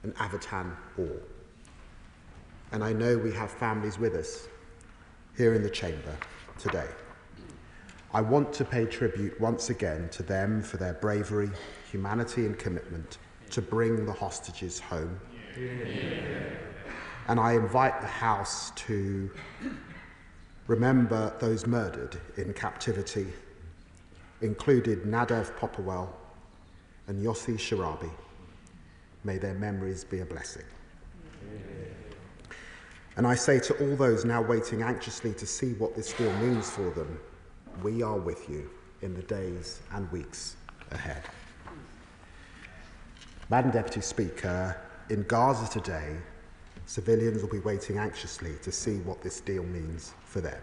and Avatan all. And I know we have families with us here in the chamber today. I want to pay tribute once again to them for their bravery, humanity and commitment to bring the hostages home. And I invite the House to remember those murdered in captivity, including Nadav Popawel and Yossi Sharabi. May their memories be a blessing. And I say to all those now waiting anxiously to see what this deal means for them, we are with you in the days and weeks ahead. Madam Deputy Speaker, in Gaza today, civilians will be waiting anxiously to see what this deal means for them.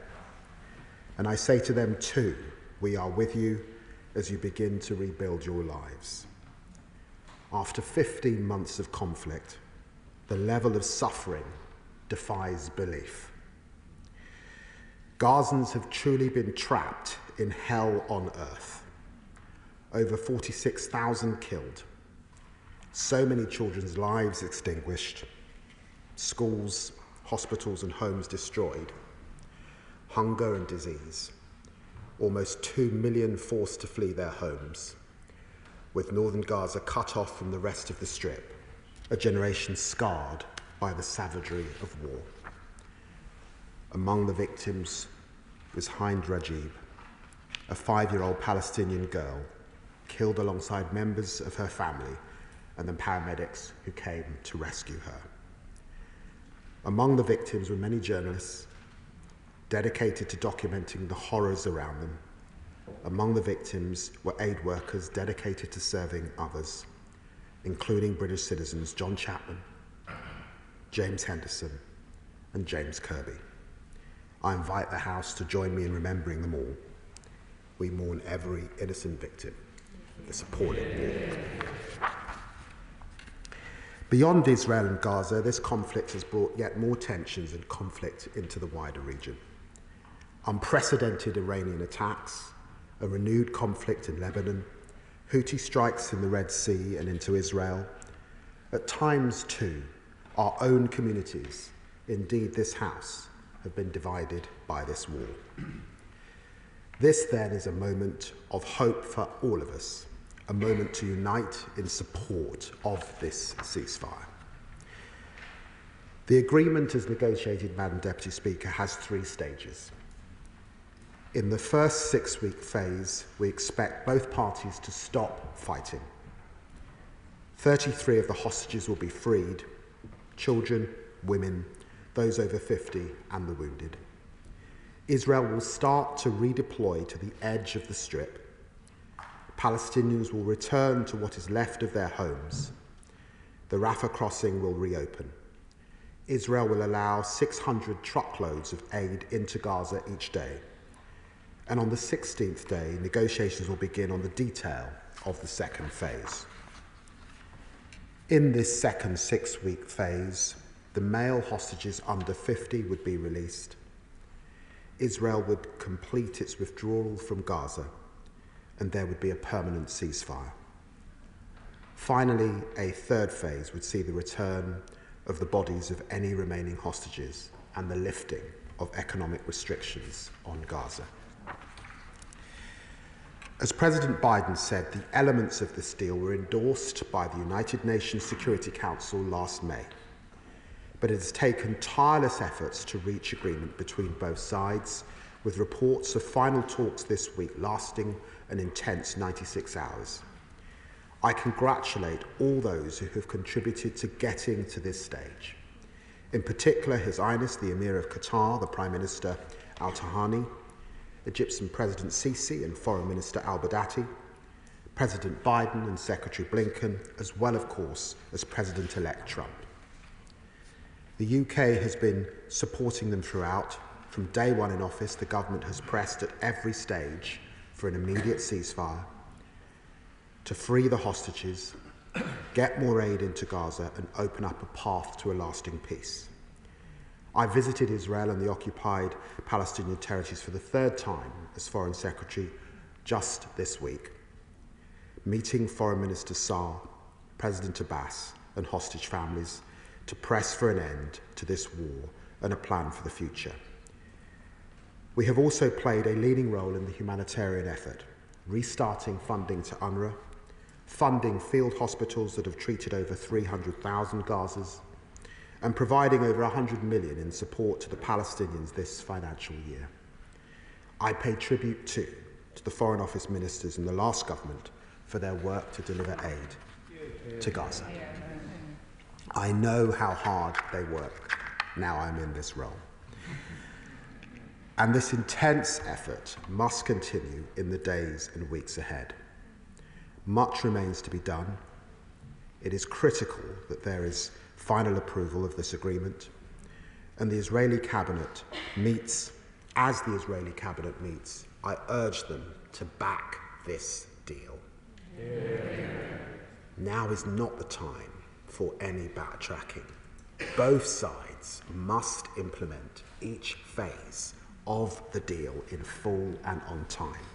And I say to them too, we are with you as you begin to rebuild your lives. After 15 months of conflict, the level of suffering defies belief. Gazans have truly been trapped in hell on earth. Over 46,000 killed, so many children's lives extinguished, schools, hospitals and homes destroyed, hunger and disease, almost 2 million forced to flee their homes, with northern Gaza cut off from the rest of the Strip, a generation scarred by the savagery of war. Among the victims was Hind Rajib, a 5-year-old Palestinian girl killed alongside members of her family and the paramedics who came to rescue her. Among the victims were many journalists dedicated to documenting the horrors around them. Among the victims were aid workers dedicated to serving others, including British citizens John Chapman, James Henderson, and James Kirby. I invite the House to join me in remembering them all. We mourn every innocent victim of this appalling war. Beyond Israel and Gaza, this conflict has brought yet more tensions and conflict into the wider region. Unprecedented Iranian attacks, a renewed conflict in Lebanon, Houthi strikes in the Red Sea and into Israel. At times, too, our own communities, indeed this House, have been divided by this war. This, then, is a moment of hope for all of us, a moment to unite in support of this ceasefire. The agreement as negotiated, Madam Deputy Speaker, has 3 stages. In the first 6-week phase, we expect both parties to stop fighting. 33 of the hostages will be freed, children, women, those over 50 and the wounded. Israel will start to redeploy to the edge of the Strip. Palestinians will return to what is left of their homes. The Rafah crossing will reopen. Israel will allow 600 truckloads of aid into Gaza each day. And on the 16th day, negotiations will begin on the detail of the second phase. In this second 6-week phase, the male hostages under 50 would be released. Israel would complete its withdrawal from Gaza, and there would be a permanent ceasefire. Finally, a third phase would see the return of the bodies of any remaining hostages and the lifting of economic restrictions on Gaza. As President Biden said, the elements of this deal were endorsed by the United Nations Security Council last May, but it has taken tireless efforts to reach agreement between both sides, with reports of final talks this week lasting an intense 96 hours. I congratulate all those who have contributed to getting to this stage. In particular, His Highness the Emir of Qatar, the Prime Minister Al Thani, Egyptian President Sisi and Foreign Minister al-Badati, President Biden and Secretary Blinken, as well, of course, as President-elect Trump. The UK has been supporting them throughout. From day one in office, the government has pressed at every stage for an immediate ceasefire, to free the hostages, get more aid into Gaza, and open up a path to a lasting peace. I visited Israel and the occupied Palestinian territories for the 3rd time as Foreign Secretary just this week, meeting Foreign Minister Saar, President Abbas, and hostage families to press for an end to this war and a plan for the future. We have also played a leading role in the humanitarian effort, restarting funding to UNRWA, funding field hospitals that have treated over 300,000 Gazas, and providing over 100 million in support to the Palestinians this financial year. I pay tribute too to the Foreign Office ministers in the last government for their work to deliver aid to Gaza. I know how hard they work now I'm in this role. And this intense effort must continue in the days and weeks ahead. Much remains to be done. It is critical that there is final approval of this agreement, and the Israeli cabinet meets. As the Israeli cabinet meets, I urge them to back this deal. Yeah. Now is not the time for any backtracking. Both sides must implement each phase of the deal in full and on time.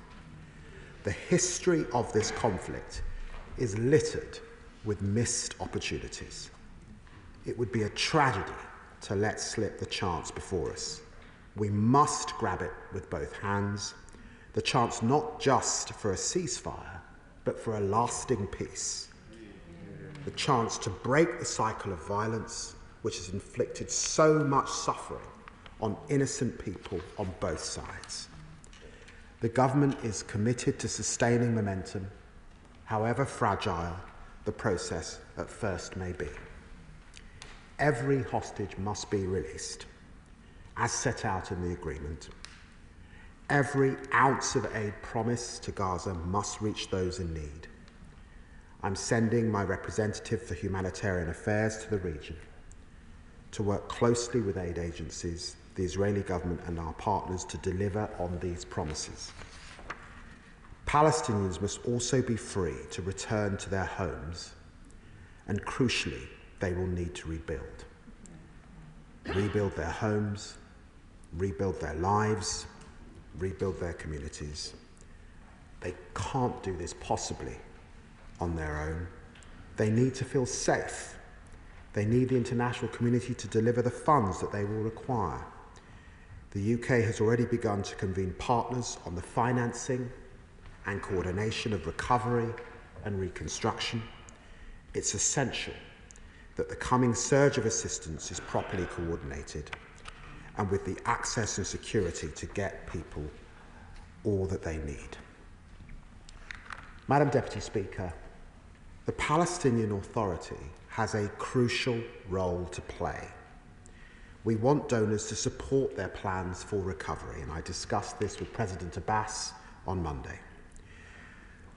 The history of this conflict is littered with missed opportunities. It would be a tragedy to let slip the chance before us. We must grab it with both hands, the chance not just for a ceasefire, but for a lasting peace. The chance to break the cycle of violence which has inflicted so much suffering on innocent people on both sides. The government is committed to sustaining momentum, however fragile the process at first may be. Every hostage must be released, as set out in the agreement. Every ounce of aid promised to Gaza must reach those in need. I'm sending my representative for humanitarian affairs to the region to work closely with aid agencies, the Israeli government and our partners to deliver on these promises. Palestinians must also be free to return to their homes, and crucially, they will need to rebuild. Rebuild their homes, rebuild their lives, rebuild their communities. They can't do this possibly on their own. They need to feel safe. They need the international community to deliver the funds that they will require. The UK has already begun to convene partners on the financing and coordination of recovery and reconstruction. It's essential that the coming surge of assistance is properly coordinated and with the access and security to get people all that they need. Madam Deputy Speaker, the Palestinian Authority has a crucial role to play. We want donors to support their plans for recovery, and I discussed this with President Abbas on Monday.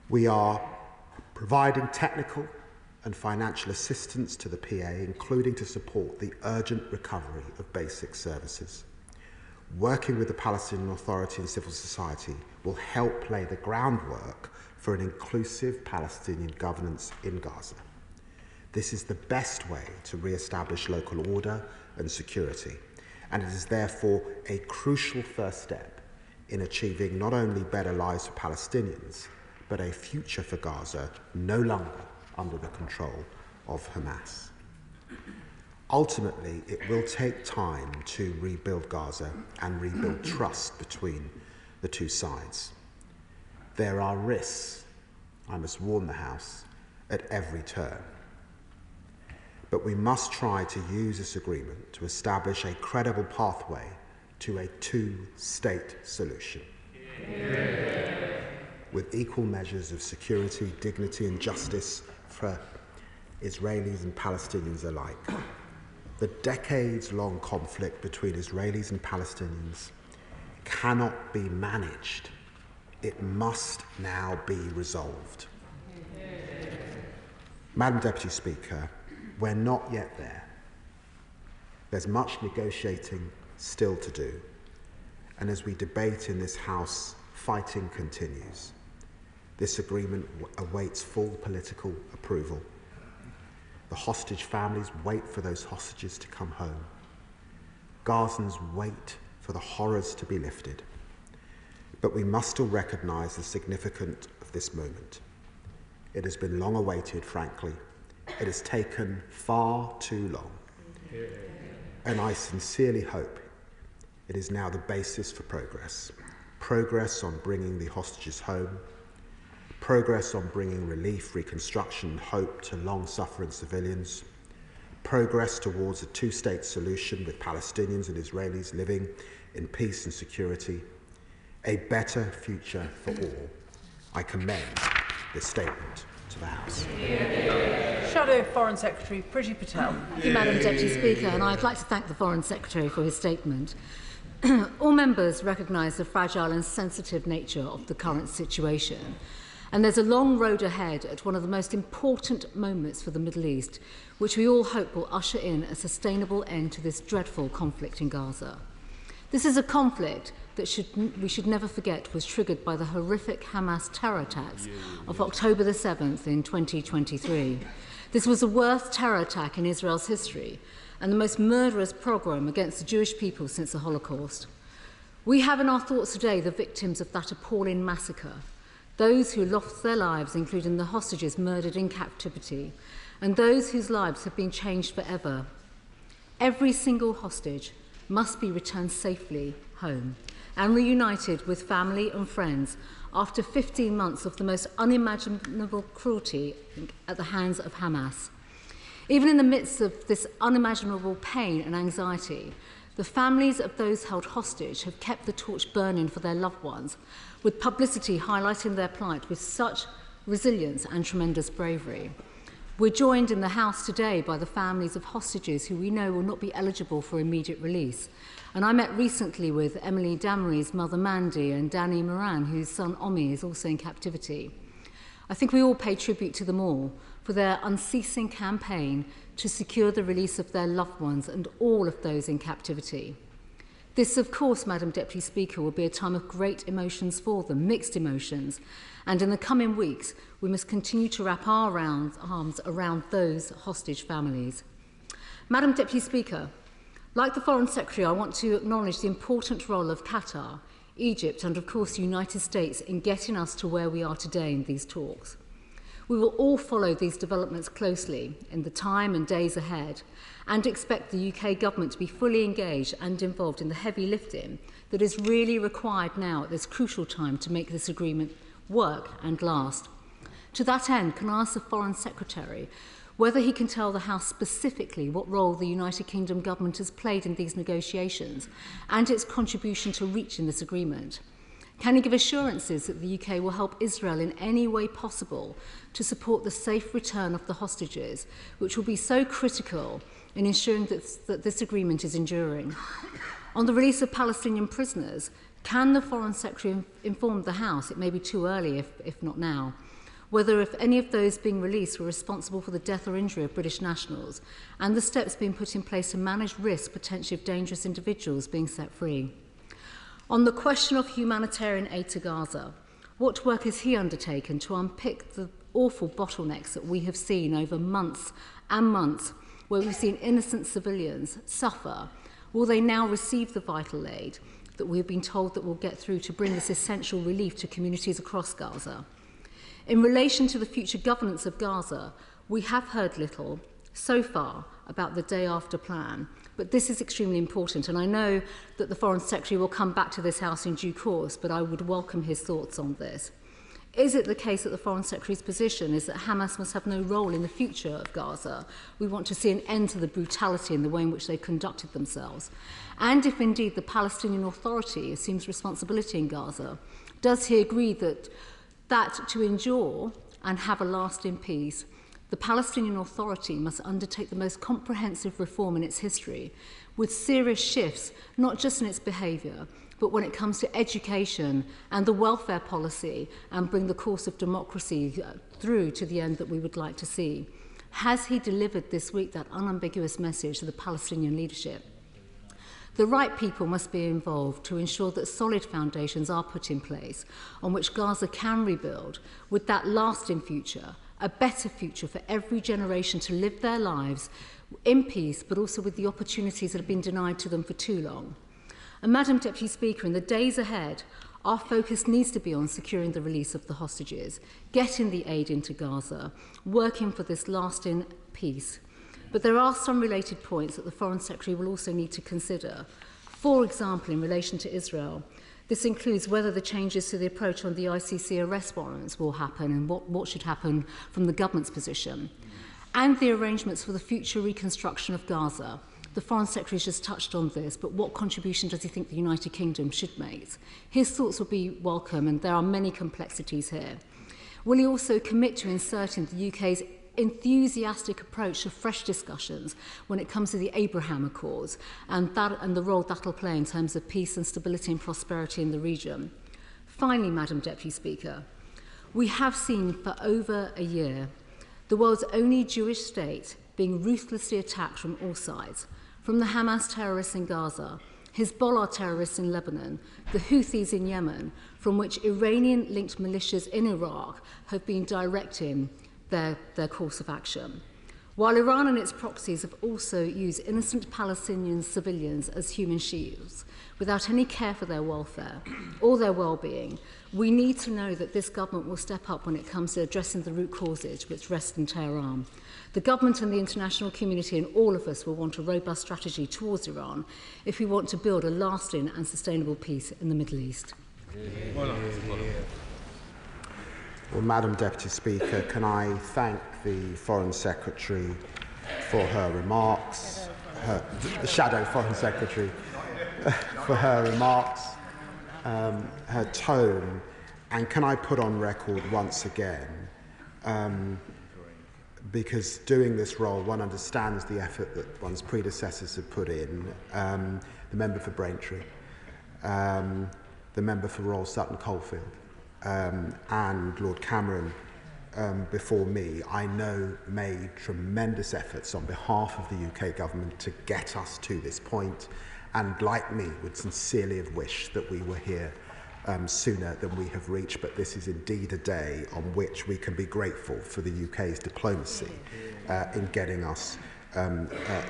We are providing technical and financial assistance to the PA, including to support the urgent recovery of basic services. Working with the Palestinian Authority and civil society will help lay the groundwork for an inclusive Palestinian governance in Gaza. This is the best way to re-establish local order and security, and it is therefore a crucial first step in achieving not only better lives for Palestinians, but a future for Gaza no longer under the control of Hamas. Ultimately, it will take time to rebuild Gaza and rebuild trust between the two sides. There are risks, I must warn the House, at every turn. But we must try to use this agreement to establish a credible pathway to a two-state solution. Yeah. With equal measures of security, dignity and justice for Israelis and Palestinians alike. The decades-long conflict between Israelis and Palestinians cannot be managed. It must now be resolved. Madam Deputy Speaker, we're not yet there. There's much negotiating still to do. And as we debate in this House, fighting continues. This agreement awaits full political approval. The hostage families wait for those hostages to come home. Gazans wait for the horrors to be lifted. But we must still recognise the significance of this moment. It has been long awaited, frankly. It has taken far too long. And I sincerely hope it is now the basis for progress. Progress on bringing the hostages home, progress on bringing relief, reconstruction, and hope to long-suffering civilians, progress towards a two-state solution with Palestinians and Israelis living in peace and security, a better future for all. I commend this statement to the House. Shadow Foreign Secretary Priti Patel. Thank you, Madam Deputy Speaker, and I'd like to thank the Foreign Secretary for his statement. All members recognise the fragile and sensitive nature of the current situation, and there's a long road ahead at one of the most important moments for the Middle East, which we all hope will usher in a sustainable end to this dreadful conflict in Gaza. This is a conflict that we should never forget was triggered by the horrific Hamas terror attacks of October the 7th in 2023. This was the worst terror attack in Israel's history and the most murderous pogrom against the Jewish people since the Holocaust. We have in our thoughts today the victims of that appalling massacre, those who lost their lives, including the hostages murdered in captivity, and those whose lives have been changed forever. Every single hostage must be returned safely home and reunited with family and friends after 15 months of the most unimaginable cruelty at the hands of Hamas. Even in the midst of this unimaginable pain and anxiety, the families of those held hostage have kept the torch burning for their loved ones, with publicity highlighting their plight with such resilience and tremendous bravery. We're joined in the House today by the families of hostages who we know will not be eligible for immediate release. And I met recently with Emily Damery's mother Mandy and Danny Moran, whose son Omi is also in captivity. I think we all pay tribute to them all for their unceasing campaign to secure the release of their loved ones and all of those in captivity. This, of course, Madam Deputy Speaker, will be a time of great emotions for them, mixed emotions, and in the coming weeks we must continue to wrap our arms around those hostage families. Madam Deputy Speaker, like the Foreign Secretary, I want to acknowledge the important role of Qatar, Egypt and, of course, the United States in getting us to where we are today in these talks. We will all follow these developments closely in the time and days ahead and expect the UK government to be fully engaged and involved in the heavy lifting that is really required now at this crucial time to make this agreement work and last. To that end, can I ask the Foreign Secretary whether he can tell the House specifically what role the United Kingdom government has played in these negotiations and its contribution to reaching this agreement? Can he give assurances that the UK will help Israel in any way possible to support the safe return of the hostages, which will be so critical in ensuring that this agreement is enduring? On the release of Palestinian prisoners, can the Foreign Secretary inform the House, it may be too early if not now, whether if any of those being released were responsible for the death or injury of British nationals and the steps being put in place to manage risk potentially of dangerous individuals being set free? On the question of humanitarian aid to Gaza, what work has he undertaken to unpick the awful bottlenecks that we have seen over months and months, where we've seen innocent civilians suffer? Will they now receive the vital aid that we've been told that will get through to bring this essential relief to communities across Gaza? In relation to the future governance of Gaza, we have heard little so far about the day after plan, but this is extremely important, and I know that the Foreign Secretary will come back to this House in due course, but I would welcome his thoughts on this. Is it the case that the Foreign Secretary's position is that Hamas must have no role in the future of Gaza? We want to see an end to the brutality in the way in which they conducted themselves. And if indeed the Palestinian Authority assumes responsibility in Gaza, does he agree that to endure and have a lasting peace, the Palestinian Authority must undertake the most comprehensive reform in its history, with serious shifts, not just in its behaviour, but when it comes to education and the welfare policy, and bring the course of democracy through to the end that we would like to see? Has he delivered this week that unambiguous message to the Palestinian leadership? The right people must be involved to ensure that solid foundations are put in place on which Gaza can rebuild with that lasting future, a better future for every generation to live their lives in peace, but also with the opportunities that have been denied to them for too long. And Madam Deputy Speaker, in the days ahead, our focus needs to be on securing the release of the hostages, getting the aid into Gaza, working for this lasting peace. But there are some related points that the Foreign Secretary will also need to consider. For example, in relation to Israel, this includes whether the changes to the approach on the ICC arrest warrants will happen and what should happen from the government's position, and the arrangements for the future reconstruction of Gaza. The Foreign Secretary has just touched on this, but what contribution does he think the United Kingdom should make? His thoughts would be welcome, and there are many complexities here. Will he also commit to inserting the UK's enthusiastic approach to fresh discussions when it comes to the Abraham Accords and the role that will play in terms of peace and stability and prosperity in the region? Finally, Madam Deputy Speaker, we have seen for over a year the world's only Jewish state being ruthlessly attacked from all sides, from the Hamas terrorists in Gaza, Hezbollah terrorists in Lebanon, the Houthis in Yemen, from which Iranian-linked militias in Iraq have been directing their course of action. While Iran and its proxies have also used innocent Palestinian civilians as human shields, without any care for their welfare or their well-being, we need to know that this government will step up when it comes to addressing the root causes which rest in Tehran. The government and the international community and all of us will want a robust strategy towards Iran if we want to build a lasting and sustainable peace in the Middle East. Well, Madam Deputy Speaker, can I thank the Foreign Secretary for her remarks, the Shadow Foreign Secretary for her remarks, her tone, and can I put on record once again, because doing this role, one understands the effort that one's predecessors have put in, the member for Braintree, the member for Royal Sutton Coldfield, and Lord Cameron before me, I know made tremendous efforts on behalf of the UK government to get us to this point, and like me would sincerely have wished that we were here sooner than we have reached, but this is indeed a day on which we can be grateful for the UK's diplomacy in getting us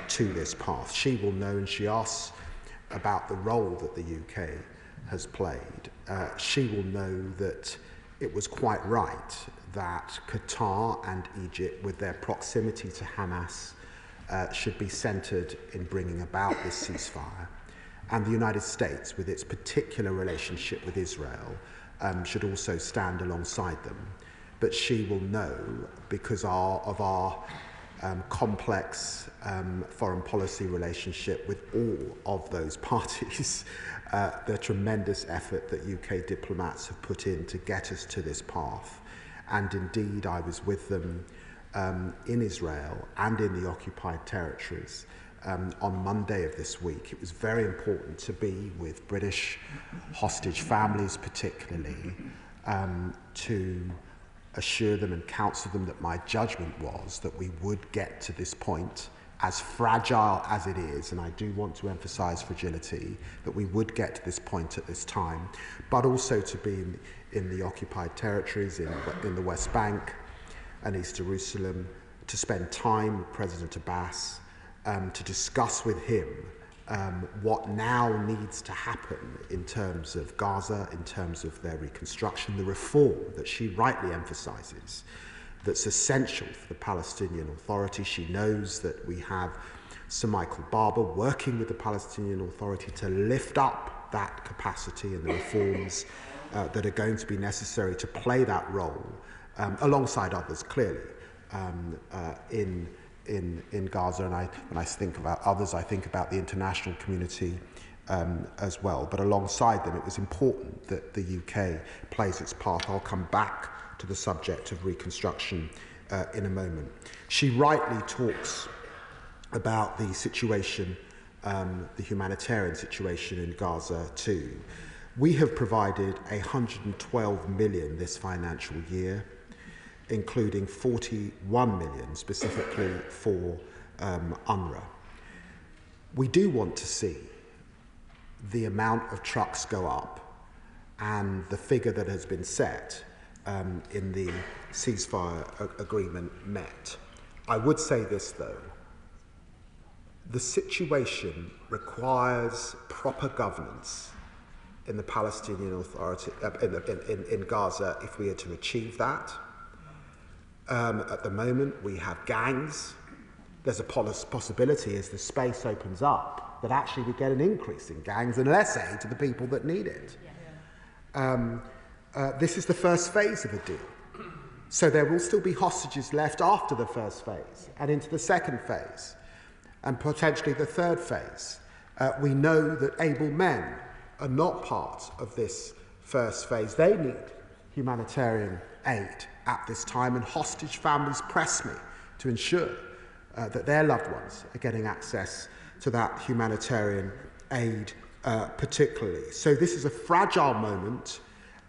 to this path. She will know, and she asks about the role that the UK has played. She will know that it was quite right that Qatar and Egypt, with their proximity to Hamas, should be centred in bringing about this ceasefire. And the United States, with its particular relationship with Israel, should also stand alongside them. But she will know, because of our complex foreign policy relationship with all of those parties, the tremendous effort that UK diplomats have put in to get us to this path. And indeed, I was with them in Israel and in the occupied territories on Monday of this week. It was very important to be with British hostage families particularly, to assure them and counsel them that my judgment was that we would get to this point, as fragile as it is, and I do want to emphasise fragility, that we would get to this point at this time, but also to be in the occupied territories, in the West Bank and East Jerusalem, to spend time with President Abbas, to discuss with him what now needs to happen in terms of Gaza, in terms of their reconstruction, the reform that she rightly emphasises, that's essential for the Palestinian Authority. She knows that we have Sir Michael Barber working with the Palestinian Authority to lift up that capacity and the reforms that are going to be necessary to play that role, alongside others, clearly, in Gaza. And when I think about others, I think about the international community as well. But alongside them, it was important that the UK plays its part. I'll come back to the subject of reconstruction in a moment. She rightly talks about the situation, the humanitarian situation in Gaza too. We have provided 112 million this financial year, including 41 million specifically for UNRWA. We do want to see the amount of trucks go up and the figure that has been set in the ceasefire agreement met. I would say this though, the situation requires proper governance in the Palestinian Authority, in Gaza, if we are to achieve that. At the moment, we have gangs there's a possibility as the space opens up that actually we get an increase in gangs and less aid to the people that need it. This is the first phase of a deal. So there will still be hostages left after the first phase and into the second phase and potentially the third phase. We know that able men are not part of this first phase. They need humanitarian aid at this time, and hostage families press me to ensure that their loved ones are getting access to that humanitarian aid particularly. So this is a fragile moment,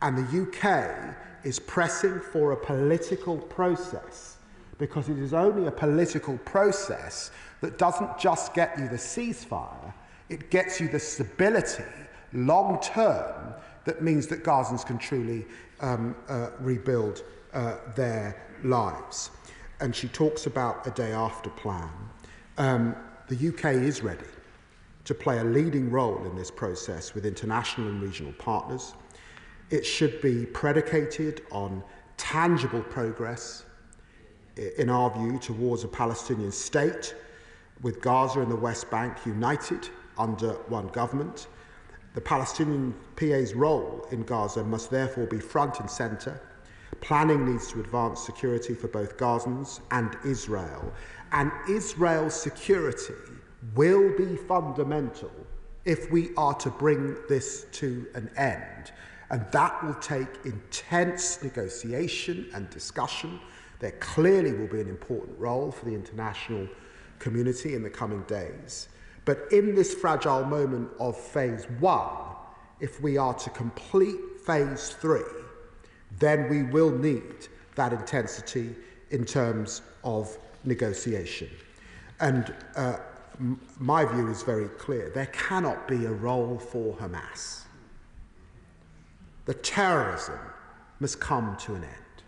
and the UK is pressing for a political process, because it is only a political process that doesn't just get you the ceasefire, it gets you the stability long term that means that Gazans can truly rebuild their lives. And she talks about a day after plan. The UK is ready to play a leading role in this process with international and regional partners. It should be predicated on tangible progress, in our view, towards a Palestinian state, with Gaza and the West Bank united under one government. The Palestinian PA's role in Gaza must therefore be front and centre. Planning needs to advance security for both Gazans and Israel. And Israel's security will be fundamental if we are to bring this to an end. And that will take intense negotiation and discussion. There clearly will be an important role for the international community in the coming days. But in this fragile moment of phase 1, if we are to complete phase 3, then we will need that intensity in terms of negotiation. And my view is very clear. There cannot be a role for Hamas. The terrorism must come to an end.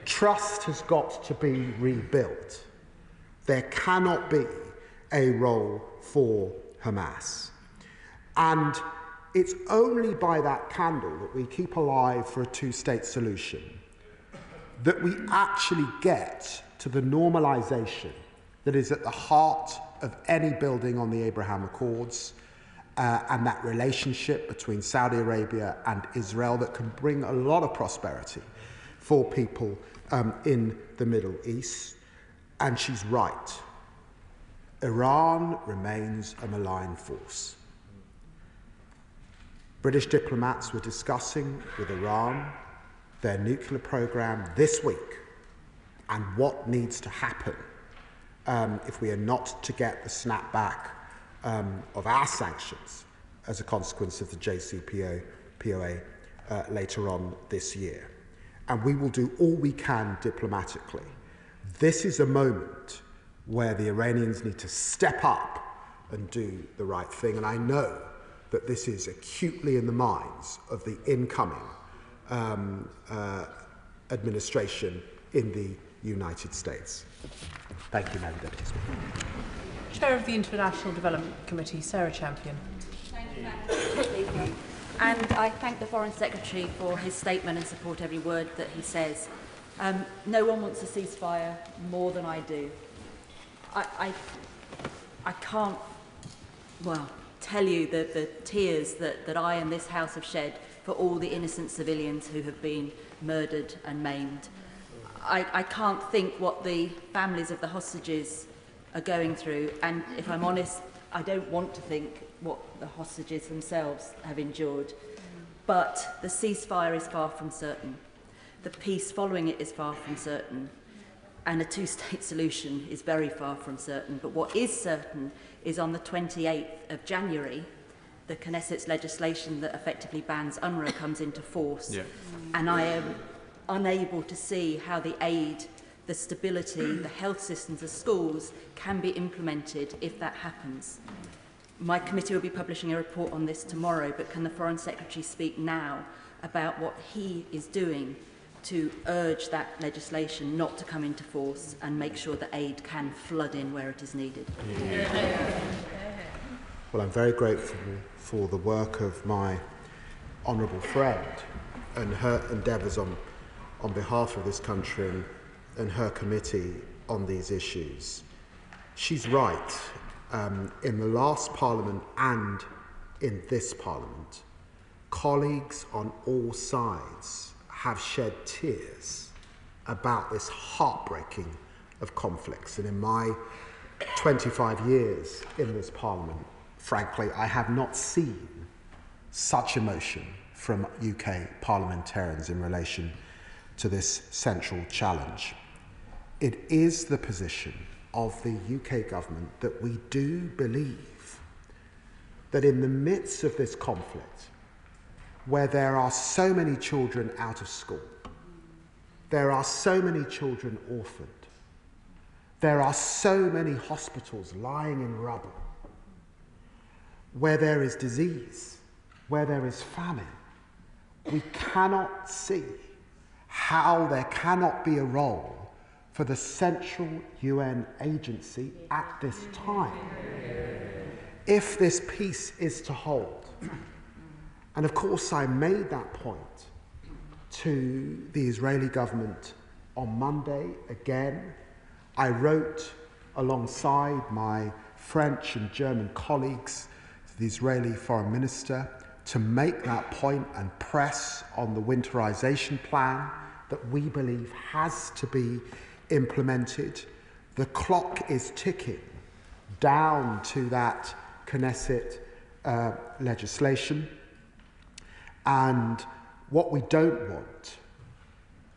Trust has got to be rebuilt. There cannot be a role for Hamas. And it's only by that candle that we keep alive for a two-state solution that we actually get to the normalization that is at the heart of any building on the Abraham Accords, and that relationship between Saudi Arabia and Israel that can bring a lot of prosperity for people in the Middle East. And she's right. Iran remains a malign force. British diplomats were discussing with Iran their nuclear program this week and what needs to happen if we are not to get the snapback of our sanctions as a consequence of the JCPOA later on this year. And we will do all we can diplomatically. This is a moment where the Iranians need to step up and do the right thing. And I know that this is acutely in the minds of the incoming administration in the United States. Thank you, Madam Deputy Speaker. Chair of the International Development Committee, Sarah Champion. Thank you, Madam Speaker. And I thank the Foreign Secretary for his statement and support every word that he says. No one wants a ceasefire more than I do. I can't, well, tell you the tears that I and this House have shed for all the innocent civilians who have been murdered and maimed. I can't think what the families of the hostages are going through, and if I'm honest, I don't want to think what the hostages themselves have endured. But the ceasefire is far from certain. The peace following it is far from certain. And a two-state solution is very far from certain. But what is certain is on the 28th of January, the Knesset's legislation that effectively bans UNRWA comes into force. Yeah. And I am unable to see how the aid, the stability, the health systems, the schools can be implemented if that happens. My committee will be publishing a report on this tomorrow, but can the Foreign Secretary speak now about what he is doing to urge that legislation not to come into force and make sure that aid can flood in where it is needed? Yeah. Well, I'm very grateful for the work of my honourable friend and her endeavours on behalf of this country and her committee on these issues. She's right. In the last Parliament and in this Parliament, colleagues on all sides have shed tears about this heartbreaking of conflicts. And in my 25 years in this Parliament, frankly, I have not seen such emotion from UK parliamentarians in relation to this central challenge. It is the position of the UK government that we do believe that in the midst of this conflict, where there are so many children out of school, there are so many children orphaned, there are so many hospitals lying in rubble, where there is disease, where there is famine, we cannot see how there cannot be a role for the central UN agency at this time, if this peace is to hold. And of course, I made that point to the Israeli government on Monday again. I wrote alongside my French and German colleagues to the Israeli foreign minister to make that point and press on the winterization plan that we believe has to be implemented. The clock is ticking down to that Knesset legislation. And what we don't want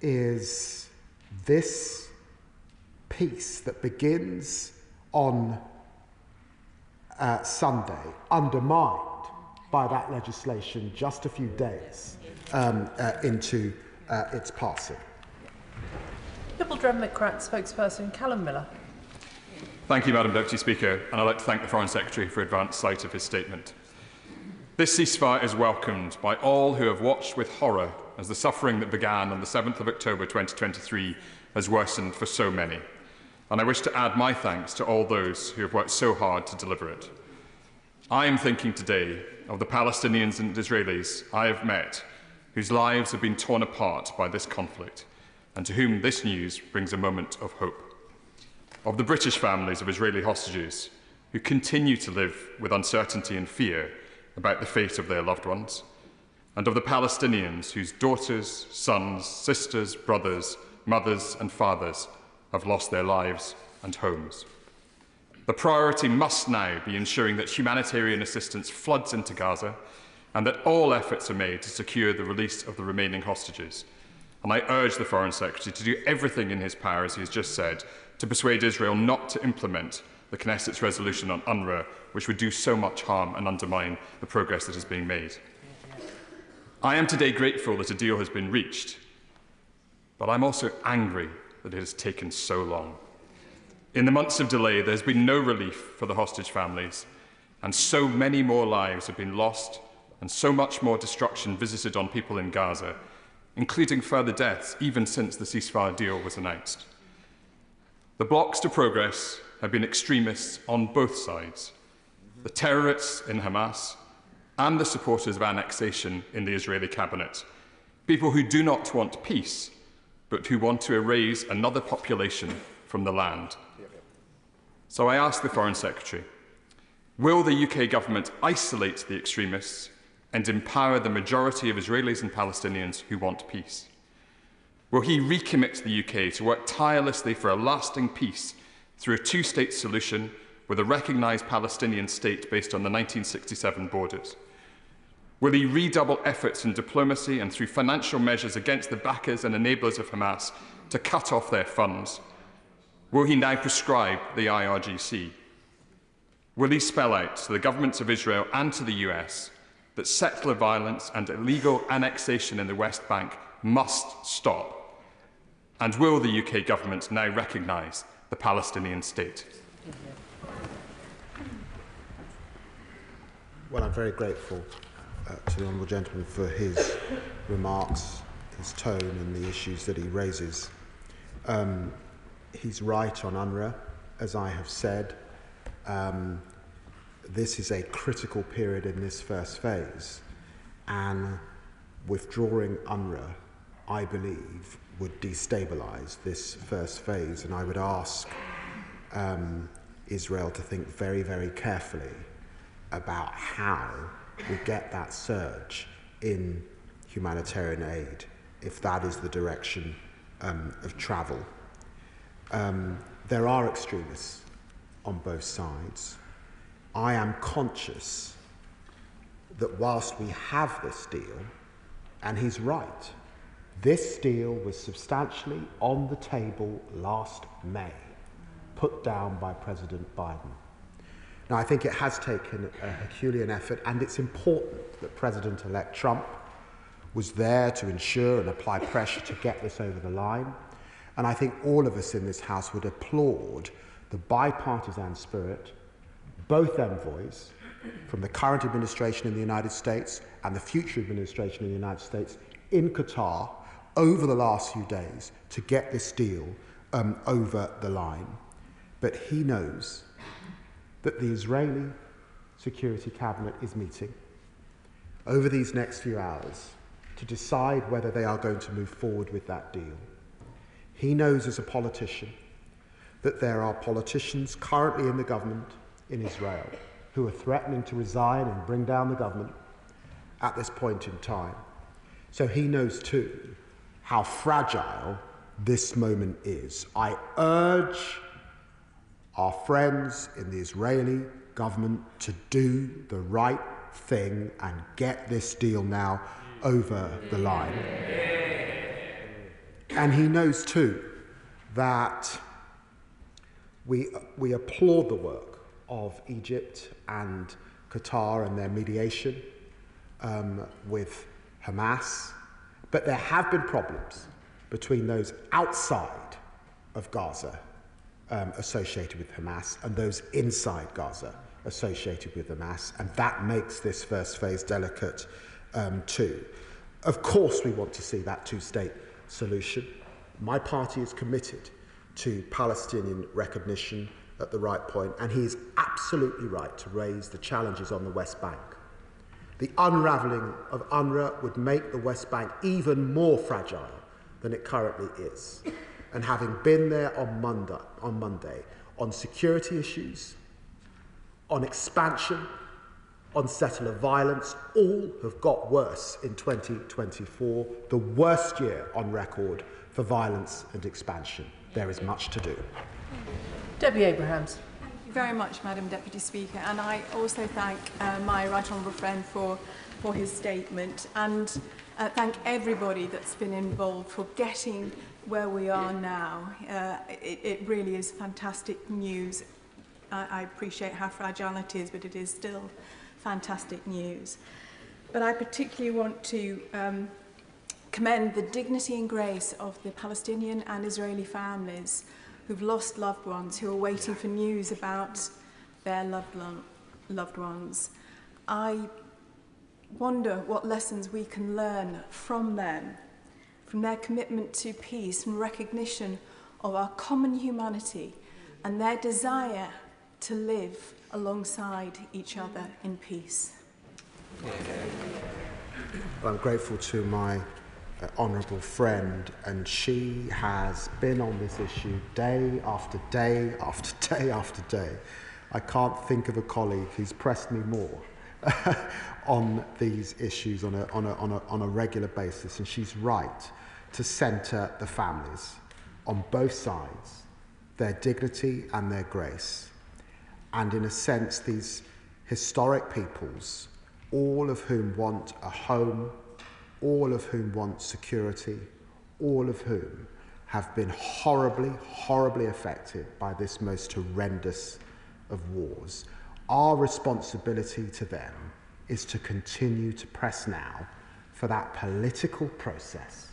is this peace that begins on Sunday undermined by that legislation just a few days into its passing. Liberal Democrat spokesperson Callum Miller. Thank you, Madam Deputy Speaker, and I'd like to thank the Foreign Secretary for advance sight of his statement. This ceasefire is welcomed by all who have watched with horror as the suffering that began on the 7th of October 2023 has worsened for so many. And I wish to add my thanks to all those who have worked so hard to deliver it. I am thinking today of the Palestinians and Israelis I have met whose lives have been torn apart by this conflict, and to whom this news brings a moment of hope. Of the British families of Israeli hostages who continue to live with uncertainty and fear about the fate of their loved ones, and of the Palestinians whose daughters, sons, sisters, brothers, mothers and fathers have lost their lives and homes. The priority must now be ensuring that humanitarian assistance floods into Gaza and that all efforts are made to secure the release of the remaining hostages. And I urge the Foreign Secretary to do everything in his power, as he has just said, to persuade Israel not to implement the Knesset's resolution on UNRWA, which would do so much harm and undermine the progress that is being made. I am today grateful that a deal has been reached, but I'm also angry that it has taken so long. In the months of delay, there's been no relief for the hostage families, and so many more lives have been lost and so much more destruction visited on people in Gaza, including further deaths even since the ceasefire deal was announced. The blocks to progress have been extremists on both sides, the terrorists in Hamas and the supporters of annexation in the Israeli cabinet, people who do not want peace, but who want to erase another population from the land. So I ask the Foreign Secretary, will the UK government isolate the extremists and empower the majority of Israelis and Palestinians who want peace? Will he recommit the UK to work tirelessly for a lasting peace through a two-state solution with a recognised Palestinian state based on the 1967 borders? Will he redouble efforts in diplomacy and through financial measures against the backers and enablers of Hamas to cut off their funds? Will he now prescribe the IRGC? Will he spell out to the governments of Israel and to the US that settler violence and illegal annexation in the West Bank must stop? And will the UK government now recognise the Palestinian state? Well, I'm very grateful to the Honourable Gentleman for his remarks, his tone and the issues that he raises. He's right on UNRWA, as I have said. This is a critical period in this first phase, and withdrawing UNRWA, I believe, would destabilise this first phase, and I would ask Israel to think very, very carefully about how we get that surge in humanitarian aid, if that is the direction of travel. There are extremists on both sides. I am conscious that whilst we have this deal, and he's right, this deal was substantially on the table last May, put down by President Biden. Now, I think it has taken a Herculean effort, and it's important that President-elect Trump was there to ensure and apply pressure to get this over the line. And I think all of us in this House would applaud the bipartisan spirit, both envoys, from the current administration in the United States and the future administration in the United States in Qatar over the last few days to get this deal over the line. But he knows that the Israeli Security Cabinet is meeting over these next few hours to decide whether they are going to move forward with that deal. He knows as a politician that there are politicians currently in the government in Israel who are threatening to resign and bring down the government at this point in time. So he knows too how fragile this moment is. I urge our friends in the Israeli government to do the right thing and get this deal now over the line. And he knows too that we applaud the work of Egypt and Qatar and their mediation with Hamas, but there have been problems between those outside of Gaza associated with Hamas and those inside Gaza associated with Hamas, and that makes this first phase delicate too. Of course we want to see that two-state solution. My party is committed to Palestinian recognition at the right point, and he is absolutely right to raise the challenges on the West Bank. The unravelling of UNRWA would make the West Bank even more fragile than it currently is. And having been there on Monday, on security issues, on expansion, on settler violence, all have got worse in 2024, the worst year on record for violence and expansion. There is much to do. Debbie Abrahams. Thank you very much, Madam Deputy Speaker, and I also thank my right honourable friend for his statement, and thank everybody that's been involved for getting where we are now. It really is fantastic news. I appreciate how fragile it is, but it is still fantastic news. But I particularly want to commend the dignity and grace of the Palestinian and Israeli families who've lost loved ones, who are waiting for news about their loved ones. I wonder what lessons we can learn from them, from their commitment to peace and recognition of our common humanity and their desire to live alongside each other in peace. I'm grateful to my honourable friend, and she has been on this issue day after day after day after day. I can't think of a colleague who's pressed me more on these issues on a regular basis, and she's right to centre the families on both sides, their dignity and their grace, and in a sense these historic peoples, all of whom want a home, all of whom want security, all of whom have been horribly, horribly affected by this most horrendous of wars. Our responsibility to them is to continue to press now for that political process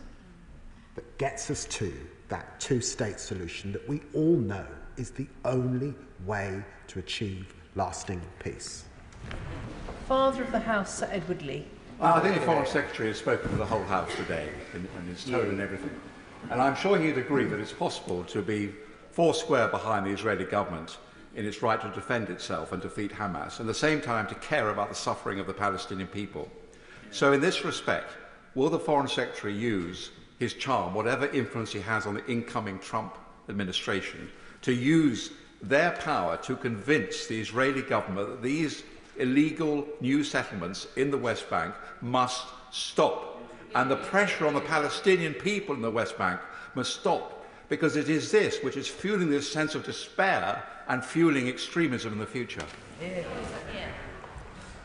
that gets us to that two-state solution that we all know is the only way to achieve lasting peace. Father of the House, Sir Edward Lee. I think the Foreign Secretary has spoken to the whole House today in his tone and everything. And I'm sure he'd agree that it's possible to be foursquare behind the Israeli government in its right to defend itself and defeat Hamas, and at the same time to care about the suffering of the Palestinian people. So in this respect, will the Foreign Secretary use his charm, whatever influence he has on the incoming Trump administration, to use their power to convince the Israeli government that these illegal new settlements in the West Bank must stop. And the pressure on the Palestinian people in the West Bank must stop, because it is this which is fueling this sense of despair and fueling extremism in the future.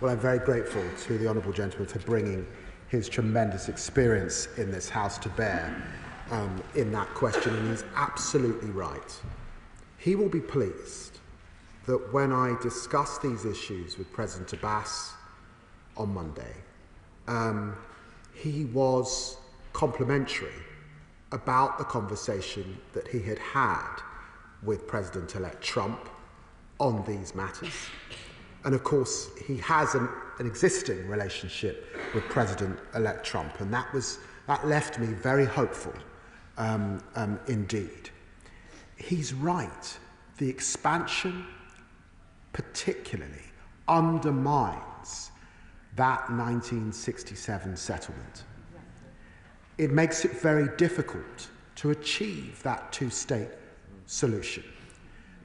Well, I'm very grateful to the honourable gentleman for bringing his tremendous experience in this House to bear in that question, and he's absolutely right. He will be pleased that when I discussed these issues with President Abbas on Monday, he was complimentary about the conversation that he had had with President-elect Trump on these matters. And of course, he has an existing relationship with President-elect Trump, and that left me very hopeful indeed. He's right. The expansion particularly undermines that 1967 settlement. It makes it very difficult to achieve that two-state solution.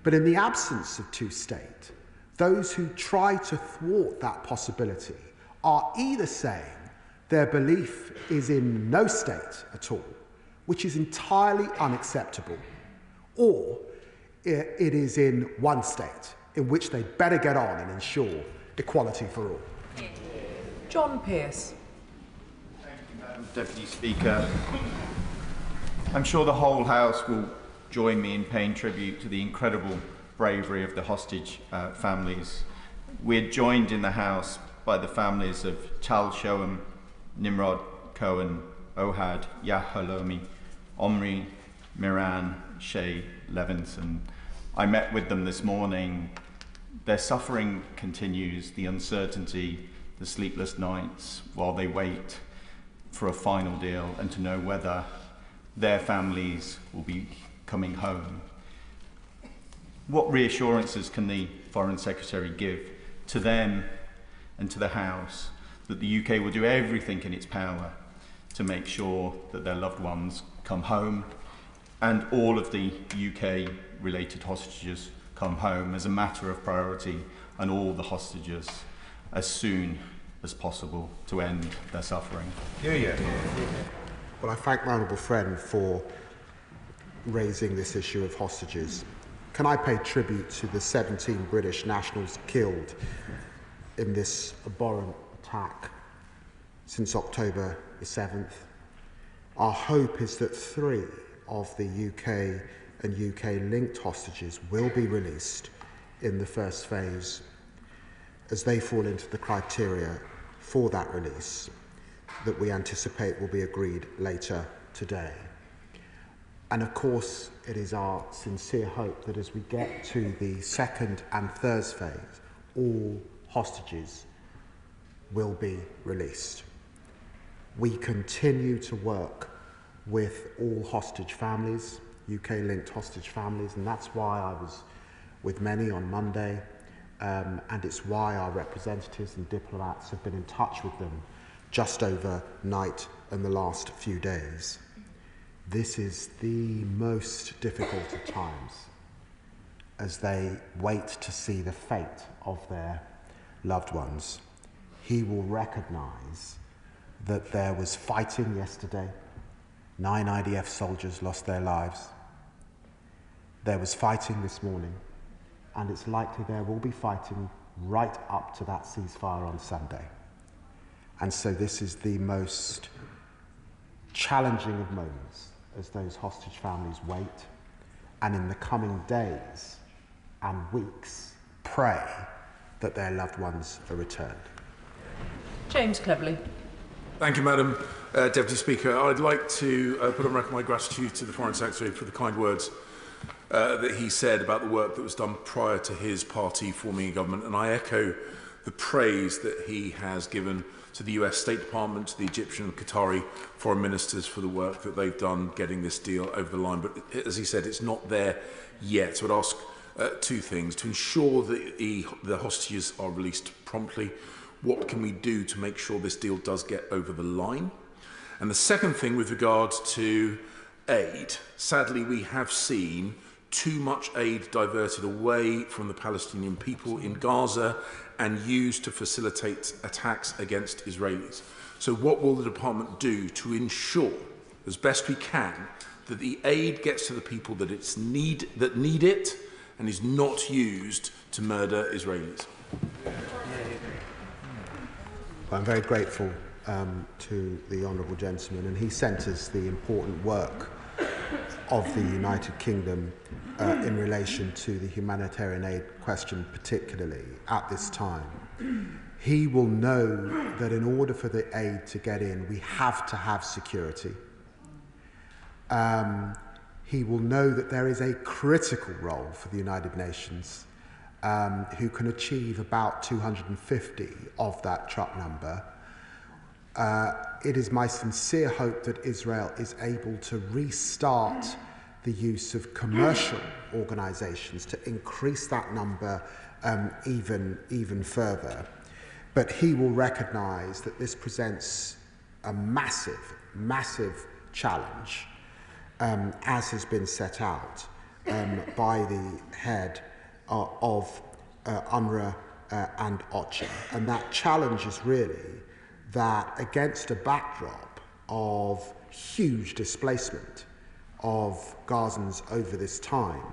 But in the absence of two-state, those who try to thwart that possibility are either saying their belief is in no state at all, which is entirely unacceptable, or it is in one state, in which they better get on and ensure equality for all. John Pearce. Thank you, Madam Deputy Speaker. I'm sure the whole House will join me in paying tribute to the incredible bravery of the hostage families. We're joined in the House by the families of Tal Shoham, Nimrod Cohen, Ohad Yahalomi, Omri, Miran, Shay Levinson. I met with them this morning. Their suffering continues, the uncertainty, the sleepless nights while they wait for a final deal and to know whether their families will be coming home. What reassurances can the Foreign Secretary give to them and to the House that the UK will do everything in its power to make sure that their loved ones come home and all of the UK-related hostages come home as a matter of priority, and all the hostages as soon as possible to end their suffering? Well, I thank my honourable friend for raising this issue of hostages. Can I pay tribute to the 17 British nationals killed in this abhorrent attack since October the 7th? Our hope is that 3 of the UK and UK-linked hostages will be released in the first phase, as they fall into the criteria for that release that we anticipate will be agreed later today. And of course, it is our sincere hope that as we get to the second and third phase, all hostages will be released. We continue to work with all hostage families, UK-linked hostage families, and that's why I was with many on Monday, and it's why our representatives and diplomats have been in touch with them just overnight and the last few days. This is the most difficult of times as they wait to see the fate of their loved ones. He will recognise that there was fighting yesterday. 9 IDF soldiers lost their lives. There was fighting this morning, and it's likely there will be fighting right up to that ceasefire on Sunday. And so this is the most challenging of moments as those hostage families wait, and in the coming days and weeks pray that their loved ones are returned. James Cleverly. Thank you, Madam Deputy Speaker. I'd like to put on record my gratitude to the Foreign Secretary for the kind words that he said about the work that was done prior to his party forming a government, and I echo the praise that he has given to the US State Department, to the Egyptian and Qatari foreign ministers for the work that they've done getting this deal over the line. But as he said, it's not there yet. So I'd ask 2 things. To ensure that the hostages are released promptly, what can we do to make sure this deal does get over the line? And the second thing with regard to aid, sadly we have seen too much aid diverted away from the Palestinian people in Gaza and used to facilitate attacks against Israelis. So what will the department do to ensure, as best we can, that the aid gets to the people that need it and is not used to murder Israelis? I'm very grateful to the Honourable Gentleman, and he centres the important work of the United Kingdom in relation to the humanitarian aid question, particularly at this time. He will know that in order for the aid to get in, we have to have security. He will know that there is a critical role for the United Nations, who can achieve about 250 of that truck number. It is my sincere hope that Israel is able to restart the use of commercial organisations to increase that number even further. But he will recognise that this presents a massive, massive challenge, as has been set out by the head of UNRWA and OCHA. And that challenge is really that against a backdrop of huge displacement of Gazans over this time,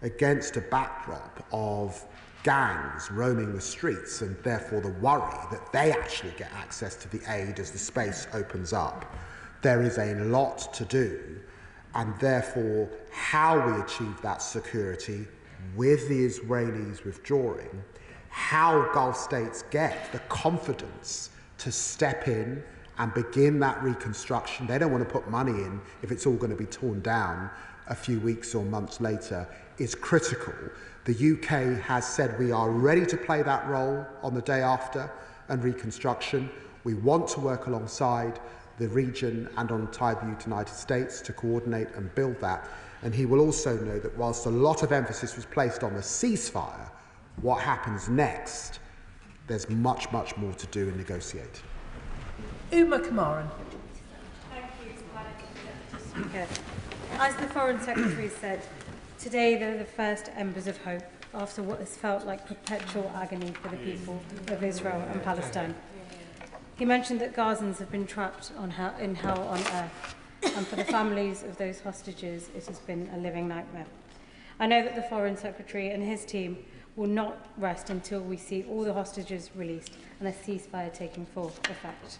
against a backdrop of gangs roaming the streets and therefore the worry that they actually get access to the aid as the space opens up, there is a lot to do, and therefore how we achieve that security with the Israelis withdrawing, how Gulf states get the confidence to step in and begin that reconstruction. They don't want to put money in if it's all going to be torn down a few weeks or months later, is critical. The UK has said we are ready to play that role on the day after and reconstruction. We want to work alongside the region and on tie with the United States to coordinate and build that. And he will also know that whilst a lot of emphasis was placed on the ceasefire, what happens next, there's much, much more to do and negotiate. Uma Kamaran. Thank you, Madam Speaker. As the Foreign Secretary said, today they're the first embers of hope after what has felt like perpetual agony for the people of Israel and Palestine. He mentioned that Gazans have been trapped in hell on earth, and for the families of those hostages, it has been a living nightmare. I know that the Foreign Secretary and his team will not rest until we see all the hostages released and a ceasefire taking full effect.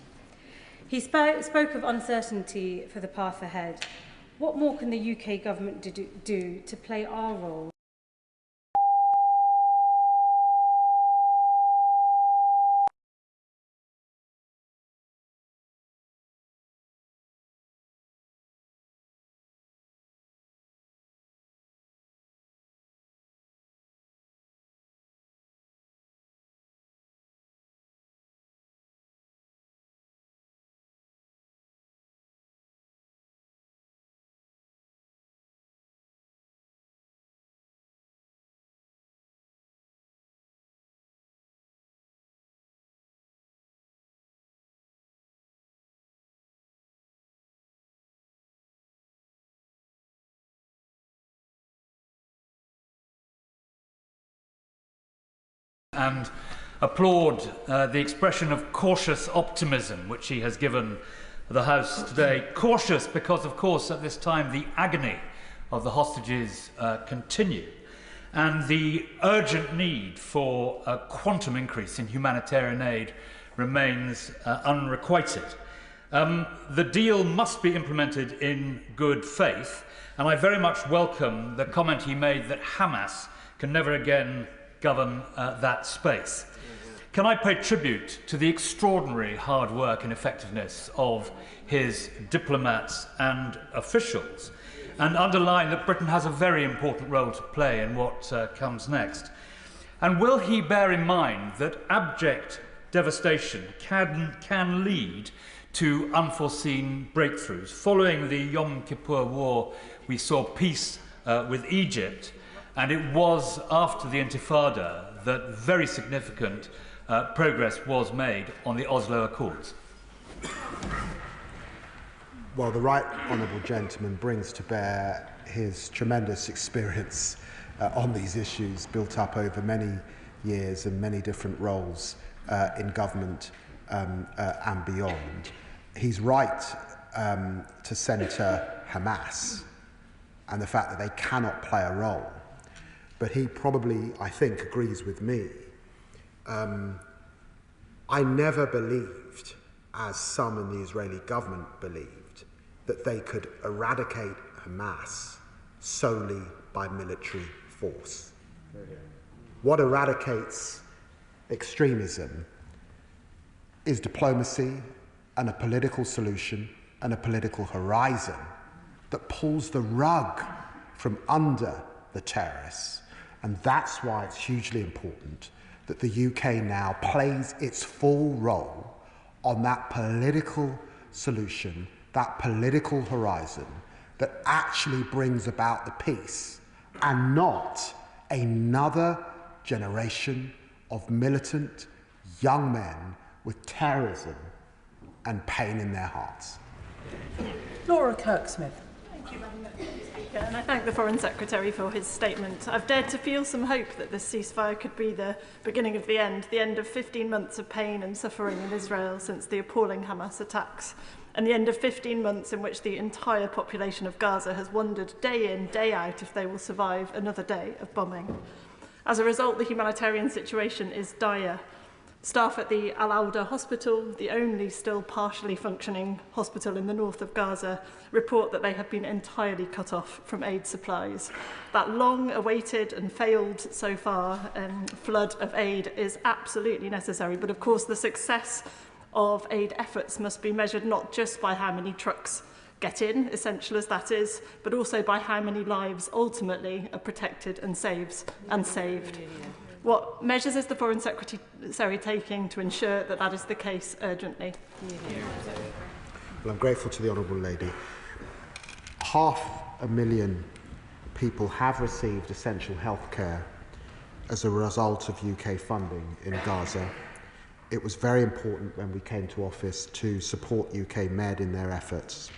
He spoke of uncertainty for the path ahead. What more can the UK government do to play our role? And applaud the expression of cautious optimism which he has given the House today. Cautious because, of course, at this time the agony of the hostages continue, and the urgent need for a quantum increase in humanitarian aid remains unrequited. The deal must be implemented in good faith, and I very much welcome the comment he made that Hamas can never again govern that space. Can I pay tribute to the extraordinary hard work and effectiveness of his diplomats and officials, and underline that Britain has a very important role to play in what comes next? And will he bear in mind that abject devastation can lead to unforeseen breakthroughs? Following the Yom Kippur War, we saw peace with Egypt, and it was after the Intifada that very significant progress was made on the Oslo Accords. Well, the right honourable gentleman brings to bear his tremendous experience on these issues, built up over many years and many different roles in government and beyond. He's right to centre Hamas and the fact that they cannot play a role. But he probably, I think, agrees with me. I never believed, as some in the Israeli government believed, that they could eradicate Hamas solely by military force. What eradicates extremism is diplomacy and a political solution and a political horizon that pulls the rug from under the terrorists. And that's why it's hugely important that the UK now plays its full role on that political solution, that political horizon that actually brings about the peace and not another generation of militant young men with terrorism and pain in their hearts. Laura Kirksmith. Thank you, Madam Speaker, and I thank the Foreign Secretary for his statement. I've dared to feel some hope that this ceasefire could be the beginning of the end of 15 months of pain and suffering in Israel since the appalling Hamas attacks, and the end of 15 months in which the entire population of Gaza has wondered day in, day out if they will survive another day of bombing. As a result, the humanitarian situation is dire. Staff at the Al-Auda hospital, the only still partially functioning hospital in the north of Gaza, report that they have been entirely cut off from aid supplies. That long-awaited and failed so far flood of aid is absolutely necessary, but of course the success of aid efforts must be measured not just by how many trucks get in, essential as that is, but also by how many lives ultimately are protected and saved. What measures is the Foreign Secretary taking to ensure that that is the case urgently? Well, I'm grateful to the Honourable Lady. 500,000 people have received essential health care as a result of UK funding in Gaza. It was very important when we came to office to support UK Med in their efforts.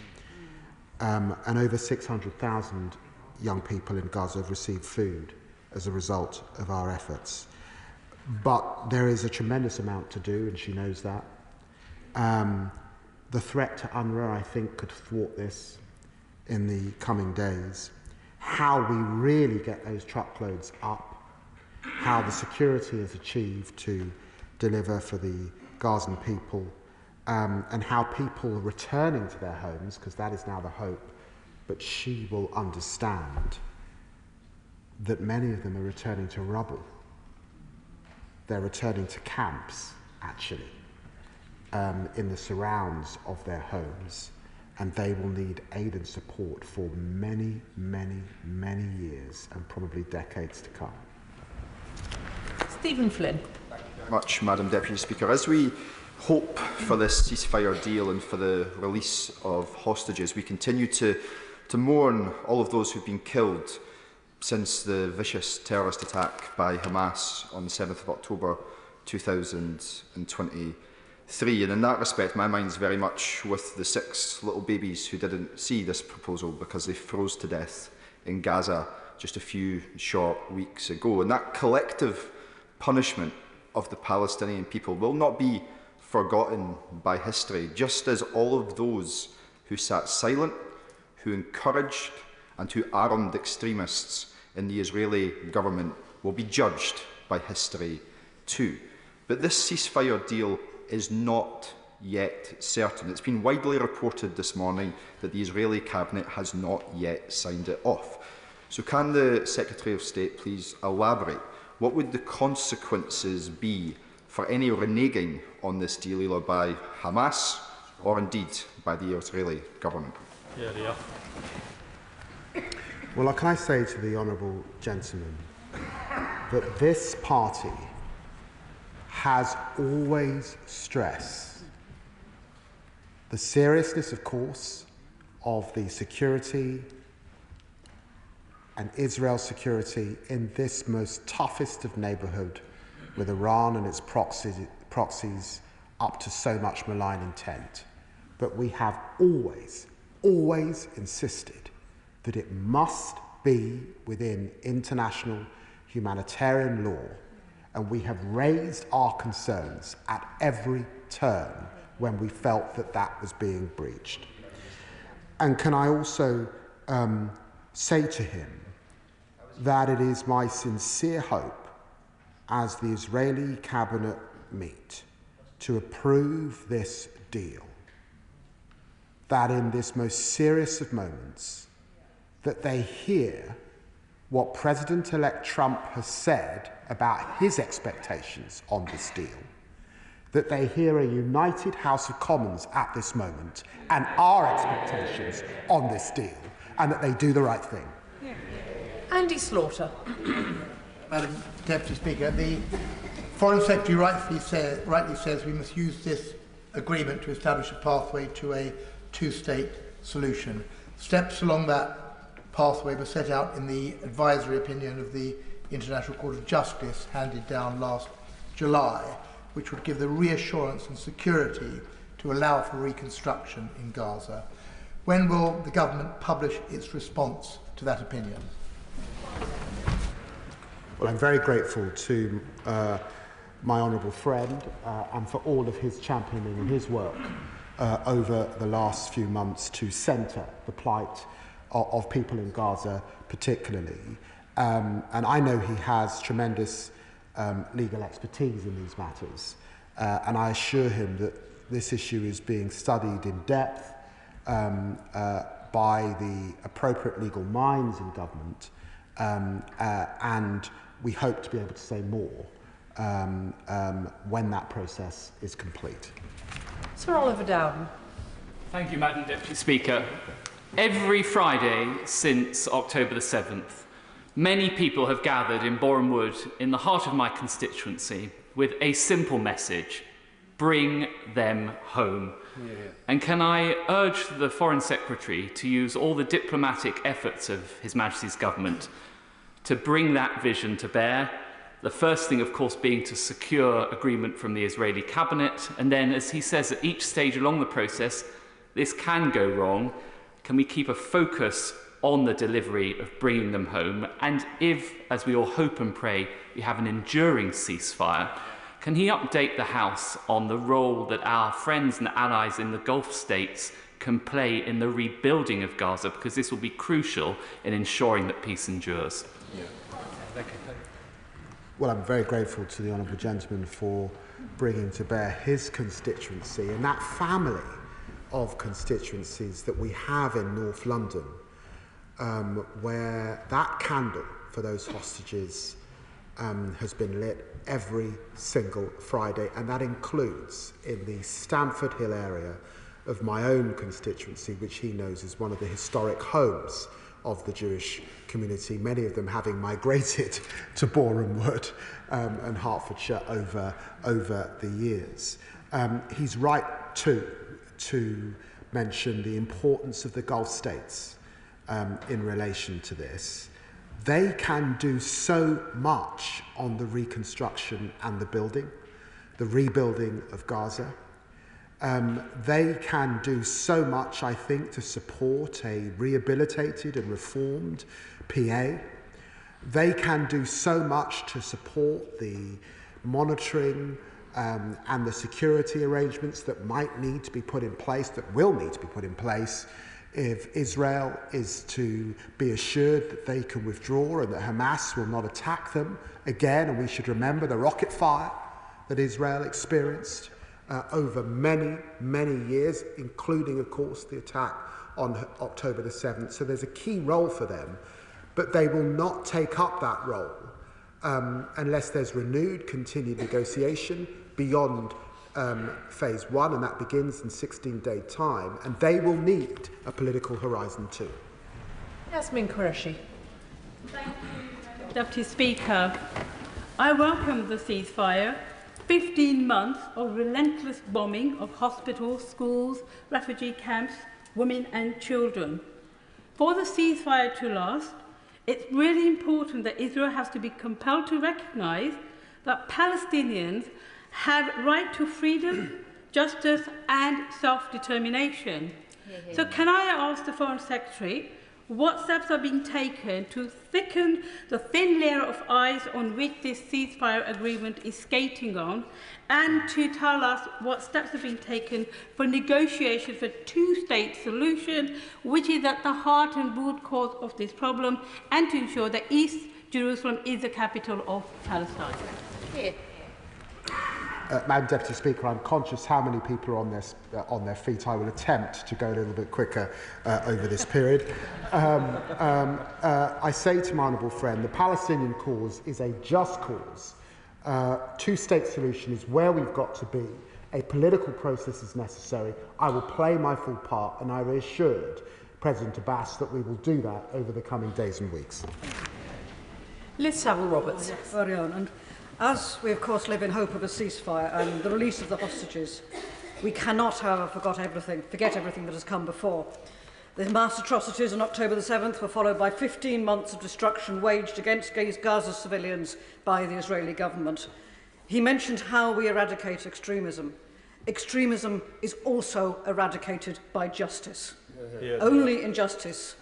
And over 600,000 young people in Gaza have received food as a result of our efforts. But there is a tremendous amount to do, and she knows that. The threat to UNRWA, I think, could thwart this in the coming days. How we really get those truckloads up, how the security is achieved to deliver for the Gazan people, and how people are returning to their homes, because that is now the hope, but she will understand that many of them are returning to rubble. They're returning to camps, actually, in the surrounds of their homes, and they will need aid and support for many, many, many years, and probably decades to come. Stephen Flynn. Thank you very much, Madam Deputy Speaker. As we hope for this ceasefire deal and for the release of hostages, we continue to mourn all of those who've been killed since the vicious terrorist attack by Hamas on the 7th of October 2023. And in that respect, my mind's very much with the 6 little babies who didn't see this proposal because they froze to death in Gaza just a few short weeks ago. And that collective punishment of the Palestinian people will not be forgotten by history, just as all of those who sat silent, who encouraged and who armed extremists in the Israeli government will be judged by history too. But this ceasefire deal is not yet certain. It's been widely reported this morning that the Israeli cabinet has not yet signed it off. So can the Secretary of State please elaborate? What would the consequences be for any reneging on this deal either by Hamas or indeed by the Israeli government? Yeah, they are. Well, can I say to the honourable gentleman that this party has always stressed the seriousness, of course, of the security and Israel's security in this most toughest of neighbourhood with Iran and its proxies up to so much malign intent. But we have always always insisted that it must be within international humanitarian law, and we have raised our concerns at every turn when we felt that that was being breached. And can I also say to him that it is my sincere hope, as the Israeli cabinet meet to approve this deal, that in this most serious of moments, that they hear what President-elect Trump has said about his expectations on this deal, that they hear a united House of Commons at this moment and our expectations on this deal, and that they do the right thing. Andy Slaughter. Madam Deputy Speaker, the Foreign Secretary rightly says we must use this agreement to establish a pathway to a two-state solution. Steps along that pathway were set out in the advisory opinion of the International Court of Justice handed down last July, which would give the reassurance and security to allow for reconstruction in Gaza. When will the government publish its response to that opinion? Well, I'm very grateful to my honourable friend and for all of his championing and his work over the last few months to centre the plight of people in Gaza particularly. And I know he has tremendous legal expertise in these matters. And I assure him that this issue is being studied in depth by the appropriate legal minds in government. And we hope to be able to say more when that process is complete. Sir Oliver Dowden. Thank you, Madam Deputy Speaker. Every Friday since October the 7th, many people have gathered in Boreham Wood, in the heart of my constituency, with a simple message: bring them home. Yeah. And can I urge the Foreign Secretary to use all the diplomatic efforts of His Majesty's government to bring that vision to bear. The first thing, of course, being to secure agreement from the Israeli cabinet. And then, as he says, at each stage along the process, this can go wrong. Can we keep a focus on the delivery of bringing them home? And if, as we all hope and pray, we have an enduring ceasefire, can he update the House on the role that our friends and allies in the Gulf states can play in the rebuilding of Gaza? Because this will be crucial in ensuring that peace endures. Yeah. Well, I'm very grateful to the honourable gentleman for bringing to bear his constituency and that family of constituencies that we have in North London, where that candle for those hostages has been lit every single Friday, and that includes in the Stamford Hill area of my own constituency, which he knows is one of the historic homes of the Jewish community, many of them having migrated to Boreham Wood and Hertfordshire over the years. He's right to mention the importance of the Gulf states in relation to this. They can do so much on the reconstruction and the rebuilding of Gaza. They can do so much, I think, to support a rehabilitated and reformed PA. They can do so much to support the monitoring and the security arrangements that might need to be put in place, that will need to be put in place, if Israel is to be assured that they can withdraw and that Hamas will not attack them again. And we should remember the rocket fire that Israel experienced over many, many years, including, of course, the attack on October the 7th. So there's a key role for them, but they will not take up that role unless there's renewed, continued negotiation beyond phase one, and that begins in 16-day time, and they will need a political horizon too. Yasmin Qureshi. Thank you, Deputy Speaker. I welcome the ceasefire. 15 months of relentless bombing of hospitals, schools, refugee camps, women and children. For the ceasefire to last, it's really important that Israel has to be compelled to recognise that Palestinians have right to freedom, justice and self-determination. So can I ask the Foreign Secretary what steps are being taken to thicken the thin layer of ice on which this ceasefire agreement is skating on, and to tell us what steps have been taken for negotiations for a two-state solution, which is at the heart and root cause of this problem, and to ensure that East Jerusalem is the capital of Palestine? Madam Deputy Speaker, I'm conscious how many people are on their feet. I will attempt to go a little bit quicker over this period. I say to my honourable friend, the Palestinian cause is a just cause. Two-state solution is where we've got to be. A political process is necessary. I will play my full part, and I reassured President Abbas that we will do that over the coming days and weeks. Liz Saville-Roberts. Very own. And as we, of course, live in hope of a ceasefire and the release of the hostages, we cannot, however, forget everything that has come before. The mass atrocities on October the 7th were followed by 15 months of destruction waged against Gaza's civilians by the Israeli government. He mentioned how we eradicate extremism. Extremism is also eradicated by justice. Only justice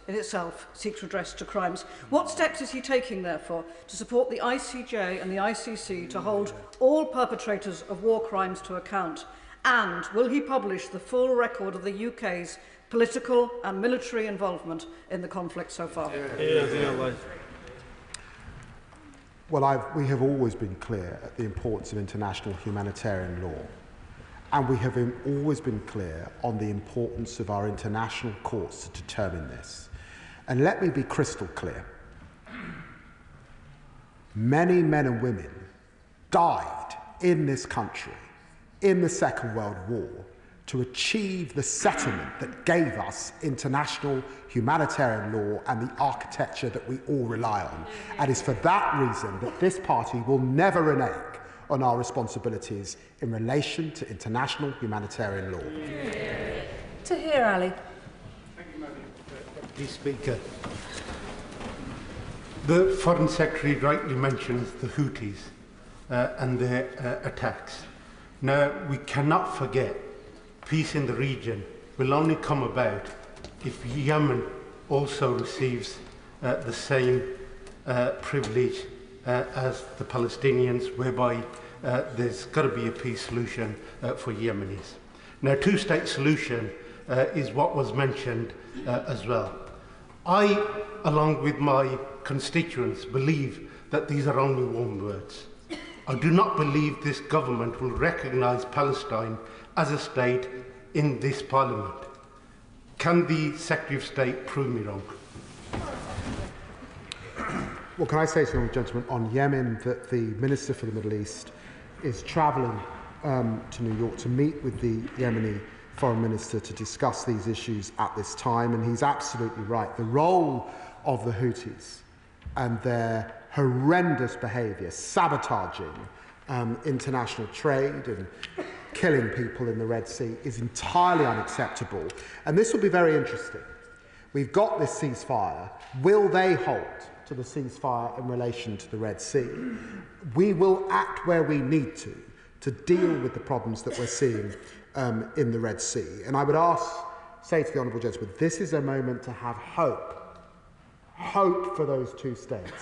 in itself seeks redress to crimes. What steps is he taking, therefore, to support the ICJ and the ICC to hold all perpetrators of war crimes to account? And will he publish the full record of the UK's political and military involvement in the conflict so far? Well, we have always been clear at the importance of international humanitarian law. And we have always been clear on the importance of our international courts to determine this. And let me be crystal clear. Many men and women died in this country in the Second World War to achieve the settlement that gave us international humanitarian law and the architecture that we all rely on. And it's for that reason that this party will never renege on our responsibilities in relation to international humanitarian law. To hear, Ali. Thank you, Madam Deputy Speaker. The Foreign Secretary rightly mentions the Houthis and their attacks. Now, we cannot forget peace in the region will only come about if Yemen also receives the same privilege as the Palestinians, whereby there's got to be a peace solution for Yemenis. Now, two-state solution is what was mentioned as well. I, along with my constituents, believe that these are only warm words. I do not believe this government will recognise Palestine as a state in this Parliament. Can the Secretary of State prove me wrong? Well, can I say to the gentleman on Yemen that the Minister for the Middle East is travelling to New York to meet with the Yemeni Foreign Minister to discuss these issues at this time, and he's absolutely right. The role of the Houthis and their horrendous behaviour, sabotaging international trade and killing people in the Red Sea, is entirely unacceptable. And this will be very interesting. We've got this ceasefire. Will they hold to the ceasefire in relation to the Red Sea? We will act where we need to deal with the problems that we're seeing in the Red Sea. And I would say to the Honourable Gentleman, this is a moment to have hope for those two states,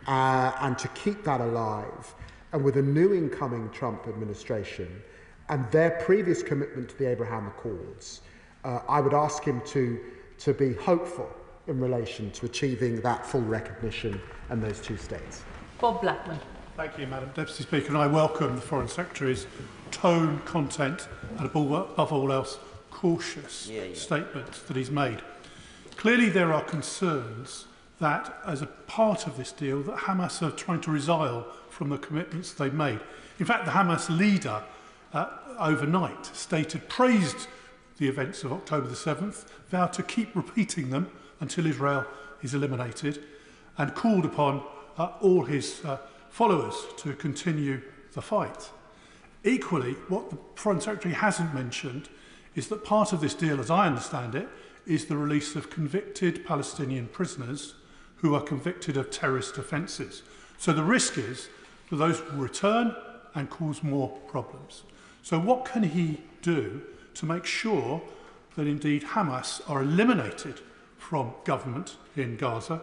and to keep that alive. And with a new incoming Trump administration and their previous commitment to the Abraham Accords, I would ask him to be hopeful in relation to achieving that full recognition and those two states. Bob Blackman. Thank you, Madam Deputy Speaker, and I welcome the Foreign Secretary's tone, content and above all else cautious statements that he's made. Clearly there are concerns that as a part of this deal that Hamas are trying to resile from the commitments they've made. In fact, the Hamas leader overnight praised the events of October the 7th, vowed to keep repeating them until Israel is eliminated, and called upon all his followers to continue the fight. Equally, what the Foreign Secretary hasn't mentioned is that part of this deal, as I understand it, is the release of convicted Palestinian prisoners who are convicted of terrorist offences. So the risk is that those will return and cause more problems. So what can he do to make sure that indeed Hamas are eliminated from government in Gaza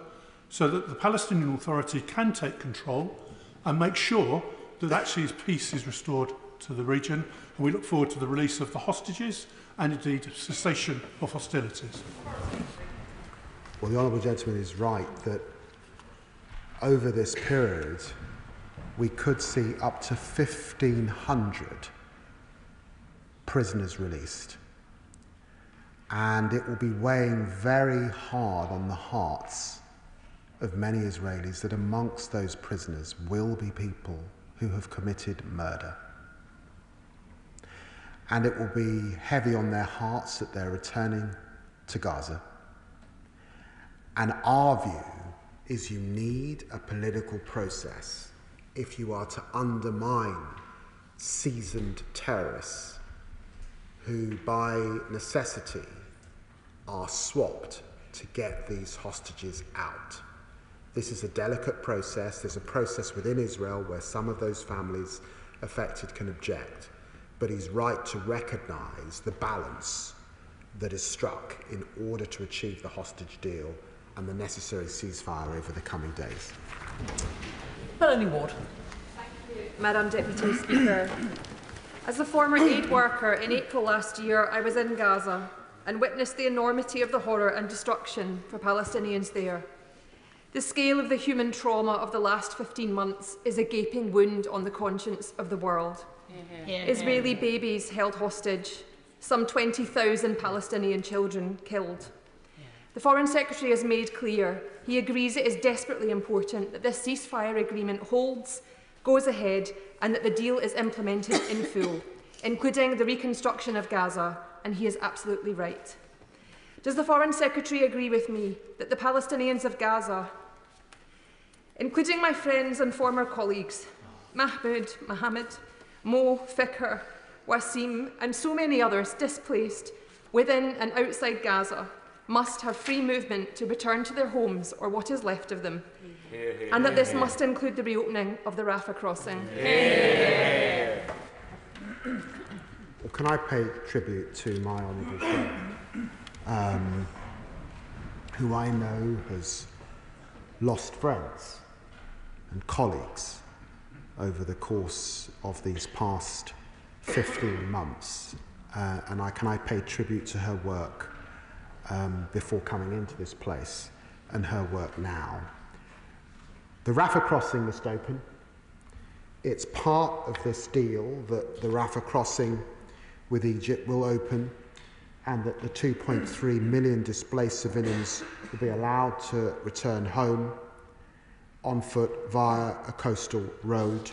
so that the Palestinian Authority can take control and make sure that actually peace is restored to the region. And we look forward to the release of the hostages and indeed cessation of hostilities. Well, the Honourable Gentleman is right that over this period we could see up to 1,500 prisoners released. And it will be weighing very hard on the hearts of many Israelis that amongst those prisoners will be people who have committed murder. And it will be heavy on their hearts that they're returning to Gaza. And our view is you need a political process if you are to undermine seasoned terrorists who by necessity are swapped to get these hostages out. This is a delicate process. There's a process within Israel where some of those families affected can object. But he's right to recognise the balance that is struck in order to achieve the hostage deal and the necessary ceasefire over the coming days. Melanie Ward. Thank you, Madam Deputy Speaker. As a former aid worker, in April last year, I was in Gaza and witnessed the enormity of the horror and destruction for Palestinians there. The scale of the human trauma of the last 15 months is a gaping wound on the conscience of the world. Israeli babies held hostage, some 20,000 Palestinian children killed. The Foreign Secretary has made clear he agrees it is desperately important that this ceasefire agreement holds, goes ahead, and that the deal is implemented in full, including the reconstruction of Gaza, and he is absolutely right. Does the Foreign Secretary agree with me that the Palestinians of Gaza, including my friends and former colleagues, Mahmoud, Mohammed, Mo, Fikr, Wasim, and so many others displaced within and outside Gaza, must have free movement to return to their homes or what is left of them, and that this must include the reopening of the Rafah crossing? Well, can I pay tribute to my honourable friend, who I know has lost friends and colleagues over the course of these past 15 months. And can I pay tribute to her work before coming into this place and her work now. The Rafah crossing must open. It's part of this deal that the Rafah crossing with Egypt will open and that the 2.3 million displaced civilians will be allowed to return home on foot via a coastal road.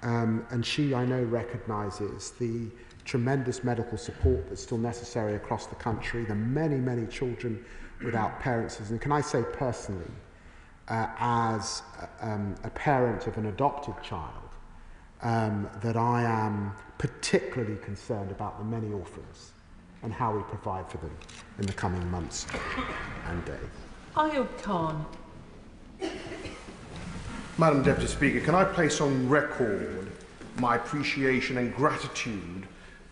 And she, I know, recognises the tremendous medical support that's still necessary across the country, the many, many children without parents. And can I say personally, as a parent of an adopted child, that I am particularly concerned about the many orphans and how we provide for them in the coming months and days. Ayub Khan. Madam Deputy Speaker, can I place on record my appreciation and gratitude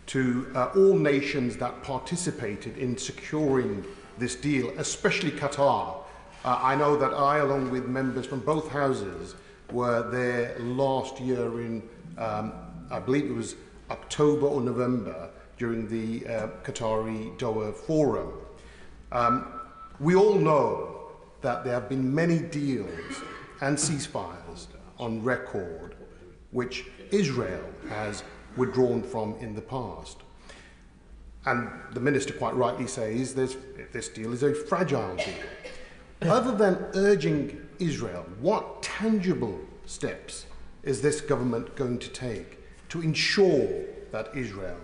to all nations that participated in securing this deal, especially Qatar. I know that I, along with members from both houses, were there last year in, I believe it was October or November, during the Qatari Doha Forum. We all know that there have been many deals and ceasefires on record which Israel has withdrawn from in the past. And the Minister quite rightly says this deal is a fragile deal. Other than urging Israel, what tangible steps is this government going to take to ensure that Israel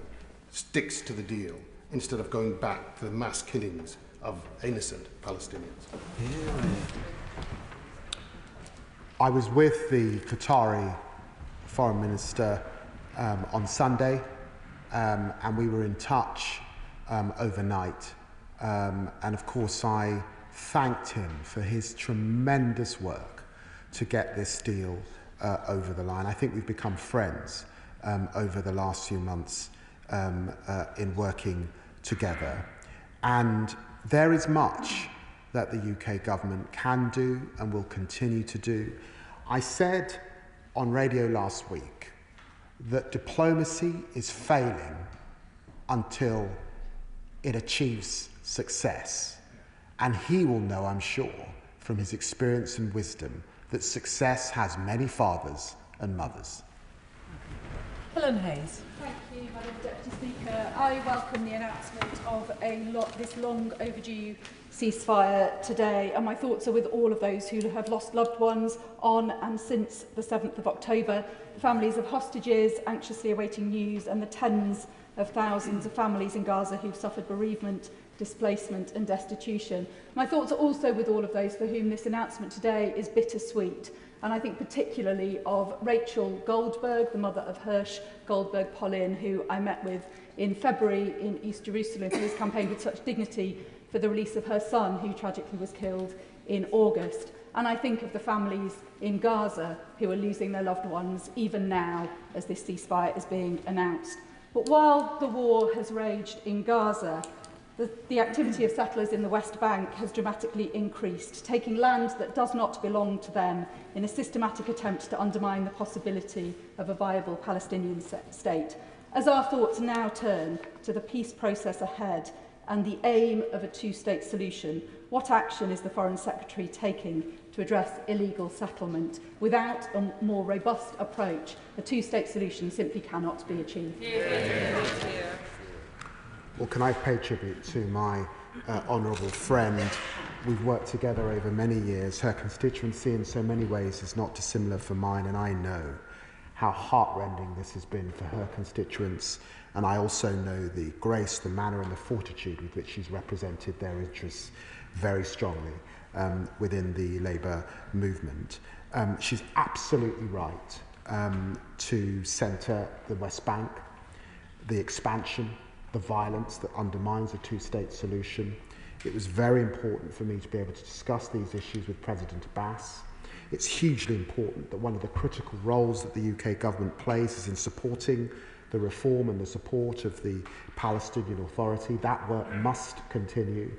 sticks to the deal instead of going back to the mass killings of innocent Palestinians? I was with the Qatari Foreign Minister on Sunday, and we were in touch overnight. And of course, I thanked him for his tremendous work to get this deal over the line. I think we've become friends over the last few months in working together. And there is much that the UK government can do and will continue to do. I said on radio last week that diplomacy is failing until it achieves success. And he will know, I'm sure, from his experience and wisdom, that success has many fathers and mothers. Helen Hayes. Thank you, Madam Deputy Speaker. I welcome the announcement of this long overdue ceasefire today, and my thoughts are with all of those who have lost loved ones on and since the 7th of October, the families of hostages anxiously awaiting news, and the tens of thousands of families in Gaza who've suffered bereavement, displacement and destitution. My thoughts are also with all of those for whom this announcement today is bittersweet, and I think particularly of Rachel Goldberg, the mother of Hirsch Goldberg-Pollin, who I met with in February in East Jerusalem, who has campaigned with such dignity for the release of her son, who tragically was killed in August. And I think of the families in Gaza who are losing their loved ones even now as this ceasefire is being announced. But while the war has raged in Gaza, the activity of settlers in the West Bank has dramatically increased, taking land that does not belong to them in a systematic attempt to undermine the possibility of a viable Palestinian state. As our thoughts now turn to the peace process ahead and the aim of a two-state solution, what action is the Foreign Secretary taking to address illegal settlement? Without a more robust approach, a two-state solution simply cannot be achieved. Well, can I pay tribute to my honourable friend? We've worked together over many years. Her constituency in so many ways is not dissimilar from mine, and I know how heartrending this has been for her constituents. And I also know the grace, the manner and the fortitude with which she's represented their interests very strongly within the Labour movement. She's absolutely right to centre the West Bank, the expansion, the violence that undermines a two-state solution. It was very important for me to be able to discuss these issues with President Abbas. It's hugely important that one of the critical roles that the UK government plays is in supporting the reform and the support of the Palestinian Authority. That work must continue.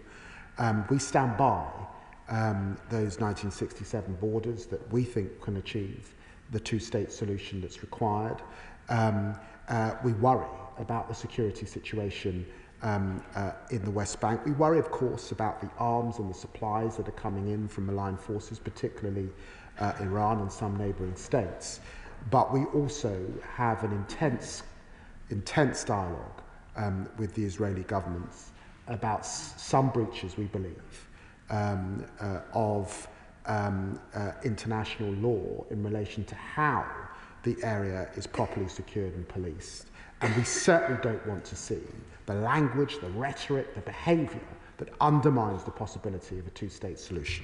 We stand by those 1967 borders that we think can achieve the two-state solution that's required. We worry about the security situation in the West Bank. We worry, of course, about the arms and the supplies that are coming in from aligned forces, particularly Iran and some neighbouring states. But we also have an intense dialogue with the Israeli government about some breaches, we believe, of international law in relation to how the area is properly secured and policed. And we certainly don't want to see the language, the rhetoric, the behaviour that undermines the possibility of a two-state solution.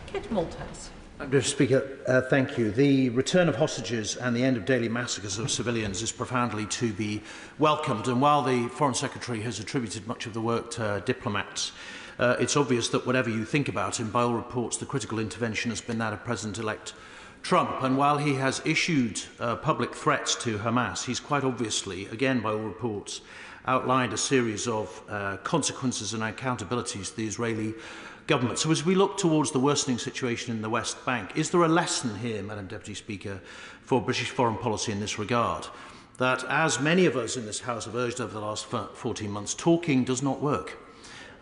Kit Malthouse. Mr. Speaker, thank you. The return of hostages and the end of daily massacres of civilians is profoundly to be welcomed. And while the Foreign Secretary has attributed much of the work to diplomats, it's obvious that whatever you think about him, by all reports, the critical intervention has been that of President-elect Trump. And while he has issued public threats to Hamas, he's quite obviously, again by all reports, outlined a series of consequences and accountabilities to the Israeli government. So as we look towards the worsening situation in the West Bank, is there a lesson here, Madam Deputy Speaker, for British foreign policy in this regard? That, as many of us in this House have urged over the last 14 months, talking does not work.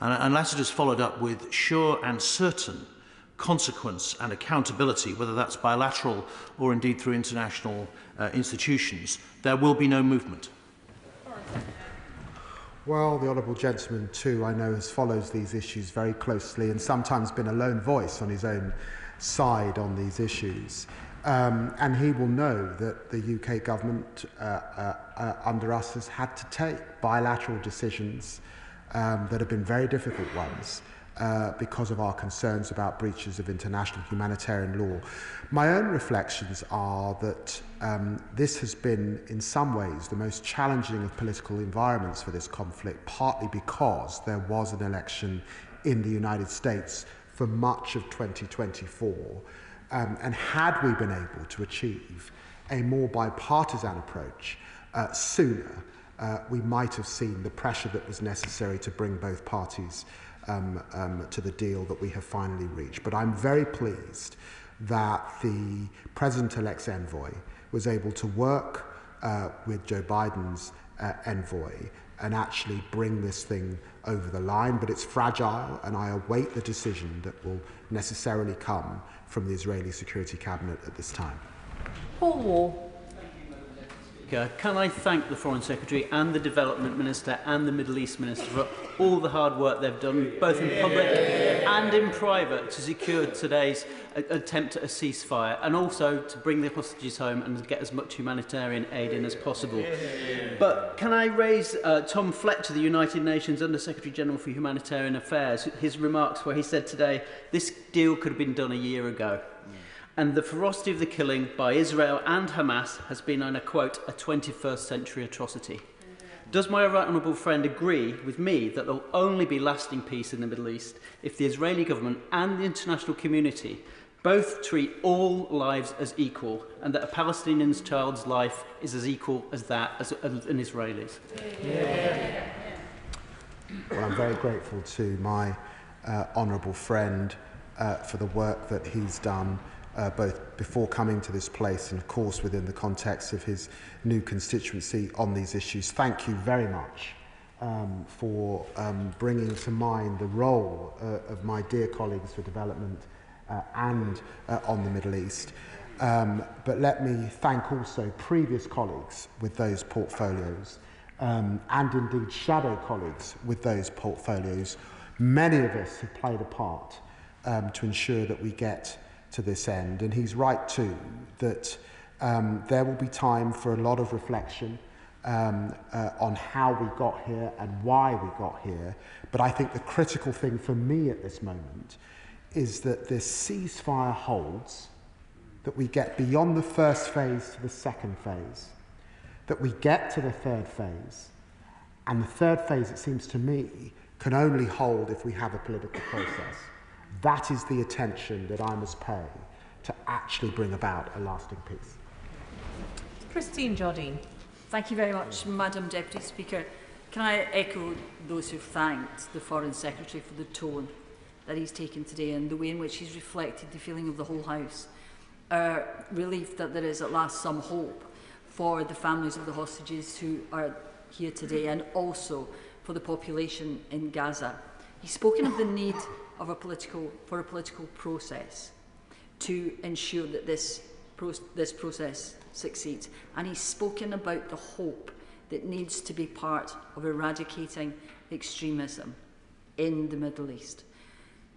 And unless it is followed up with sure and certain consequence and accountability, whether that's bilateral or indeed through international institutions, there will be no movement. Well, the Honourable Gentleman too, I know, follows these issues very closely and sometimes been a lone voice on his own side on these issues. And he will know that the UK government under us has had to take bilateral decisions that have been very difficult ones because of our concerns about breaches of international humanitarian law. My own reflections are that this has been, in some ways, the most challenging of political environments for this conflict, partly because there was an election in the United States for much of 2024. And had we been able to achieve a more bipartisan approach sooner, we might have seen the pressure that was necessary to bring both parties to the deal that we have finally reached. But I'm very pleased that the President-elect's envoy was able to work with Joe Biden's envoy and actually bring this thing over the line. But it's fragile, and I await the decision that will necessarily come from the Israeli Security Cabinet at this time. Paul Wall. Can I thank the Foreign Secretary and the Development Minister and the Middle East Minister for all the hard work they've done, both in public and in private, to secure today's attempt at a ceasefire, and also to bring the hostages home and get as much humanitarian aid in as possible. But can I raise Tom Fletcher, the United Nations Under-Secretary General for Humanitarian Affairs, his remarks where he said today, this deal could have been done a year ago. And the ferocity of the killing by Israel and Hamas has been, and I quote, a 21st century atrocity. Does my right honourable friend agree with me that there will only be lasting peace in the Middle East if the Israeli government and the international community both treat all lives as equal, and that a Palestinian child's life is as equal as that as an Israeli's? Well, I'm very grateful to my honourable friend for the work that he's done both before coming to this place and, of course, within the context of his new constituency on these issues. Thank you very much for bringing to mind the role of my dear colleagues for development and on the Middle East. But let me thank also previous colleagues with those portfolios and indeed shadow colleagues with those portfolios. Many of us have played a part to ensure that we get to this end, and he's right too that there will be time for a lot of reflection on how we got here and why we got here. But I think the critical thing for me at this moment is that this ceasefire holds, that we get beyond the first phase to the second phase, that we get to the third phase, and the third phase, it seems to me, can only hold if we have a political process. That is the attention that I must pay to actually bring about a lasting peace. Christine Jardine. Thank you very much, Madam Deputy Speaker. Can I echo those who thanked the Foreign Secretary for the tone that he's taken today and the way in which he's reflected the feeling of the whole House. Our relief that there is at last some hope for the families of the hostages who are here today, and also for the population in Gaza. He's spoken of the need of a political process to ensure that this process succeeds, and he's spoken about the hope that needs to be part of eradicating extremism in the Middle East.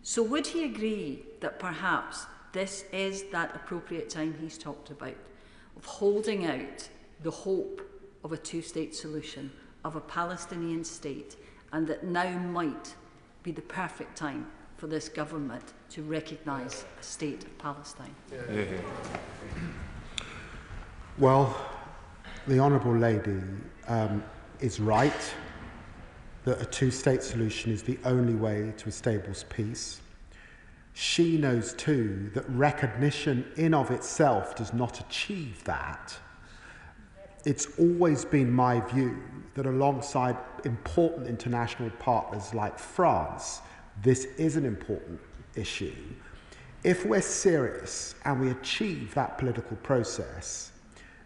So would he agree that perhaps this is that appropriate time he's talked about, of holding out the hope of a two-state solution, of a Palestinian state, and that now might be the perfect time for this government to recognise a state of Palestine? Well, the Honourable Lady is right that a two-state solution is the only way to establish peace. She knows too that recognition in of itself does not achieve that. It's always been my view that alongside important international partners like France, this is an important issue. If we're serious and we achieve that political process,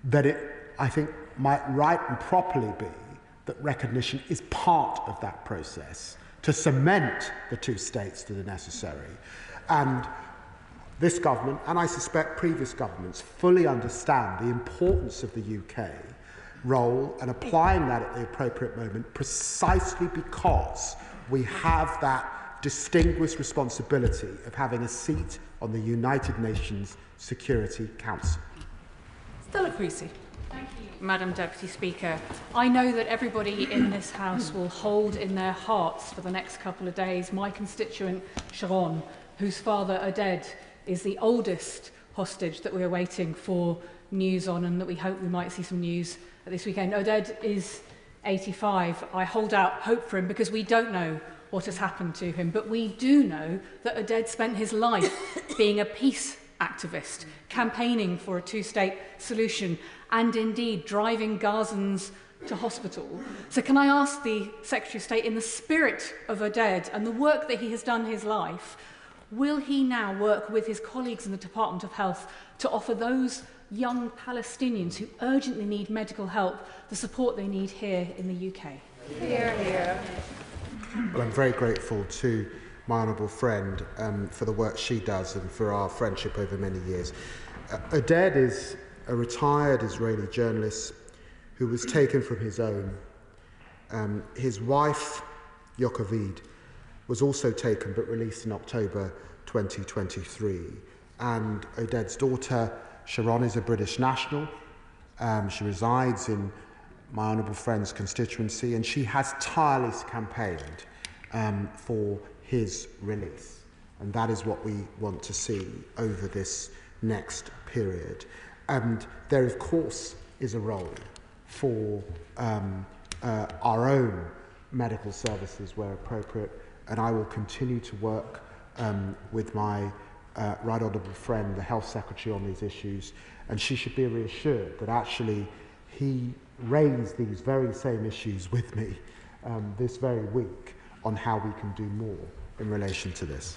then it, I think, might right and properly be that recognition is part of that process to cement the two states that are necessary. And this government, and I suspect previous governments, fully understand the importance of the UK role and applying that at the appropriate moment, precisely because we have that distinguished responsibility of having a seat on the United Nations Security Council. Stella Creasy. Thank you, Madam Deputy Speaker. I know that everybody in this House will hold in their hearts for the next couple of days my constituent Sharon, whose father, Oded, is the oldest hostage that we're waiting for news on, and that we hope we might see some news this weekend. Oded is 85. I hold out hope for him because we don't know what has happened to him, but we do know that Oded spent his life being a peace activist, campaigning for a two-state solution, and indeed driving Gazans to hospital. So can I ask the Secretary of State, in the spirit of Oded and the work that he has done in his life, will he now work with his colleagues in the Department of Health to offer those young Palestinians who urgently need medical help the support they need here in the UK? Here, here. Well, I'm very grateful to my honourable friend for the work she does and for our friendship over many years. Oded is a retired Israeli journalist who was taken from his own. His wife, Yocheved, was also taken but released in October 2023. And Oded's daughter, Sharon, is a British national. She resides in my honourable friend's constituency, and she has tirelessly campaigned for his release. And that is what we want to see over this next period. And there, of course, is a role for our own medical services where appropriate, and I will continue to work with my right honourable friend, the Health Secretary, on these issues, and she should be reassured that actually he raised these very same issues with me this very week on how we can do more in relation to this.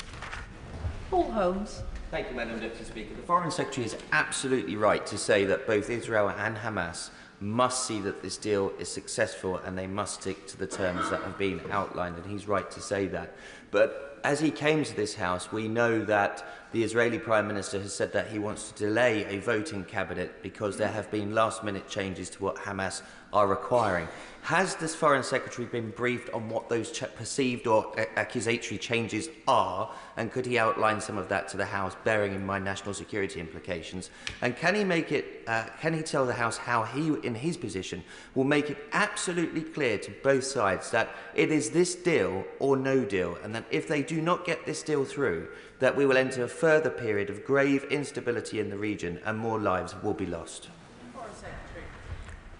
Paul Holmes. Thank you, Madam Deputy Speaker. The Foreign Secretary is absolutely right to say that both Israel and Hamas must see that this deal is successful and they must stick to the terms that have been outlined, and he's right to say that. But as he came to this House, we know that the Israeli Prime Minister has said that he wants to delay a vote in Cabinet because there have been last-minute changes to what Hamas are requiring. Has this Foreign Secretary been briefed on what those perceived or accusatory changes are, and could he outline some of that to the House, bearing in mind national security implications? And can he make it? Can he tell the House how he, in his position, will make it absolutely clear to both sides that it is this deal or no deal, and that if they do not get this deal through, that we will enter a further period of grave instability in the region and more lives will be lost?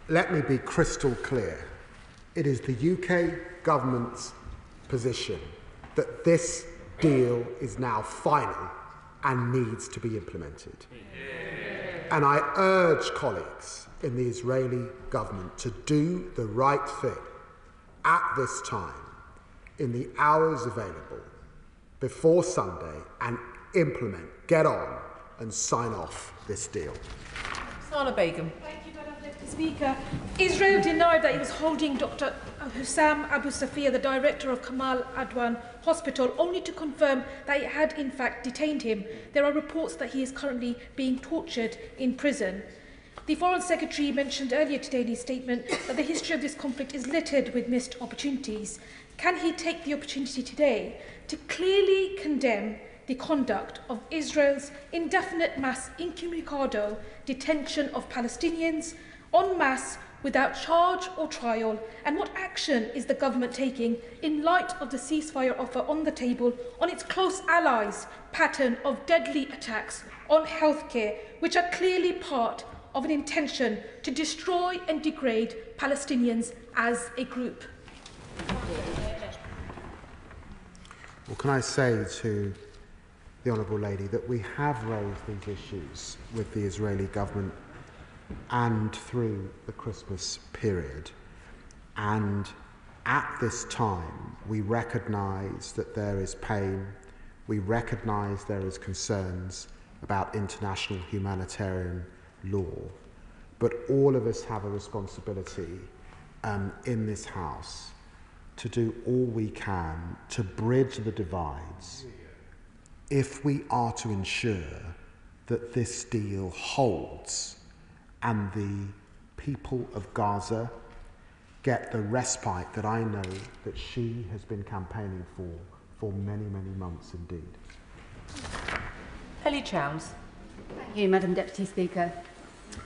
Let me be crystal clear. It is the UK government's position that this deal is now final and needs to be implemented. And I urge colleagues in the Israeli government to do the right thing at this time, in the hours available, before Sunday, and implement, get on, and sign off this deal. Sana Begum. Thank you, Madam Deputy Speaker. Israel denied that it was holding Dr. Hussam Abu Safia, the director of Kamal Adwan Hospital, only to confirm that it had in fact detained him. There are reports that he is currently being tortured in prison. The Foreign Secretary mentioned earlier today in his statement that the history of this conflict is littered with missed opportunities. Can he take the opportunity today to clearly condemn the conduct of Israel's indefinite mass incommunicado detention of Palestinians en masse without charge or trial, and what action is the government taking in light of the ceasefire offer on the table on its close allies' pattern of deadly attacks on healthcare, which are clearly part of an intention to destroy and degrade Palestinians as a group? Well, can I say to the Honourable Lady that we have raised these issues with the Israeli government and through the Christmas period, and at this time we recognise that there is pain, we recognise there is concerns about international humanitarian law, but all of us have a responsibility in this House to do all we can to bridge the divides if we are to ensure that this deal holds and the people of Gaza get the respite that I know that she has been campaigning for many, many months indeed. Ellie Chowns. Thank you, Madam Deputy Speaker.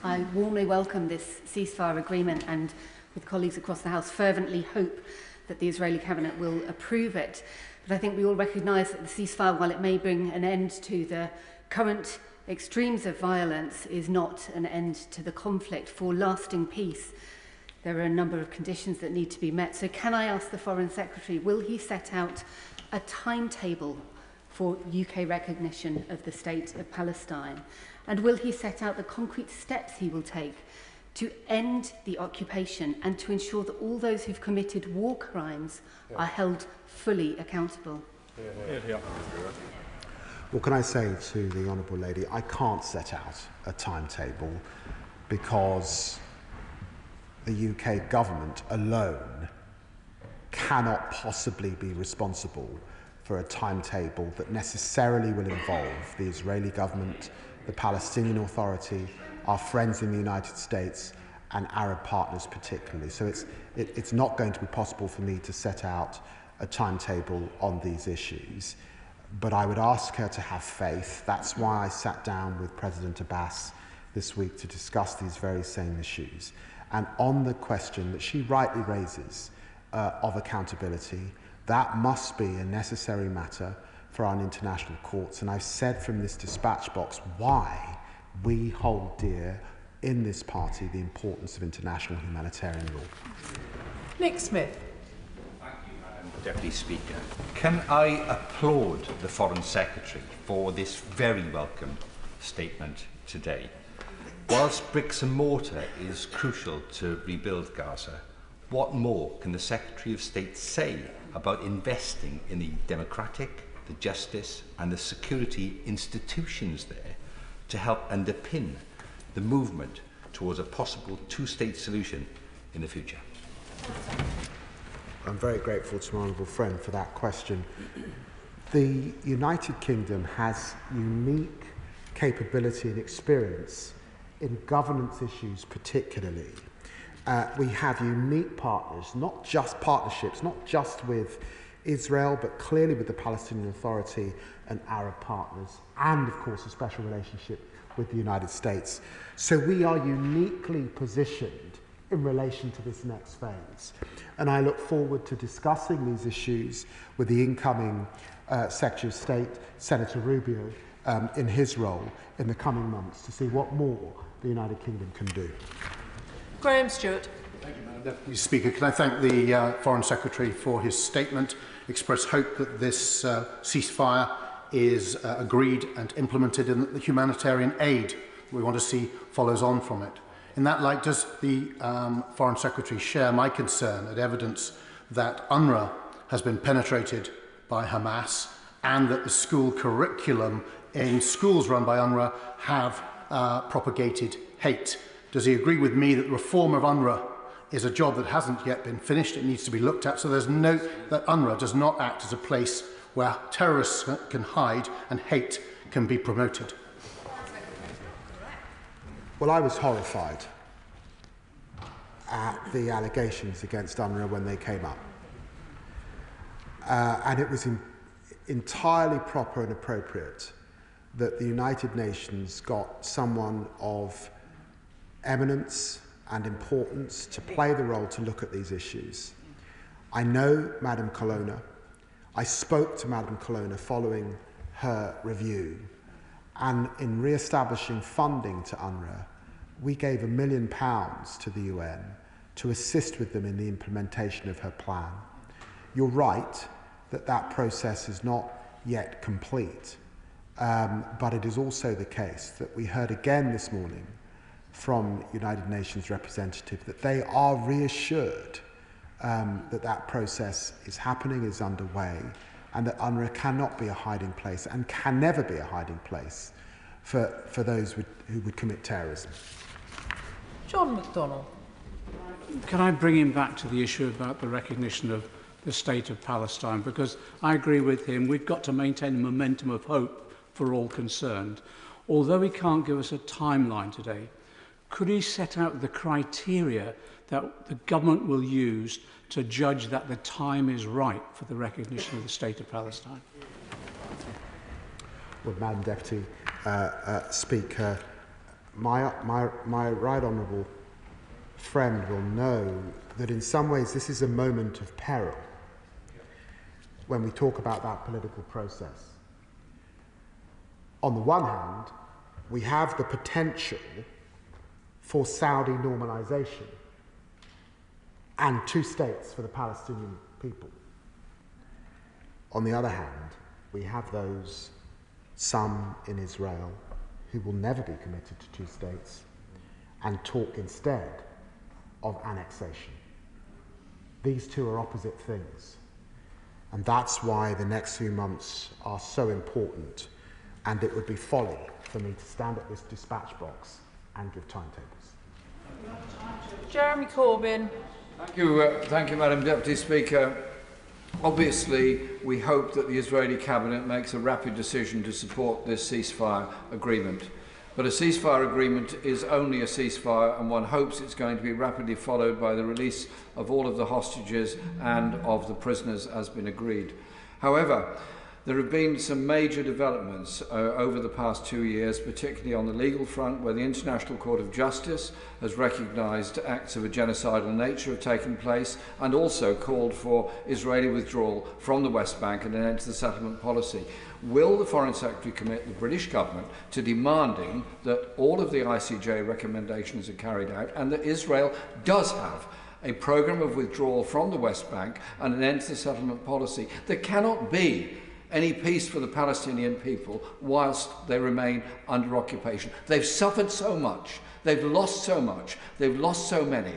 I warmly welcome this ceasefire agreement and, with colleagues across the House, fervently hope that the Israeli Cabinet will approve it. But I think we all recognise that the ceasefire, while it may bring an end to the current extremes of violence, is not an end to the conflict. For lasting peace, there are a number of conditions that need to be met. So can I ask the Foreign Secretary, will he set out a timetable for UK recognition of the State of Palestine? And will he set out the concrete steps he will take to end the occupation and to ensure that all those who've committed war crimes are held fully accountable? Well, can I say to the Honourable Lady, I can't set out a timetable because the UK government alone cannot possibly be responsible for a timetable that necessarily will involve the Israeli government, the Palestinian Authority, our friends in the United States, and Arab partners particularly. So it's not going to be possible for me to set out a timetable on these issues. But I would ask her to have faith. That's why I sat down with President Abbas this week to discuss these very same issues. And on the question that she rightly raises of accountability, that must be a necessary matter for our international courts. And I've said from this dispatch box why we hold dear in this party the importance of international humanitarian law. Nick Smith. Deputy Speaker, can I applaud the Foreign Secretary for this very welcome statement today? Whilst bricks and mortar is crucial to rebuild Gaza, what more can the Secretary of State say about investing in the democratic, the justice and the security institutions there to help underpin the movement towards a possible two-state solution in the future? I'm very grateful to my honourable friend for that question. The United Kingdom has unique capability and experience in governance issues particularly. We have unique partners, not just partnerships, not just with Israel, but clearly with the Palestinian Authority and Arab partners, and of course a special relationship with the United States. So we are uniquely positioned in relation to this next phase. And I look forward to discussing these issues with the incoming Secretary of State, Senator Rubio, in his role in the coming months to see what more the United Kingdom can do. Graham Stewart. Thank you, Madam Deputy Speaker. Can I thank the Foreign Secretary for his statement, express hope that this ceasefire is agreed and implemented and that the humanitarian aid we want to see follows on from it. In that light, does the Foreign Secretary share my concern at evidence that UNRWA has been penetrated by Hamas and that the school curriculum in schools run by UNRWA have propagated hate? Does he agree with me that the reform of UNRWA is a job that hasn't yet been finished? It needs to be looked at. So there's no that UNRWA does not act as a place where terrorists can hide and hate can be promoted. Well, I was horrified at the allegations against UNRWA when they came up. And it was entirely proper and appropriate that the United Nations got someone of eminence and importance to play the role to look at these issues. I know Madam Colonna. I spoke to Madam Colonna following her review, and in re-establishing funding to UNRWA, we gave £1 million to the UN to assist with them in the implementation of her plan. You're right that that process is not yet complete, but it is also the case that we heard again this morning from United Nations representative that they are reassured that that process is happening, is underway, and that UNRWA cannot be a hiding place and can never be a hiding place for those who would commit terrorism. John McDonnell. Can I bring him back to the issue about the recognition of the state of Palestine? Because I agree with him, we've got to maintain the momentum of hope for all concerned. Although he can't give us a timeline today, could he set out the criteria that the government will use to judge that the time is right for the recognition of the state of Palestine? Well, Madam Deputy Speaker, my right honourable friend will know that in some ways this is a moment of peril when we talk about that political process. On the one hand, we have the potential for Saudi normalisation and two states for the Palestinian people. On the other hand, we we have those, some in Israel, who will never be committed to two states, and talk instead of annexation. These two are opposite things. And that's why the next few months are so important. And it would be folly for me to stand at this dispatch box and give timetables. Jeremy Corbyn. Thank you, Madam Deputy Speaker. Obviously, we hope that the Israeli Cabinet makes a rapid decision to support this ceasefire agreement. But a ceasefire agreement is only a ceasefire, and one hopes it's going to be rapidly followed by the release of all of the hostages and of the prisoners as been agreed. However, there have been some major developments over the past 2 years, particularly on the legal front, where the International Court of Justice has recognised acts of a genocidal nature have taken place and also called for Israeli withdrawal from the West Bank and an end to the settlement policy. Will the Foreign Secretary commit the British government to demanding that all of the ICJ recommendations are carried out and that Israel does have a programme of withdrawal from the West Bank and an end to the settlement policy? There cannot be any peace for the Palestinian people whilst they remain under occupation. They've suffered so much, they've lost so much, they've lost so many,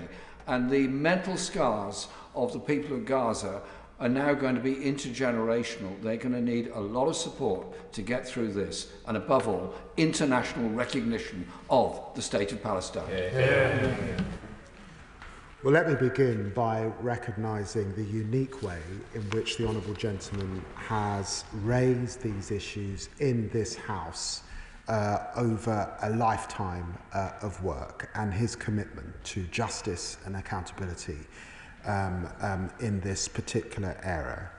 and the mental scars of the people of Gaza are now going to be intergenerational. They're going to need a lot of support to get through this, and above all, international recognition of the State of Palestine. Well, let me begin by recognising the unique way in which the Honourable Gentleman has raised these issues in this House over a lifetime of work, and his commitment to justice and accountability in this particular era.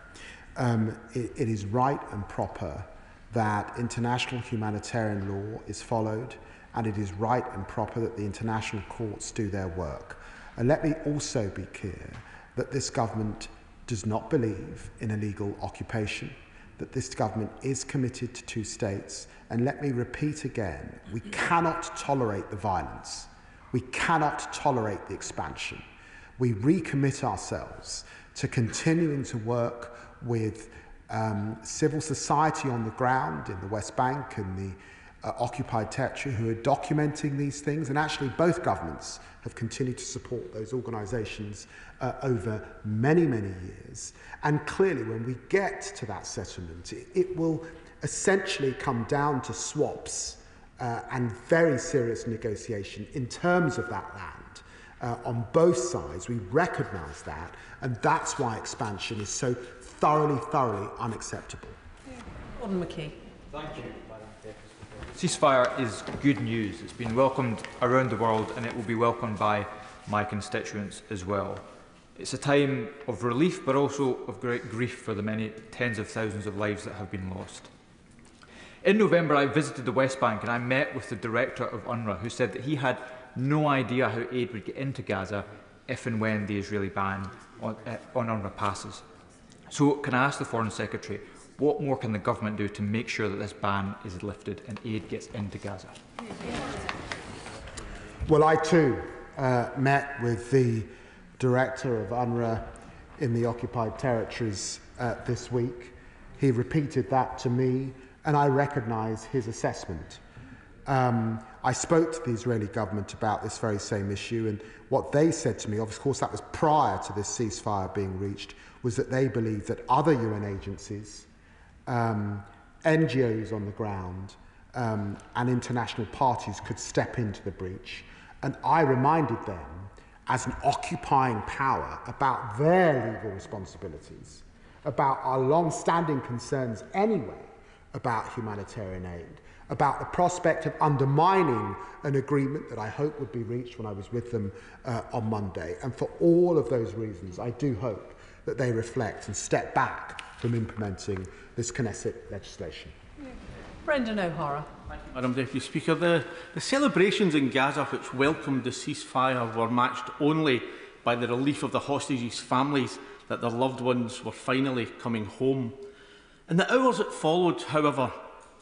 It is right and proper that international humanitarian law is followed, and it is right and proper that the international courts do their work. And let me also be clear that this government does not believe in illegal occupation, that this government is committed to two states. And let me repeat again, we cannot tolerate the violence. We cannot tolerate the expansion. We recommit ourselves to continuing to work with civil society on the ground in the West Bank and the occupied territory who are documenting these things, and actually both governments have continued to support those organisations over many, many years. And clearly when we get to that settlement, it will essentially come down to swaps and very serious negotiation in terms of that land on both sides. We recognise that, and that's why expansion is so thoroughly unacceptable. Gordon McKee. Thank you. Ceasefire is good news. It's been welcomed around the world, and it will be welcomed by my constituents as well. It's a time of relief, but also of great grief for the many tens of thousands of lives that have been lost. In November, I visited the West Bank and I met with the director of UNRWA, who said that he had no idea how aid would get into Gaza if and when the Israeli ban on UNRWA passes. So can I ask the Foreign Secretary, what more can the government do to make sure that this ban is lifted and aid gets into Gaza? Well, I too met with the director of UNRWA in the occupied territories this week. He repeated that to me, and I recognise his assessment. I spoke to the Israeli government about this very same issue, and what they said to me, of course that was prior to this ceasefire being reached, was that they believe that other UN agencies, NGOs on the ground, and international parties could step into the breach. And I reminded them, as an occupying power, about their legal responsibilities, about our long-standing concerns anyway about humanitarian aid, about the prospect of undermining an agreement that I hope would be reached when I was with them on Monday. And for all of those reasons, I do hope that they reflect and step back from implementing this Knesset legislation. Brendan O'Hara. Madam Deputy Speaker, the celebrations in Gaza which welcomed the ceasefire were matched only by the relief of the hostages' families that their loved ones were finally coming home. In the hours that followed, however,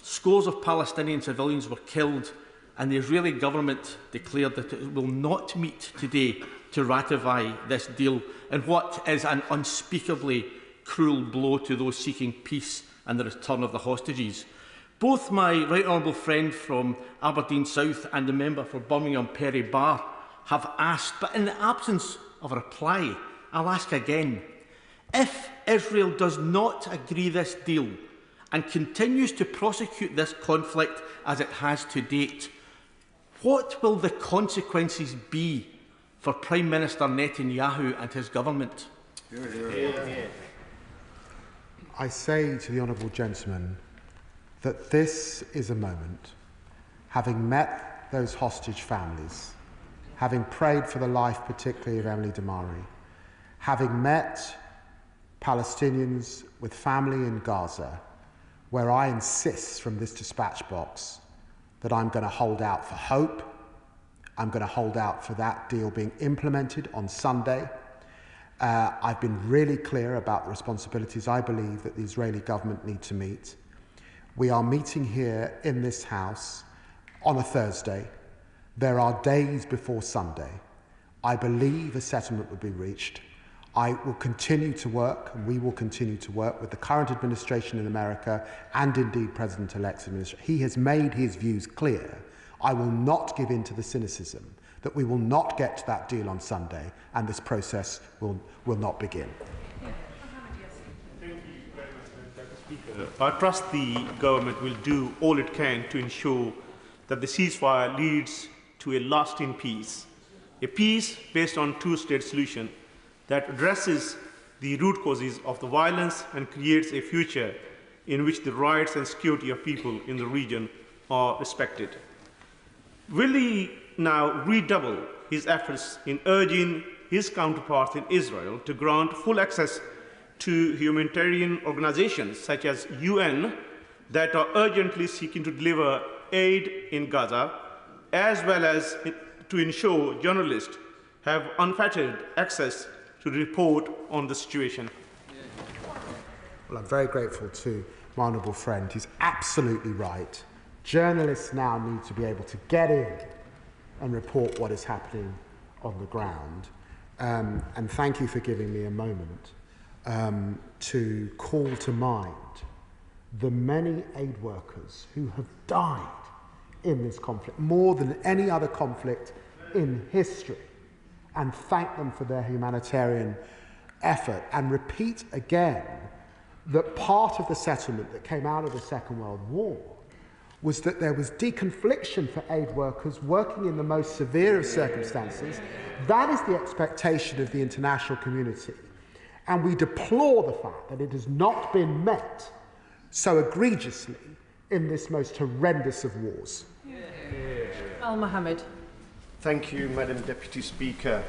scores of Palestinian civilians were killed, and the Israeli government declared that it will not meet today to ratify this deal in what is an unspeakably cruel blow to those seeking peace and the return of the hostages. Both my right honourable friend from Aberdeen South and the member for Birmingham Perry Barr have asked, but in the absence of a reply, I'll ask again. If Israel does not agree this deal and continues to prosecute this conflict as it has to date, what will the consequences be for Prime Minister Netanyahu and his government? I say to the honourable gentleman that this is a moment, having met those hostage families, having prayed for the life particularly of Emily Damari, having met Palestinians with family in Gaza, where I insist from this dispatch box that I'm going to hold out for hope, I'm going to hold out for that deal being implemented on Sunday. I've been really clear about the responsibilities I believe that the Israeli government need to meet. We are meeting here in this House on a Thursday. There are days before Sunday. I believe a settlement will be reached. I will continue to work, and we will continue to work with the current administration in America and indeed President-elect's administration. He has made his views clear. I will not give in to the cynicism that we will not get to that deal on Sunday and this process will not begin. I trust the government will do all it can to ensure that the ceasefire leads to a lasting peace, a peace based on two-state solution that addresses the root causes of the violence and creates a future in which the rights and security of people in the region are respected. Will he now redouble his efforts in urging his counterparts in Israel to grant full access to humanitarian organizations such as UN that are urgently seeking to deliver aid in Gaza, as well as to ensure journalists have unfettered access to report on the situation? Well, I'm very grateful to my honourable friend. He's absolutely right. Journalists now need to be able to get in and report what is happening on the ground. And thank you for giving me a moment to call to mind the many aid workers who have died in this conflict, more than any other conflict in history, and thank them for their humanitarian effort, and repeat again that part of the settlement that came out of the Second World War was that there was deconfliction for aid workers working in the most severe of circumstances. That is the expectation of the international community. And we deplore the fact that it has not been met so egregiously in this most horrendous of wars. Al Mohammed. Thank you, Madam Deputy Speaker.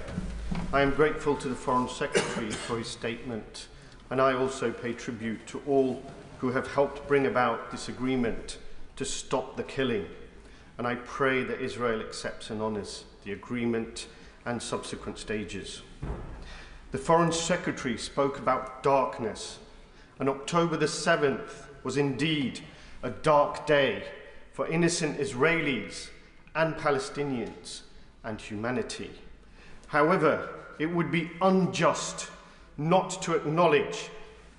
I am grateful to the Foreign Secretary for his statement, and I also pay tribute to all who have helped bring about this agreement to stop the killing, and I pray that Israel accepts and honours the agreement and subsequent stages. The Foreign Secretary spoke about darkness, and October the 7th was indeed a dark day for innocent Israelis and Palestinians and humanity. However, it would be unjust not to acknowledge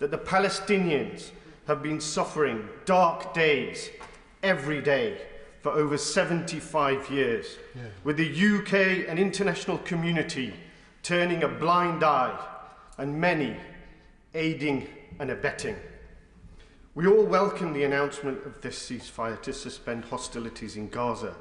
that the Palestinians have been suffering dark days every day for over 75 years, with the UK and international community turning a blind eye and many aiding and abetting. We all welcome the announcement of this ceasefire to suspend hostilities in Gaza,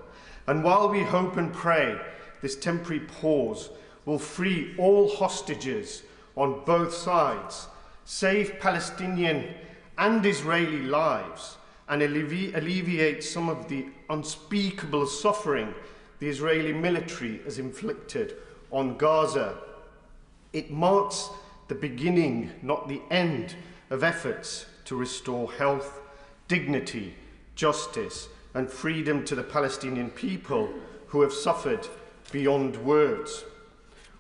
and while we hope and pray this temporary pause will free all hostages on both sides, save Palestinian and Israeli lives, and alleviate some of the unspeakable suffering the Israeli military has inflicted on Gaza, it marks the beginning, not the end, of efforts to restore health, dignity, justice, and freedom to the Palestinian people who have suffered beyond words.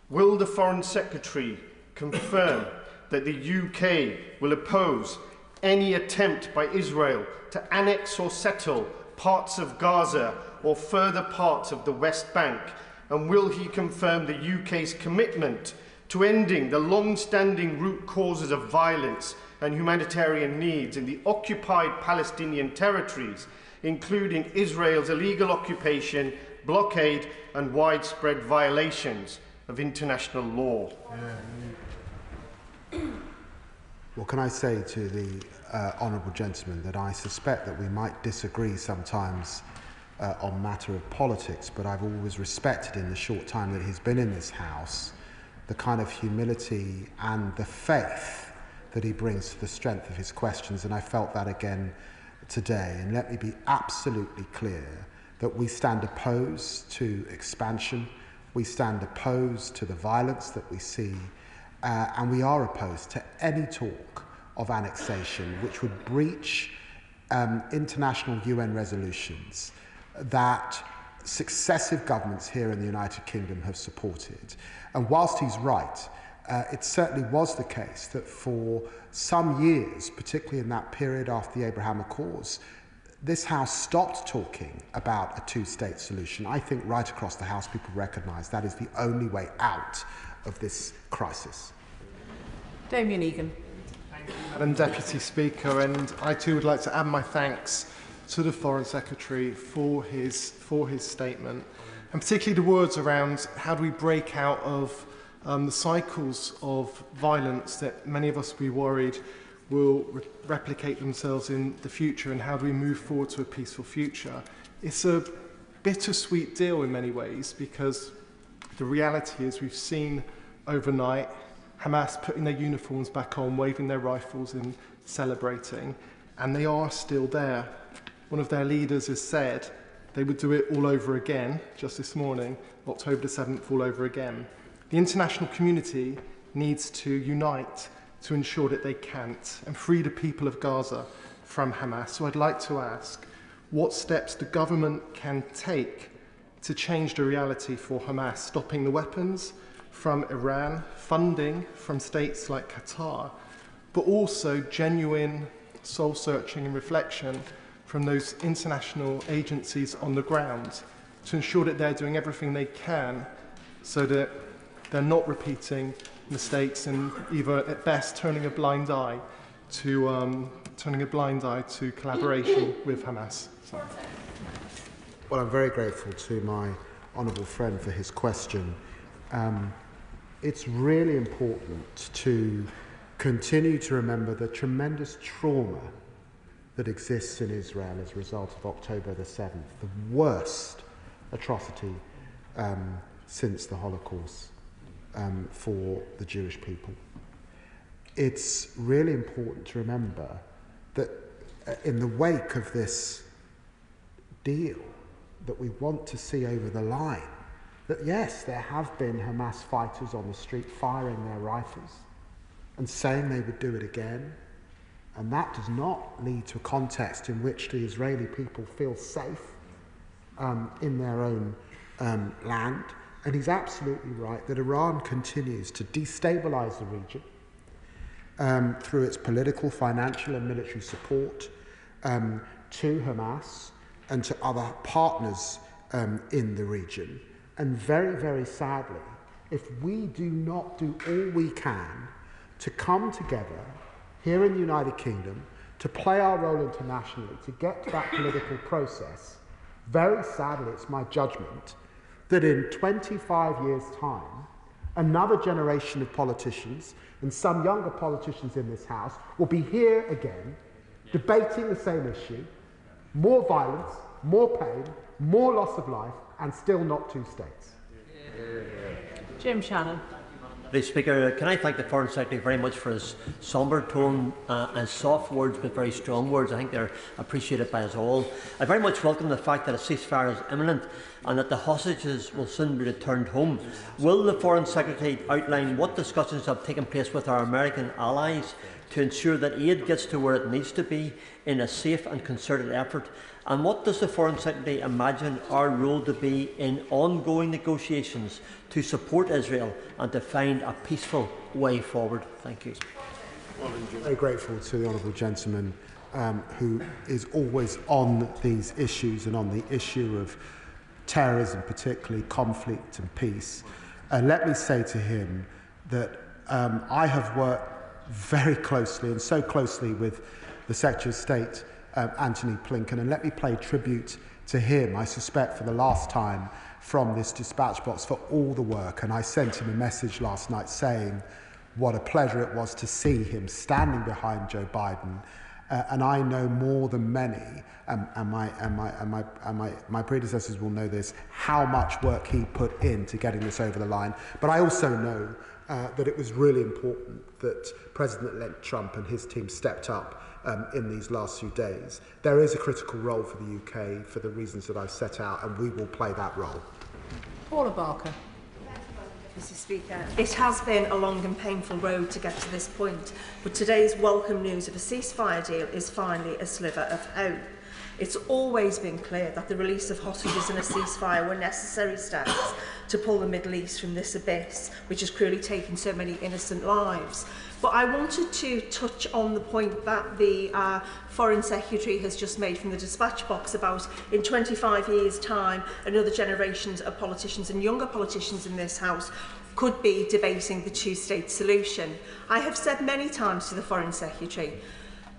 Will the Foreign Secretary confirm that the UK will oppose any attempt by Israel to annex or settle parts of Gaza or further parts of the West Bank? And will he confirm the UK's commitment to ending the long-standing root causes of violence and humanitarian needs in the occupied Palestinian territories, including Israel's illegal occupation, blockade, and widespread violations of international law. Well, can I say to the honourable gentleman that I suspect that we might disagree sometimes on matter of politics, but I've always respected in the short time that he's been in this House the kind of humility and the faith that he brings to the strength of his questions, and I felt that again today. And let me be absolutely clear that we stand opposed to expansion, we stand opposed to the violence that we see, and we are opposed to any talk of annexation which would breach international UN resolutions that successive governments here in the United Kingdom have supported. And whilst he's right, it certainly was the case that for some years, particularly in that period after the Abraham Accords, this House stopped talking about a two-state solution. I think right across the House people recognise that is the only way out of this crisis. Damien Egan. Madam Deputy Speaker, and I too would like to add my thanks to the Foreign Secretary for his statement, and particularly the words around how do we break out of the cycles of violence that many of us will be worried will replicate themselves in the future, and how do we move forward to a peaceful future. It's a bittersweet deal in many ways, because the reality is we've seen overnight Hamas putting their uniforms back on, waving their rifles and celebrating, and they are still there. One of their leaders has said they would do it all over again, just this morning, October the 7th, all over again. The international community needs to unite to ensure that they can't, and free the people of Gaza from Hamas. So I'd like to ask what steps the government can take to change the reality for Hamas, stopping the weapons from Iran, funding from states like Qatar, but also genuine soul-searching and reflection from those international agencies on the ground to ensure that they're doing everything they can so that they're not repeating mistakes and either at best turning a blind eye to collaboration with Hamas. So. Well, I'm very grateful to my honourable friend for his question. It's really important to continue to remember the tremendous trauma that exists in Israel as a result of October the 7th, the worst atrocity since the Holocaust for the Jewish people. It's really important to remember that in the wake of this deal that we want to see over the line, that yes, there have been Hamas fighters on the street firing their rifles and saying they would do it again, and that does not lead to a context in which the Israeli people feel safe in their own land. And he's absolutely right that Iran continues to destabilize the region through its political, financial and military support to Hamas and to other partners in the region. And very, very sadly, if we do not do all we can to come together here in the United Kingdom, to play our role internationally, to get to that political process, very sadly, it's my judgment that in 25 years' time, another generation of politicians, and some younger politicians in this House, will be here again, debating the same issue, more violence, more pain, more loss of life, and still not two states. Jim Shannon. Mr. Speaker, can I thank the Foreign Secretary very much for his sombre tone and soft words but very strong words. I think they're appreciated by us all. I very much welcome the fact that a ceasefire is imminent and that the hostages will soon be returned home. Will the Foreign Secretary outline what discussions have taken place with our American allies to ensure that aid gets to where it needs to be in a safe and concerted effort? And what does the Foreign Secretary imagine our role to be in ongoing negotiations to support Israel and to find a peaceful way forward? Thank you. I'm very grateful to the honourable gentleman who is always on these issues and on the issue of terrorism, particularly conflict and peace. Let me say to him that I have worked very closely, and so closely, with the Secretary of State, Anthony Blinken, and let me pay tribute to him, I suspect for the last time, from this dispatch box for all the work. And I sent him a message last night saying what a pleasure it was to see him standing behind Joe Biden. And I know more than many, and my predecessors will know this, how much work he put into getting this over the line. But I also know that it was really important that President-elect Trump and his team stepped up in these last few days. There is a critical role for the UK for the reasons that I've set out, and we will play that role. Paula Barker. Mr. Speaker, it has been a long and painful road to get to this point, but today's welcome news of a ceasefire deal is finally a sliver of hope. It's always been clear that the release of hostages and a ceasefire were necessary steps to pull the Middle East from this abyss, which has cruelly taken so many innocent lives. But I wanted to touch on the point that the Foreign Secretary has just made from the dispatch box about in 25 years' time, another generation of politicians and younger politicians in this House could be debating the two-state solution. I have said many times to the Foreign Secretary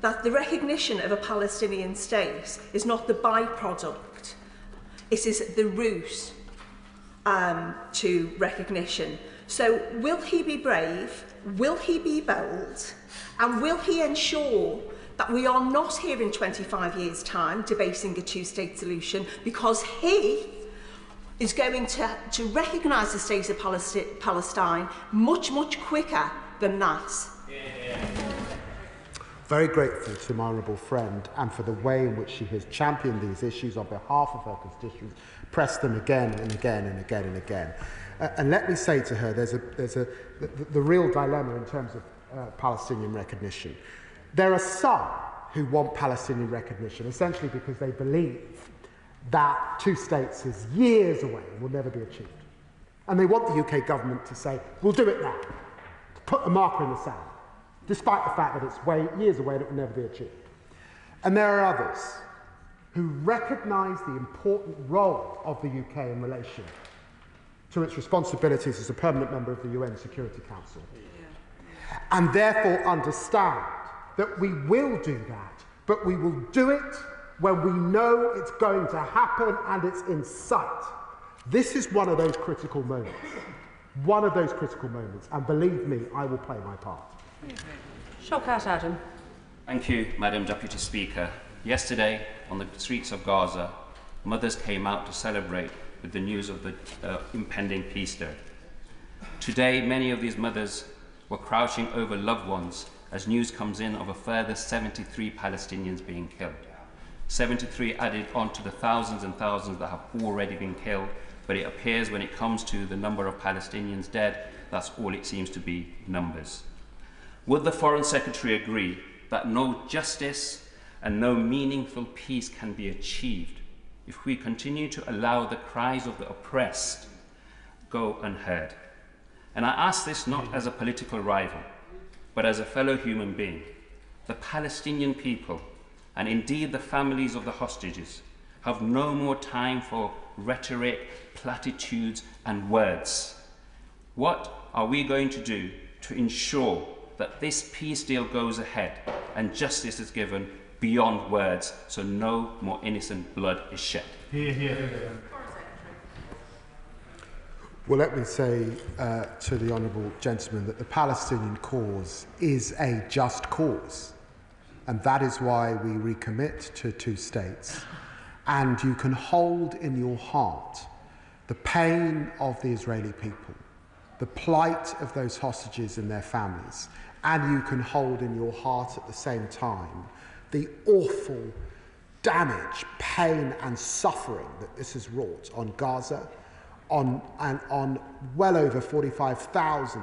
that the recognition of a Palestinian state is not the byproduct, it is the route to recognition. So will he be brave, will he be bold, and will he ensure that we are not here in 25 years' time debating a two-state solution, because he is going to recognise the state of Palestine much, much quicker than that. Very grateful to my honourable friend and for the way in which she has championed these issues on behalf of her constituents, pressed them again and again and again and again. And let me say to her, the real dilemma in terms of Palestinian recognition. There are some who want Palestinian recognition, essentially because they believe that two states is years away and will never be achieved. And they want the UK government to say, we'll do it now, put a marker in the sand, despite the fact that it's years away and it will never be achieved. And there are others who recognise the important role of the UK in relation to its responsibilities as a permanent member of the UN Security Council, and therefore understand that we will do that, but we will do it when we know it's going to happen and it's in sight. This is one of those critical moments. One of those critical moments, and believe me, I will play my part. Shawkat Adam. Thank you, Madam Deputy Speaker. Yesterday, on the streets of Gaza, mothers came out to celebrate with the news of the impending peace deal. Today, many of these mothers were crouching over loved ones as news comes in of a further 73 Palestinians being killed. 73 added on to the thousands and thousands that have already been killed, but it appears when it comes to the number of Palestinians dead, that's all it seems to be, numbers. Would the Foreign Secretary agree that no justice and no meaningful peace can be achieved if we continue to allow the cries of the oppressed go unheard? And I ask this not as a political rival, but as a fellow human being. The Palestinian people, and indeed the families of the hostages, have no more time for rhetoric, platitudes, and words. What are we going to do to ensure that this peace deal goes ahead and justice is given beyond words, so no more innocent blood is shed? Hear, hear, hear. Well, let me say to the honourable gentleman that the Palestinian cause is a just cause, and that is why we recommit to two states. And you can hold in your heart the pain of the Israeli people, the plight of those hostages and their families, and you can hold in your heart at the same time the awful damage, pain and suffering that this has wrought on Gaza, on well over 45,000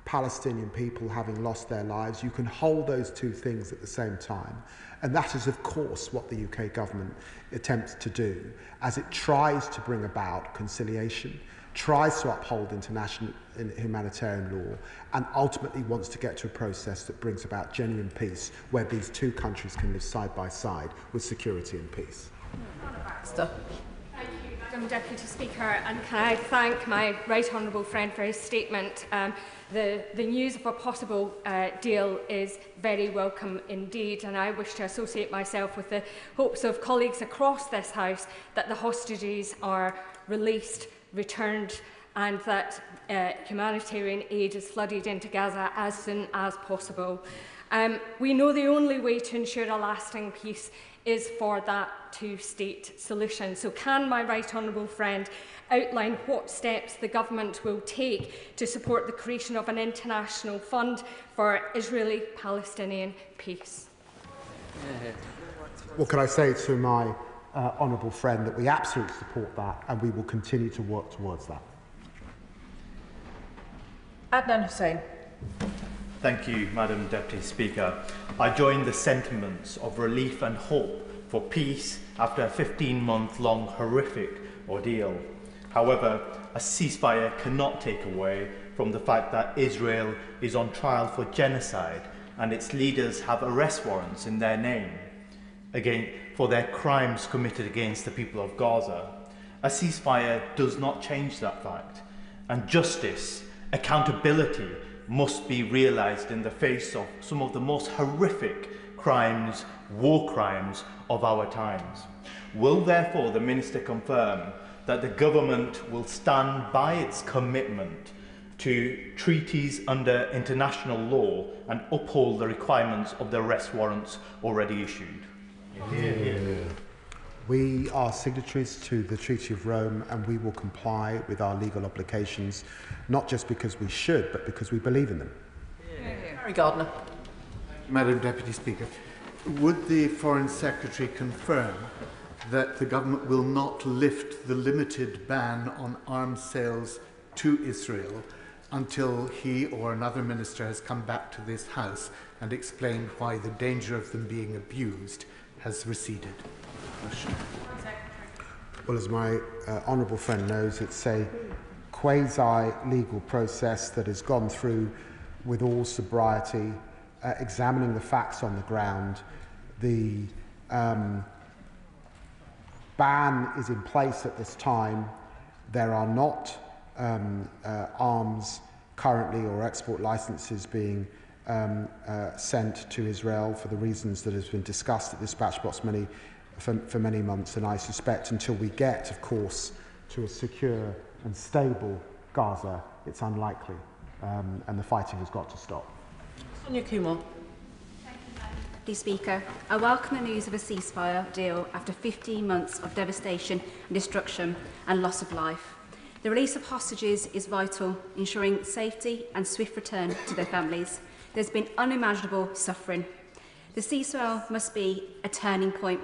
Palestinian people having lost their lives. You can hold those two things at the same time. And that is, of course, what the UK government attempts to do as it tries to bring about conciliation, tries to uphold international humanitarian law, and ultimately wants to get to a process that brings about genuine peace where these two countries can live side by side with security and peace. Baxter. Thank you. Madam Deputy Speaker, and can I thank my right honourable friend for his statement. The news of a possible deal is very welcome indeed, and I wish to associate myself with the hopes of colleagues across this House that the hostages are released, returned, and that humanitarian aid is flooded into Gaza as soon as possible. We know the only way to ensure a lasting peace is for that two-state solution. So can my right honourable friend outline what steps the government will take to support the creation of an international fund for Israeli-Palestinian peace? Well, can I say to my honourable friend that we absolutely support that, and we will continue to work towards that. Adnan Hussain. Thank you, Madam Deputy Speaker. I join the sentiments of relief and hope for peace after a 15-month-long horrific ordeal. However, a ceasefire cannot take away from the fact that Israel is on trial for genocide and its leaders have arrest warrants in their name for their crimes committed against the people of Gaza. A ceasefire does not change that fact, and justice, accountability must be realised in the face of some of the most horrific crimes, war crimes of our times. Will therefore the Minister confirm that the government will stand by its commitment to treaties under international law and uphold the requirements of the arrest warrants already issued? We are signatories to the Treaty of Rome, and we will comply with our legal obligations, not just because we should, but because we believe in them. Harry Gardner. Madam Deputy Speaker, would the Foreign Secretary confirm that the government will not lift the limited ban on arms sales to Israel until he or another minister has come back to this House and explained why the danger of them being abused has receded? Well, as my honourable friend knows, it's a quasi-legal process that has gone through with all sobriety, examining the facts on the ground. The ban is in place at this time. There are not arms currently or export licenses being sent to Israel for the reasons that has been discussed at dispatch box for many months, and I suspect until we get, of course, to a secure and stable Gaza, it's unlikely, and the fighting has got to stop. Sonia Kumar. Deputy Speaker, I welcome the news of a ceasefire deal after 15 months of devastation and destruction and loss of life. The release of hostages is vital, ensuring safety and swift return to their families. There's been unimaginable suffering. The ceasefire must be a turning point.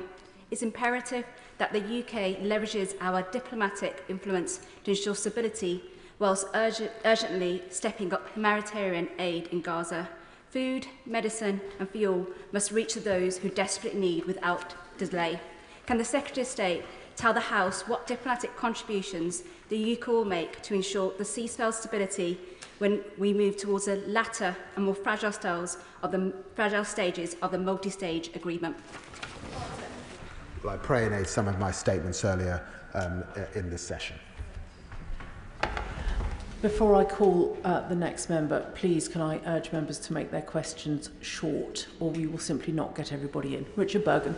It's imperative that the UK leverages our diplomatic influence to ensure stability, whilst urgently stepping up humanitarian aid in Gaza. Food, medicine and fuel must reach those who desperately need without delay. Can the Secretary of State tell the House what diplomatic contributions the UK will make to ensure the ceasefire stability when we move towards the latter and more fragile stages of the multi-stage agreement? Well, I pre-announced some of my statements earlier in this session. Before I call the next member, please can I urge members to make their questions short, or we will simply not get everybody in. Richard Bergen.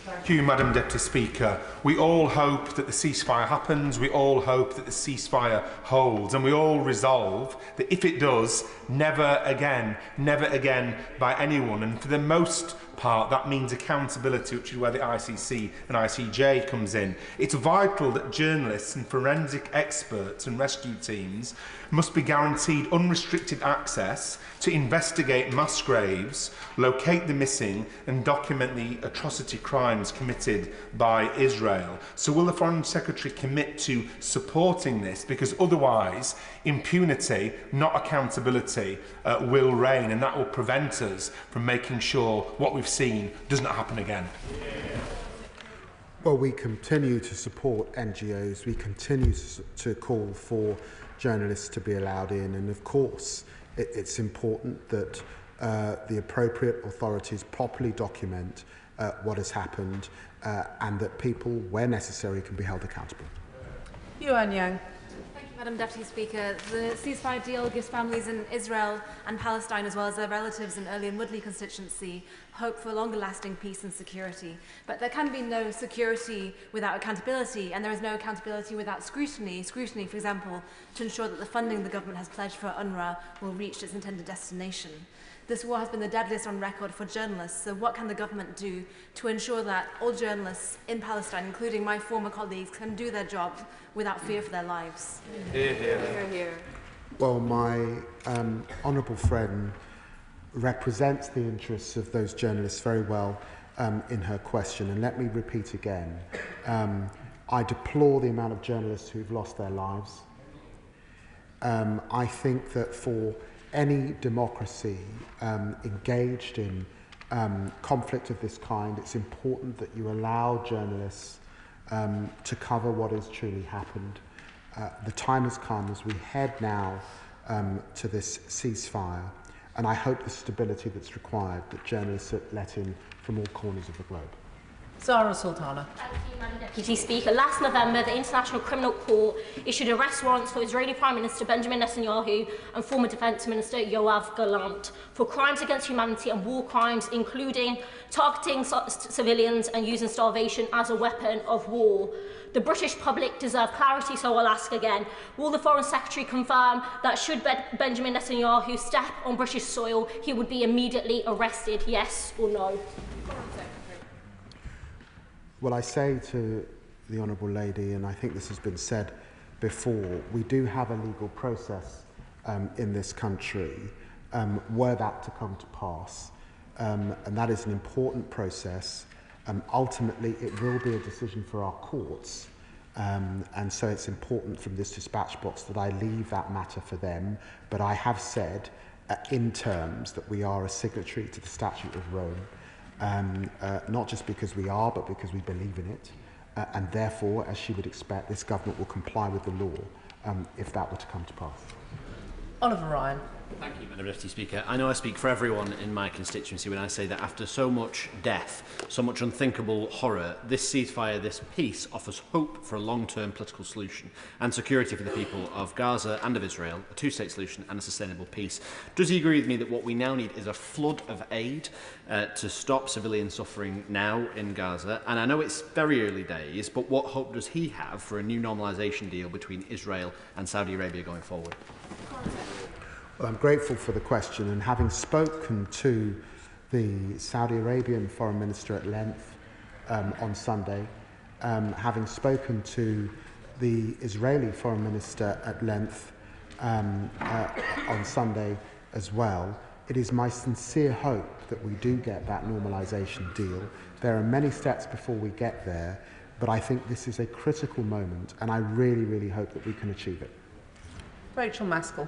Thank you, Madam Deputy Speaker. We all hope that the ceasefire happens, we all hope that the ceasefire holds, and we all resolve that if it does, never again by anyone. And for the most part, that means accountability, which is where the ICC and ICJ comes in. It's vital that journalists and forensic experts and rescue teams must be guaranteed unrestricted access to investigate mass graves, locate the missing and document the atrocity crimes committed by Israel. So will the Foreign Secretary commit to supporting this? Because otherwise impunity, not accountability, will reign, and that will prevent us from making sure what we've seen doesn't happen again. Well, we continue to support NGOs, we continue to call for journalists to be allowed in, and of course it's important that the appropriate authorities properly document what has happened and that people, where necessary, can be held accountable. Yuan Yang. Thank you, Madam Deputy Speaker. The ceasefire deal gives families in Israel and Palestine, as well as their relatives in Early and Woodley constituency, hope for longer-lasting peace and security. But there can be no security without accountability, and there is no accountability without scrutiny. Scrutiny, for example, to ensure that the funding the government has pledged for UNRWA will reach its intended destination. This war has been the deadliest on record for journalists, so what can the government do to ensure that all journalists in Palestine, including my former colleagues, can do their job without fear for their lives? Hear, hear. Hear, hear. Well, my honourable friend represents the interests of those journalists very well in her question, and let me repeat again. I deplore the amount of journalists who've lost their lives. I think that for any democracy engaged in conflict of this kind, it's important that you allow journalists to cover what has truly happened. The time has come as we head now to this ceasefire, and I hope the stability that's required, that journalists are let in from all corners of the globe. Zara Sultana. Thank you, Madam Deputy Speaker. Last November, the International Criminal Court issued arrest warrants for Israeli Prime Minister Benjamin Netanyahu and former Defence Minister Yoav Gallant for crimes against humanity and war crimes, including targeting civilians and using starvation as a weapon of war. The British public deserve clarity, so I'll ask again. Will the Foreign Secretary confirm that should Benjamin Netanyahu step on British soil, he would be immediately arrested, yes or no? Well, I say to the Honourable Lady, and I think this has been said before, we do have a legal process in this country were that to come to pass. And that is an important process. Ultimately, it will be a decision for our courts. And so it's important from this dispatch box that I leave that matter for them. But I have said in terms that we are a signatory to the Statute of Rome. Not just because we are, but because we believe in it. And therefore, as she would expect, this government will comply with the law if that were to come to pass. Oliver Ryan. Thank you, Madam Deputy Speaker. I know I speak for everyone in my constituency when I say that after so much death, so much unthinkable horror, this ceasefire, this peace offers hope for a long-term political solution and security for the people of Gaza and of Israel, a two-state solution and a sustainable peace. Does he agree with me that what we now need is a flood of aid to stop civilian suffering now in Gaza? And I know it's very early days, but what hope does he have for a new normalisation deal between Israel and Saudi Arabia going forward? Well, I'm grateful for the question, and having spoken to the Saudi Arabian Foreign Minister at length on Sunday, having spoken to the Israeli Foreign Minister at length on Sunday as well, it is my sincere hope that we do get that normalisation deal. There are many steps before we get there, but I think this is a critical moment, and I really, really hope that we can achieve it. Rachel Maskell.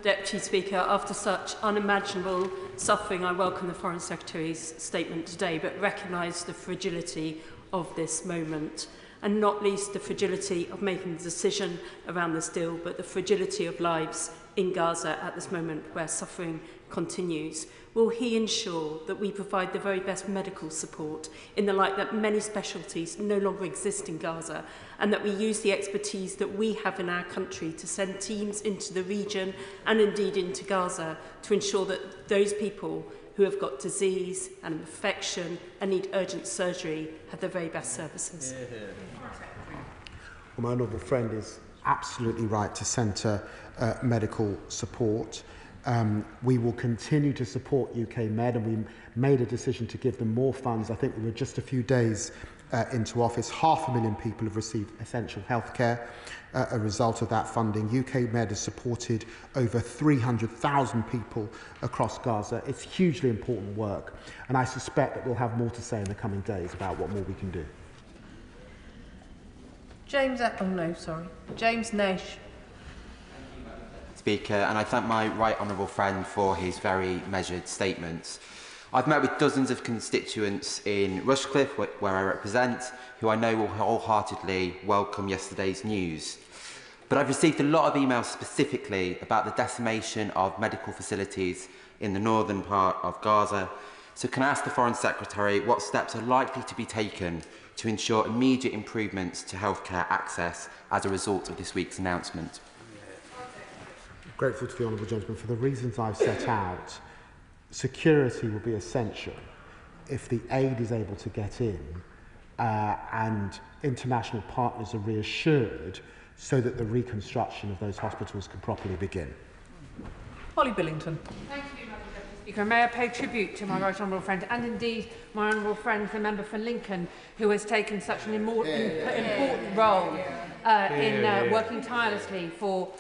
Deputy Speaker, after such unimaginable suffering, I welcome the Foreign Secretary's statement today, but recognise the fragility of this moment, and not least the fragility of making the decision around this deal, but the fragility of lives in Gaza at this moment where suffering continues. Will he ensure that we provide the very best medical support in the light that many specialties no longer exist in Gaza, and that we use the expertise that we have in our country to send teams into the region and indeed into Gaza to ensure that those people who have got disease and infection and need urgent surgery have the very best services? Well, my honourable friend is absolutely right to centre medical support. We will continue to support UK Med, and we made a decision to give them more funds. I think we were just a few days into office. 500,000 people have received essential healthcare a result of that funding. UK Med has supported over 300,000 people across Gaza. It's hugely important work, and I suspect that we'll have more to say in the coming days about what more we can do. James Nash. Speaker, and I thank my right honourable friend for his very measured statements. I've met with dozens of constituents in Rushcliffe, where I represent, who I know will wholeheartedly welcome yesterday's news. But I've received a lot of emails specifically about the decimation of medical facilities in the northern part of Gaza, So can I ask the Foreign Secretary what steps are likely to be taken to ensure immediate improvements to healthcare access as a result of this week's announcement? Grateful to the honourable gentleman for the reasons I've set out. Security will be essential if the aid is able to get in and international partners are reassured so that the reconstruction of those hospitals can properly begin. Holly Billington. Thank you, Madam Deputy Speaker. May I pay tribute to my right honourable friend and indeed my honourable friend, the member for Lincoln, who has taken such an important role in working tirelessly for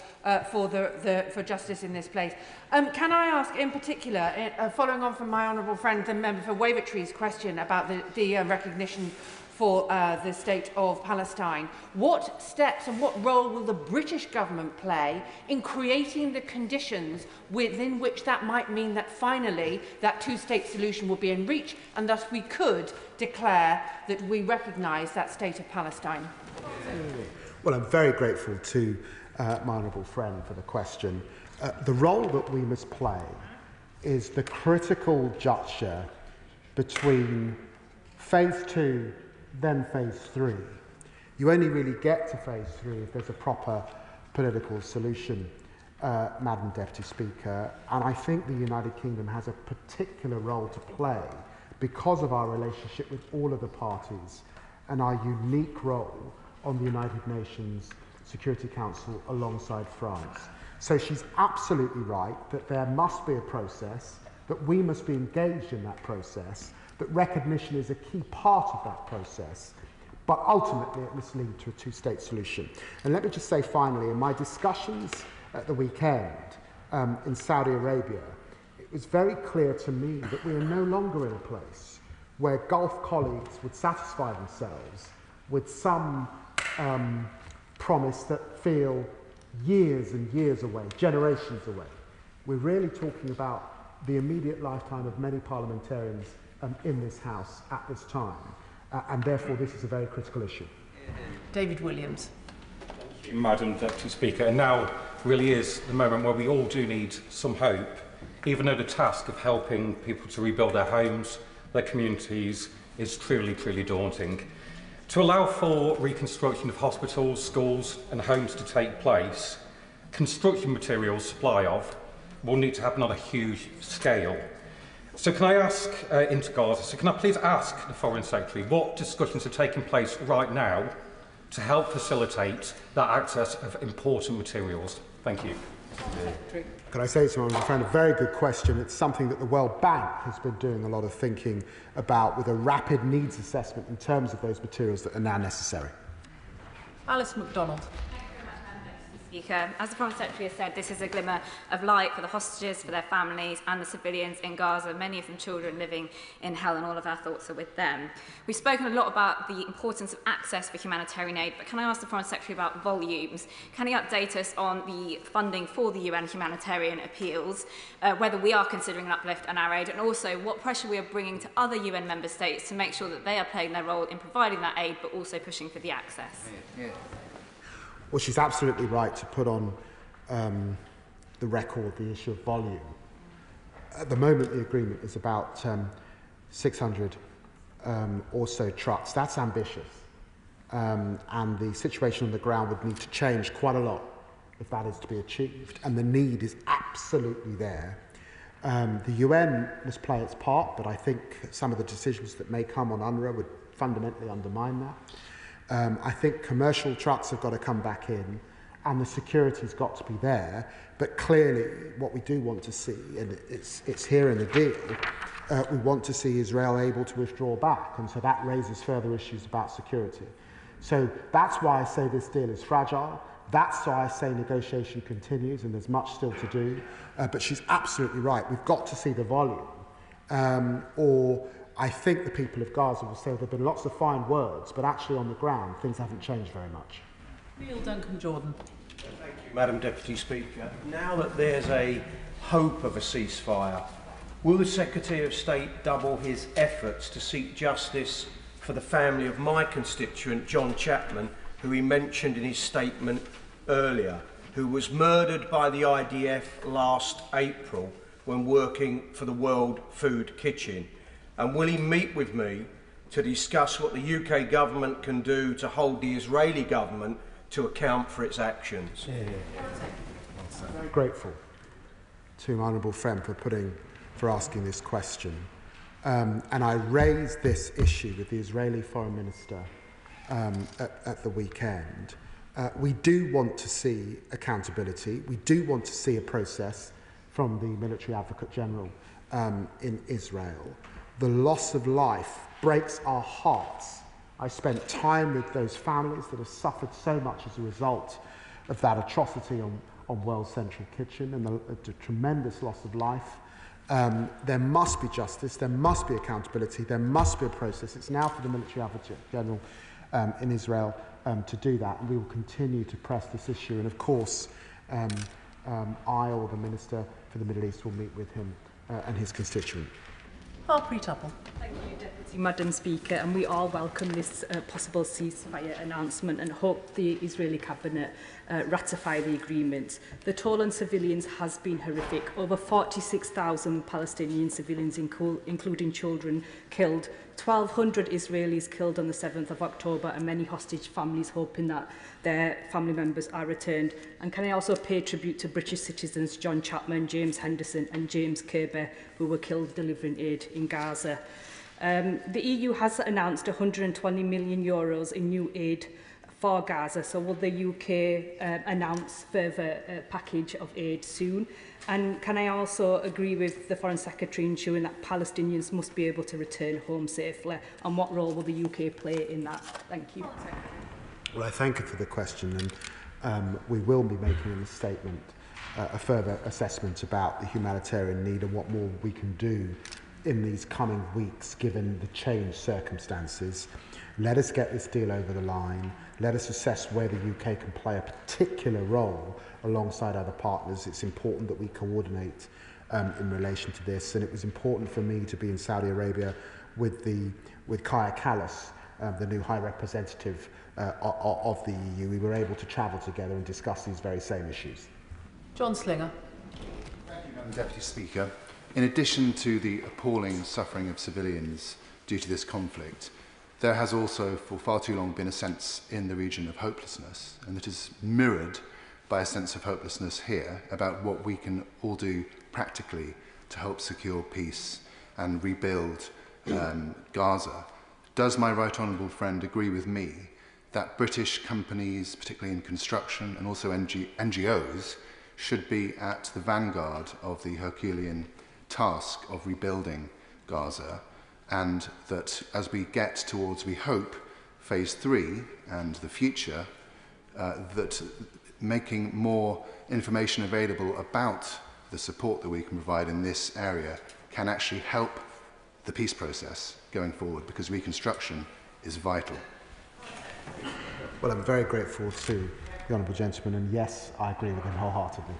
justice in this place. Can I ask in particular, following on from my honourable friend, the member for Wavertree's question about the recognition for the state of Palestine, what steps and what role will the British government play in creating the conditions within which that might mean that finally that two-state solution will be in reach and thus we could declare that we recognise that state of Palestine? Well, I'm very grateful to my honourable friend for the question. The role that we must play is the critical juncture between phase 2 then phase 3. You only really get to phase 3 if there's a proper political solution, Madam Deputy Speaker, and I think the United Kingdom has a particular role to play because of our relationship with all of the parties and our unique role on the United Nations Security Council alongside France. So she's absolutely right that there must be a process, that we must be engaged in that process, that recognition is a key part of that process, but ultimately it must lead to a two-state solution. And let me just say finally, in my discussions at the weekend in Saudi Arabia, it was very clear to me that we are no longer in a place where Gulf colleagues would satisfy themselves with some promise that feel years and years away, generations away. We're really talking about the immediate lifetime of many parliamentarians in this House at this time, and therefore this is a very critical issue. David Williams. Thank you, Madam Deputy Speaker. And now really is the moment where we all do need some hope, even though the task of helping people to rebuild their homes, their communities, is truly, truly daunting. To allow for reconstruction of hospitals, schools and homes to take place, construction materials supply of will need to happen on a huge scale. So can I ask into Gaza, so can I please ask the Foreign Secretary what discussions are taking place right now to help facilitate that access of important materials? Thank you. Can I say to my friend, a very good question. It's something that the World Bank has been doing a lot of thinking about with a rapid needs assessment in terms of those materials that are now necessary. Alice MacDonald. Speaker. As the Foreign Secretary has said, this is a glimmer of light for the hostages, for their families and the civilians in Gaza, many of them children living in hell, and all of our thoughts are with them. We've spoken a lot about the importance of access for humanitarian aid, but can I ask the Foreign Secretary about volumes? Can he update us on the funding for the UN humanitarian appeals, whether we are considering an uplift on our aid, and also what pressure we are bringing to other UN member states to make sure that they are playing their role in providing that aid, but also pushing for the access? Well, she's absolutely right to put on the record the issue of volume. At the moment, the agreement is about 600 or so trucks. That's ambitious. And the situation on the ground would need to change quite a lot if that is to be achieved. And the need is absolutely there. The UN must play its part, but I think some of the decisions that may come on UNRWA would fundamentally undermine that. I think commercial trucks have got to come back in and the security's got to be there, but clearly what we do want to see, and it's here in the deal, we want to see Israel able to withdraw back, and so that raises further issues about security. So that's why I say this deal is fragile, that's why I say negotiation continues and there's much still to do, but she's absolutely right, we've got to see the volume, or I think the people of Gaza will say there have been lots of fine words, but actually on the ground, things haven't changed very much. Neil Duncan-Jordan. Thank you, Madam Deputy Speaker. Now that there's a hope of a ceasefire, will the Secretary of State double his efforts to seek justice for the family of my constituent, John Chapman, who he mentioned in his statement earlier, who was murdered by the IDF last April when working for the World Food Kitchen? And will he meet with me to discuss what the UK government can do to hold the Israeli government to account for its actions? I'm very grateful to my honourable friend for asking this question. And I raised this issue with the Israeli Foreign Minister at the weekend. We do want to see accountability. We do want to see a process from the Military Advocate General in Israel. The loss of life breaks our hearts. I spent time with those families that have suffered so much as a result of that atrocity on World Central Kitchen and the tremendous loss of life. There must be justice, there must be accountability, there must be a process. It's now for the Military Advocate General in Israel to do that, and we will continue to press this issue. And of course, I or the Minister for the Middle East will meet with him and his constituent. Harpreet Tupple. Thank you, Deputy Madam Speaker, and we all welcome this possible ceasefire announcement and hope the Israeli Cabinet ratify the agreement. The toll on civilians has been horrific. Over 46,000 Palestinian civilians, including children, killed. 1,200 Israelis killed on the 7th of October, and many hostage families hoping that their family members are returned. And can I also pay tribute to British citizens John Chapman, James Henderson and James Kirby, who were killed delivering aid in Gaza. The EU has announced €120 million in new aid for Gaza, so will the UK announce further package of aid soon? And can I also agree with the Foreign Secretary ensuring that Palestinians must be able to return home safely? And what role will the UK play in that? Thank you. Well, I thank you for the question, and we will be making in the statement a further assessment about the humanitarian need and what more we can do in these coming weeks, given the changed circumstances. Let us get this deal over the line. Let us assess where the UK can play a particular role alongside other partners. It's important that we coordinate in relation to this, and it was important for me to be in Saudi Arabia with Kaya Kallas, the new High Representative of the EU. We were able to travel together and discuss these very same issues. John Slinger. Thank you, Madam Deputy Speaker. In addition to the appalling suffering of civilians due to this conflict, there has also for far too long been a sense in the region of hopelessness, and that is mirrored by a sense of hopelessness here about what we can all do practically to help secure peace and rebuild Gaza. Does my right honourable friend agree with me that British companies, particularly in construction and also NGOs, should be at the vanguard of the Herculean task of rebuilding Gaza, and that as we get towards, we hope, phase 3 and the future, that making more information available about the support that we can provide in this area can actually help the peace process going forward, because reconstruction is vital. Well, I'm very grateful to the honourable gentleman, and yes, I agree with him wholeheartedly.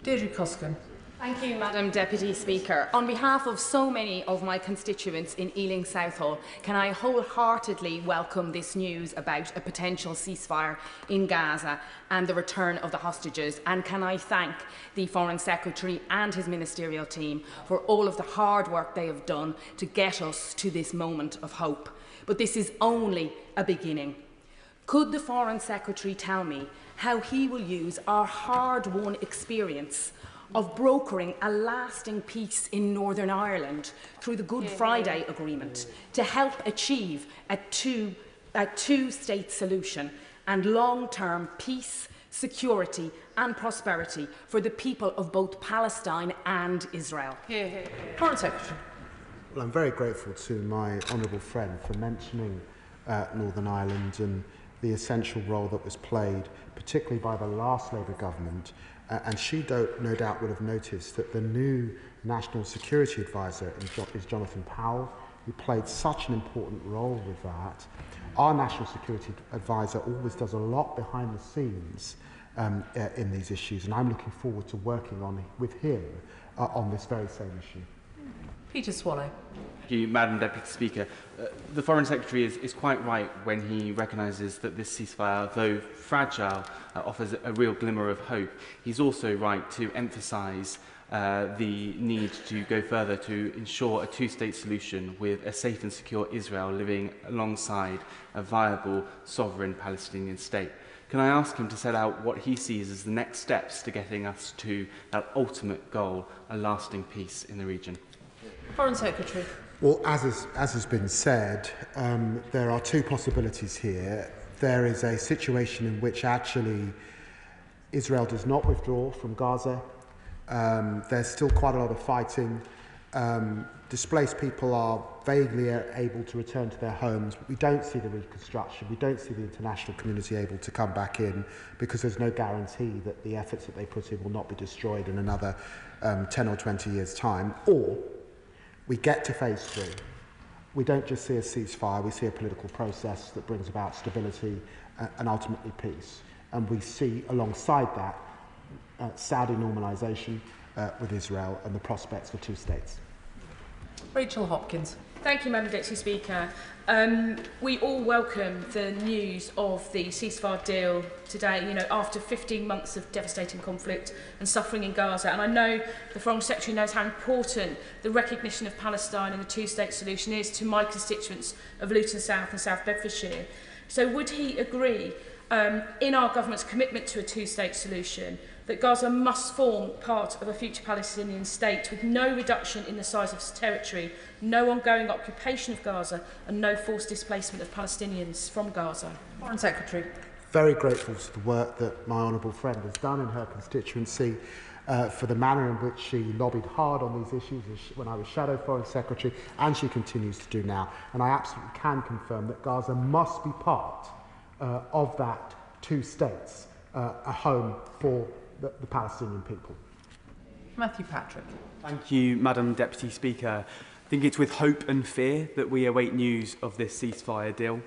Deirdre Coskin. Thank you, Madam Deputy Speaker. On behalf of so many of my constituents in Ealing Southall, can I wholeheartedly welcome this news about a potential ceasefire in Gaza and the return of the hostages, and can I thank the Foreign Secretary and his ministerial team for all of the hard work they have done to get us to this moment of hope. But this is only a beginning. Could the Foreign Secretary tell me how he will use our hard-won experience of brokering a lasting peace in Northern Ireland through the Good Friday Agreement to help achieve a two-state solution and long-term peace, security and prosperity for the people of both Palestine and Israel? Foreign Secretary. Well, I'm very grateful to my honourable friend for mentioning Northern Ireland and the essential role that was played, particularly by the last Labour government. And she no doubt would have noticed that the new National Security Advisor is Jonathan Powell, who played such an important role with that. Our National Security Advisor always does a lot behind the scenes in these issues, and I'm looking forward to working with him on this very same issue. Peter Swallow. Thank you, Madam Deputy Speaker. The Foreign Secretary is quite right when he recognises that this ceasefire, though fragile, offers a real glimmer of hope. He's also right to emphasise the need to go further to ensure a two-state solution with a safe and secure Israel living alongside a viable, sovereign Palestinian state. Can I ask him to set out what he sees as the next steps to getting us to that ultimate goal, a lasting peace in the region? Foreign Secretary. Well, as has been said, there are two possibilities here. There is a situation in which actually Israel does not withdraw from Gaza. There's still quite a lot of fighting. Displaced people are vaguely able to return to their homes, but we don't see the reconstruction. We don't see the international community able to come back in because there's no guarantee that the efforts that they put in will not be destroyed in another 10 or 20 years' time. Or we get to phase 3. We don't just see a ceasefire, we see a political process that brings about stability and ultimately peace. And we see alongside that Saudi normalisation with Israel and the prospects for two states. Rachel Hopkins. Thank you, Madam Deputy Speaker. We all welcome the news of the ceasefire deal today, after 15 months of devastating conflict and suffering in Gaza. And I know the Foreign Secretary knows how important the recognition of Palestine and the two-state solution is to my constituents of Luton South and South Bedfordshire. So would he agree, in our government's commitment to a two-state solution, that Gaza must form part of a future Palestinian state with no reduction in the size of its territory, no ongoing occupation of Gaza and no forced displacement of Palestinians from Gaza? Foreign Secretary. Very grateful for the work that my honourable friend has done in her constituency, for the manner in which she lobbied hard on these issues when I was Shadow Foreign Secretary, and she continues to do now. And I absolutely can confirm that Gaza must be part of that two states, a home for the Palestinian people. Matthew Patrick. Thank you, Madam Deputy Speaker. I think it's with hope and fear that we await news of this ceasefire deal.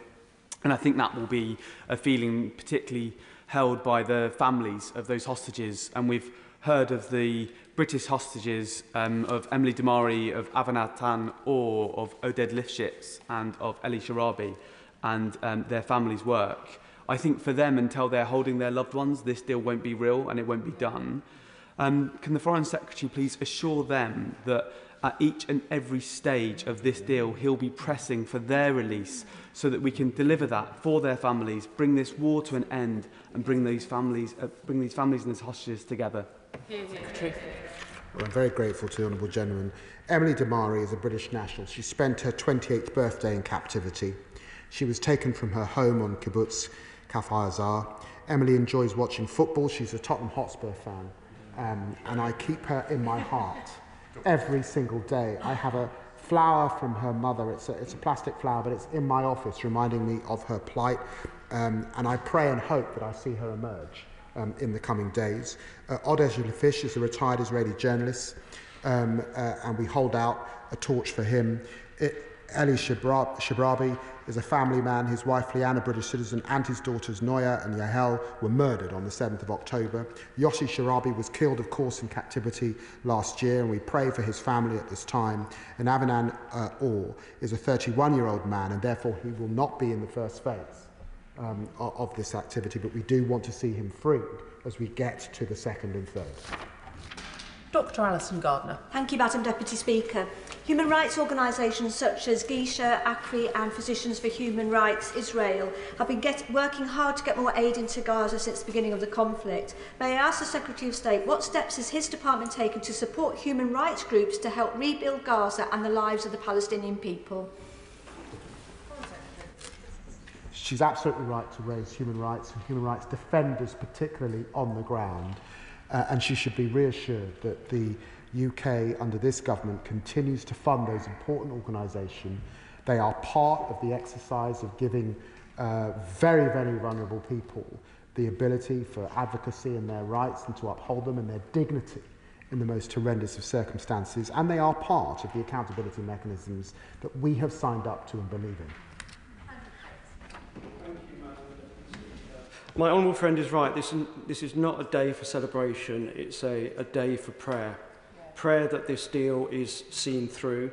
And I think that will be a feeling particularly held by the families of those hostages. And we've heard of the British hostages of Emily Damari, of Avanatan Orr, of Oded Lifshitz and of Eli Sharabi and their families' work. I think for them, until they're holding their loved ones, this deal won't be real and it won't be done. Can the Foreign Secretary please assure them that at each and every stage of this deal, he'll be pressing for their release so that we can deliver that for their families, bring this war to an end and bring these families and these hostages together? Secretary. Well, I'm very grateful to the Honourable Gentleman. Emily Damari is a British national. She spent her 28th birthday in captivity. She was taken from her home on Kibbutz Kafar Azar. Emily enjoys watching football. She's a Tottenham Hotspur fan. And I keep her in my heart every single day. I have a flower from her mother. It's a plastic flower, but it's in my office, reminding me of her plight. And I pray and hope that I see her emerge in the coming days. Oded Lifshitz is a retired Israeli journalist, and we hold out a torch for him. Eli Sharabi is a family man. His wife, Liana, British citizen, and his daughters, Noya and Yahel, were murdered on the 7th of October. Yossi Sharabi was killed, of course, in captivity last year, and we pray for his family at this time. And Avanan Orr is a 31-year-old man, and therefore he will not be in the first phase of this activity, but we do want to see him freed as we get to the second and third. Dr. Alison Gardner. Thank you, Madam Deputy Speaker. Human rights organisations such as Gisha, ACRI and Physicians for Human Rights Israel have been working hard to get more aid into Gaza since the beginning of the conflict. May I ask the Secretary of State what steps has his department taken to support human rights groups to help rebuild Gaza and the lives of the Palestinian people? She's absolutely right to raise human rights and human rights defenders, particularly on the ground. And she should be reassured that the UK, under this government, continues to fund those important organisations. They are part of the exercise of giving very, very vulnerable people the ability for advocacy and their rights and to uphold them and their dignity in the most horrendous of circumstances. And they are part of the accountability mechanisms that we have signed up to and believe in. My honourable friend is right. This is not a day for celebration. It's a day for prayer. Prayer that this deal is seen through,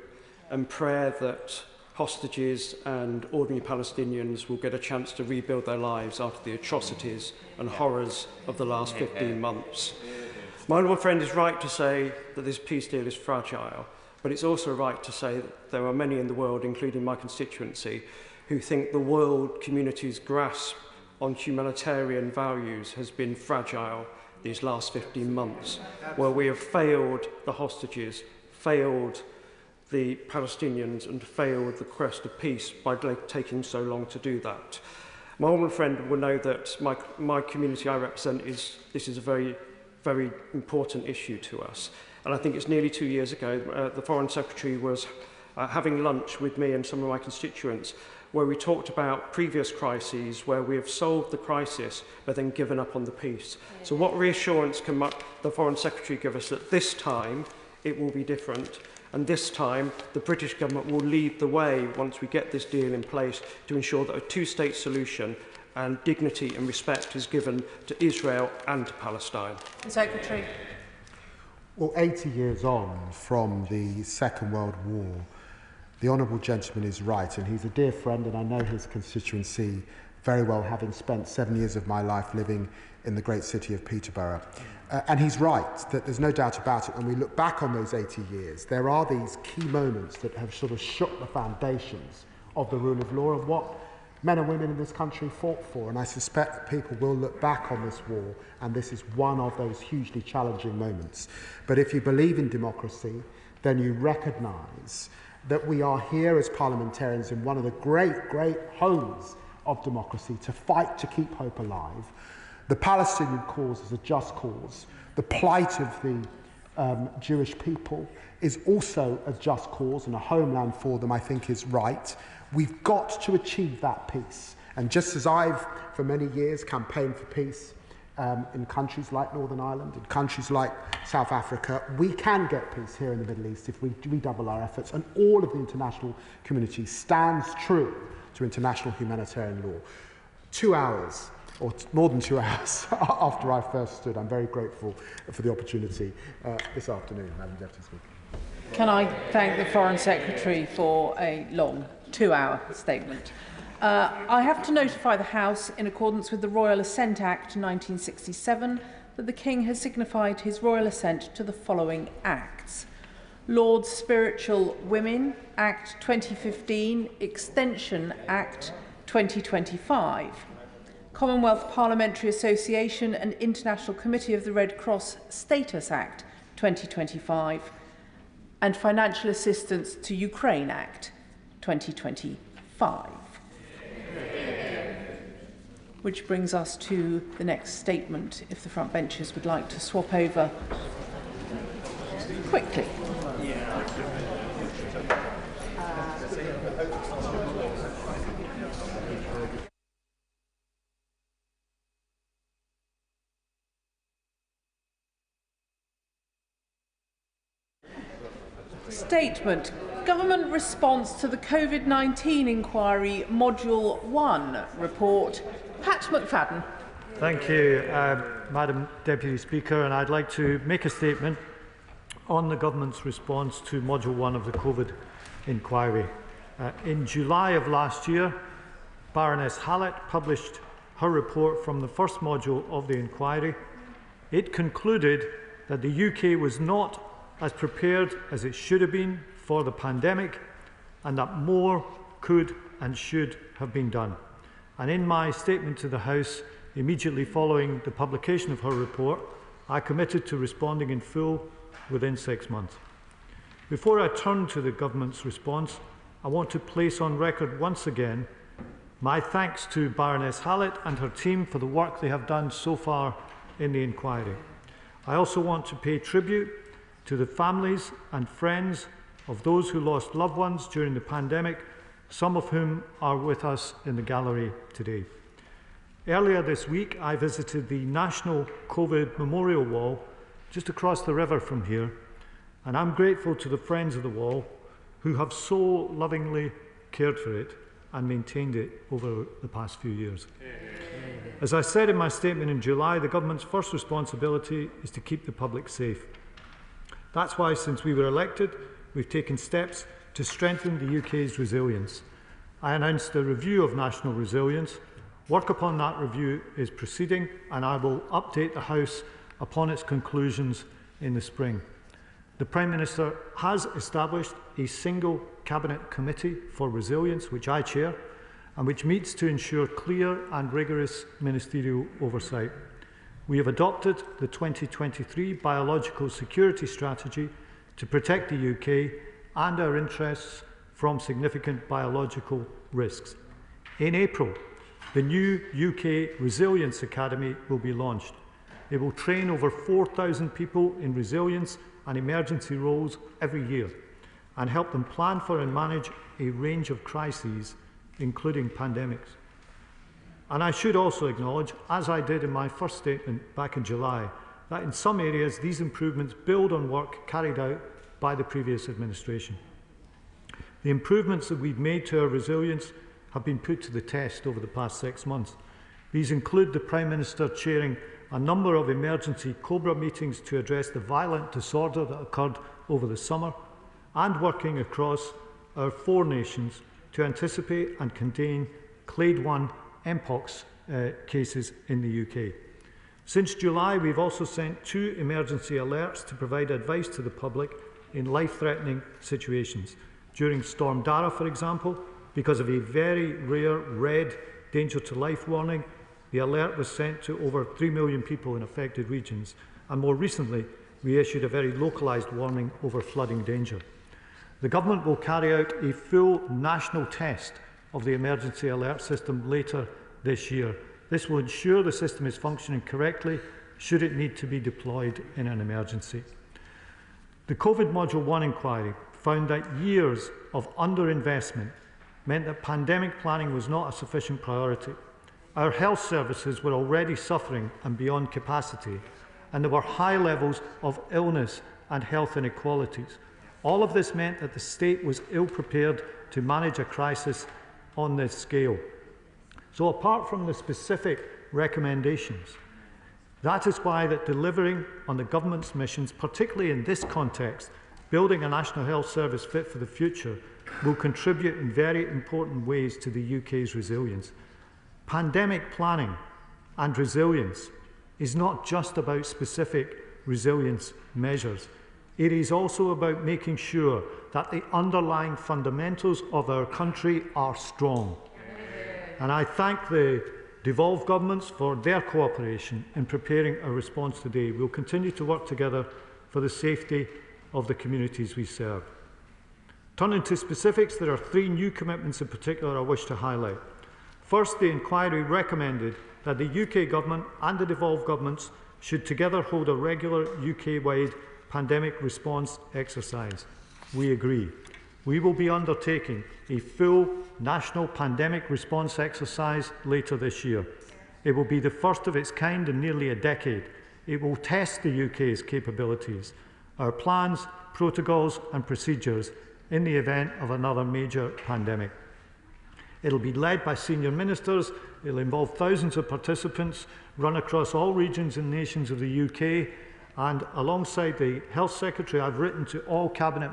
and prayer that hostages and ordinary Palestinians will get a chance to rebuild their lives after the atrocities and horrors of the last 15 months. My honourable friend is right to say that this peace deal is fragile, but it's also right to say that there are many in the world, including my constituency, who think the world community's grasp on humanitarian values has been fragile these last 15 months, where we have failed the hostages, failed the Palestinians and failed the quest of peace by taking so long to do that. My honourable friend will know that my community I represent this is a very, very important issue to us. And I think it's nearly 2 years ago, the Foreign Secretary was having lunch with me and some of my constituents, where we talked about previous crises where we have solved the crisis but then given up on the peace. So what reassurance can the Foreign Secretary give us that this time it will be different, and this time the British government will lead the way once we get this deal in place to ensure that a two-state solution and dignity and respect is given to Israel and to Palestine? Secretary. Well, 80 years on from the Second World War, the Honourable Gentleman is right, and he's a dear friend, and I know his constituency very well, having spent 7 years of my life living in the great city of Peterborough. And he's right, that there's no doubt about it. When we look back on those 80 years, there are these key moments that have sort of shook the foundations of the rule of law, of what men and women in this country fought for. And I suspect that people will look back on this war, and this is one of those hugely challenging moments. But if you believe in democracy, then you recognise that we are here as parliamentarians in one of the great, great homes of democracy to fight to keep hope alive. The Palestinian cause is a just cause. The plight of the Jewish people is also a just cause, and a homeland for them, I think, is right. We've got to achieve that peace. And just as I've, for many years, campaigned for peace in countries like Northern Ireland, in countries like South Africa, we can get peace here in the Middle East if we redouble our efforts. And all of the international community stands true to international humanitarian law. 2 hours, or more than 2 hours after I first stood, I'm very grateful for the opportunity this afternoon, Madam Deputy Speaker. Can I thank the Foreign Secretary for a long 2-hour statement? I have to notify the House, in accordance with the Royal Assent Act 1967, that the King has signified his royal assent to the following acts: Lord's Spiritual Women Act 2015, Extension Act 2025, Commonwealth Parliamentary Association and International Committee of the Red Cross Status Act 2025, and Financial Assistance to Ukraine Act 2025. Which brings us to the next statement, if the front benches would like to swap over quickly. Statement. Government response to the COVID-19 inquiry, Module 1 report. Pat McFadden. Thank you, Madam Deputy Speaker, and I'd like to make a statement on the Government's response to Module 1 of the COVID inquiry. In July of last year, Baroness Hallett published her report from the first module of the inquiry. It concluded that the UK was not as prepared as it should have been for the pandemic, and that more could and should have been done. And in my statement to the House, immediately following the publication of her report, I committed to responding in full within 6 months. Before I turn to the Government's response, I want to place on record once again my thanks to Baroness Hallett and her team for the work they have done so far in the inquiry. I also want to pay tribute to the families and friends of those who lost loved ones during the pandemic, some of whom are with us in the gallery today. Earlier this week, I visited the National COVID Memorial Wall just across the river from here, and I'm grateful to the friends of the wall who have so lovingly cared for it and maintained it over the past few years. As I said in my statement in July, the Government's first responsibility is to keep the public safe. That's why, since we were elected, we've taken steps to strengthen the UK's resilience. I announced a review of national resilience. Work upon that review is proceeding, and I will update the House upon its conclusions in the spring. The Prime Minister has established a single Cabinet Committee for Resilience, which I chair, and which meets to ensure clear and rigorous ministerial oversight. We have adopted the 2023 Biological Security Strategy to protect the UK and our interests from significant biological risks. In April, the new UK Resilience Academy will be launched. It will train over 4,000 people in resilience and emergency roles every year and help them plan for and manage a range of crises, including pandemics. And I should also acknowledge, as I did in my first statement back in July, that in some areas these improvements build on work carried out by the previous administration. The improvements that we've made to our resilience have been put to the test over the past 6 months. These include the Prime Minister chairing a number of emergency COBRA meetings to address the violent disorder that occurred over the summer, and working across our 4 nations to anticipate and contain Clade 1 Mpox cases in the UK. Since July, we've also sent 2 emergency alerts to provide advice to the public in life-threatening situations. During Storm Dara, for example, because of a very rare red danger to life warning, the alert was sent to over 3 million people in affected regions. And more recently, we issued a very localised warning over flooding danger. The Government will carry out a full national test of the emergency alert system later this year. This will ensure the system is functioning correctly should it need to be deployed in an emergency. The COVID Module 1 inquiry found that years of underinvestment meant that pandemic planning was not a sufficient priority. Our health services were already suffering and beyond capacity, and there were high levels of illness and health inequalities. All of this meant that the state was ill-prepared to manage a crisis on this scale. So apart from the specific recommendations, that is why that delivering on the Government's missions, particularly in this context, building a National Health Service fit for the future, will contribute in very important ways to the UK's resilience. Pandemic planning and resilience is not just about specific resilience measures. It is also about making sure that the underlying fundamentals of our country are strong. And I thank the devolved governments for their cooperation in preparing a response today. We'll continue to work together for the safety of the communities we serve. Turning to specifics, there are 3 new commitments in particular I wish to highlight. First, the inquiry recommended that the UK Government and the devolved governments should together hold a regular UK-wide pandemic response exercise. We agree. We will be undertaking a full national pandemic response exercise later this year. It will be the first of its kind in nearly a decade. It will test the UK's capabilities, our plans, protocols and procedures in the event of another major pandemic. It will be led by senior ministers. It will involve thousands of participants, run across all regions and nations of the UK, and alongside the Health Secretary, I've written to all Cabinet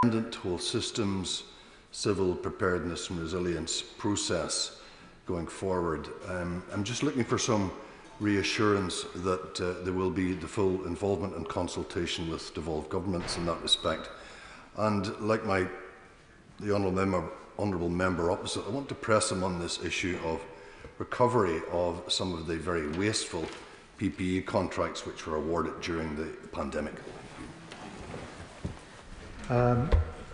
whole systems, civil preparedness and resilience process going forward. I'm just looking for some reassurance that there will be the full involvement and consultation with devolved governments in that respect. And like the honourable member opposite, I want to press him on this issue of recovery of some of the very wasteful PPE contracts which were awarded during the pandemic.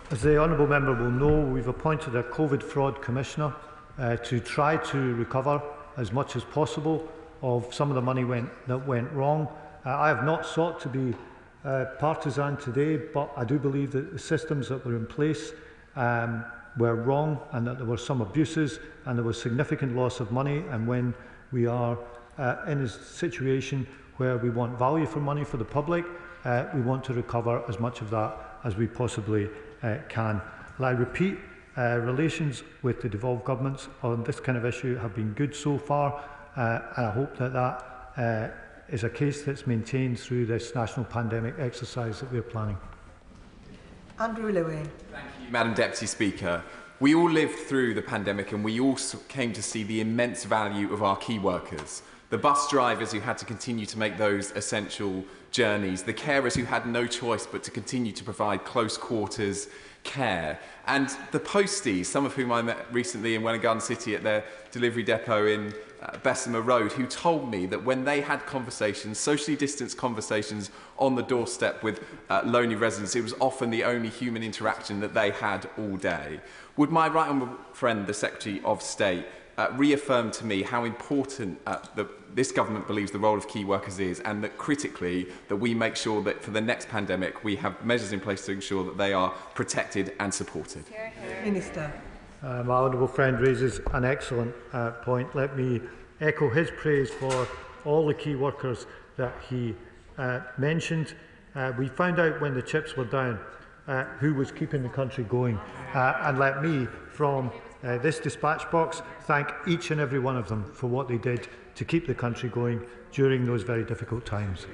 As the honourable member will know, we've appointed a COVID fraud commissioner to try to recover as much as possible of some of the money that went wrong. I have not sought to be partisan today, but I do believe that the systems that were in place were wrong, and that there were some abuses and there was significant loss of money. And when we are in a situation where we want value for money for the public, we want to recover as much of that as we possibly can. And I repeat, relations with the devolved governments on this kind of issue have been good so far, and I hope that that is a case that's maintained through this national pandemic exercise that we're planning. Andrew Lewin. Thank you, Madam Deputy Speaker. We all lived through the pandemic, and we all came to see the immense value of our key workers. The bus drivers who had to continue to make those essential journeys, the carers who had no choice but to continue to provide close quarters care, and the posties, some of whom I met recently in Welwyn City at their delivery depot in Bessemer Road, who told me that when they had conversations, socially distanced conversations on the doorstep with lonely residents, it was often the only human interaction that they had all day. Would my right honourable friend, the Secretary of State, reaffirm to me how important this government believes the role of key workers is, and that critically that we make sure that for the next pandemic we have measures in place to ensure that they are protected and supported? Minister. My honourable friend raises an excellent point. Let me echo his praise for all the key workers that he mentioned. We found out when the chips were down who was keeping the country going, and let me, from this dispatch box, thank each and every one of them for what they did to keep the country going during those very difficult times.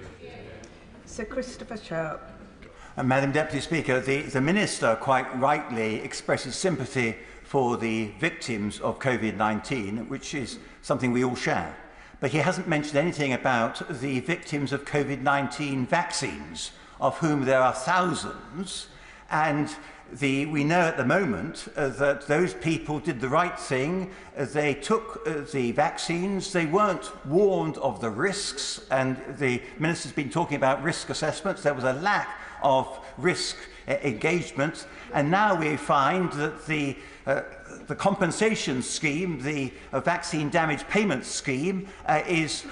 Sir Christopher Sharp. Madam Deputy Speaker, the Minister quite rightly expresses sympathy for the victims of COVID-19, which is something we all share. But he hasn't mentioned anything about the victims of COVID-19 vaccines, of whom there are thousands, and we know at the moment that those people did the right thing. They took the vaccines. They weren't warned of the risks, and the Minister's been talking about risk assessments. There was a lack of risk engagement, and now we find that the compensation scheme, the vaccine damage payment scheme, is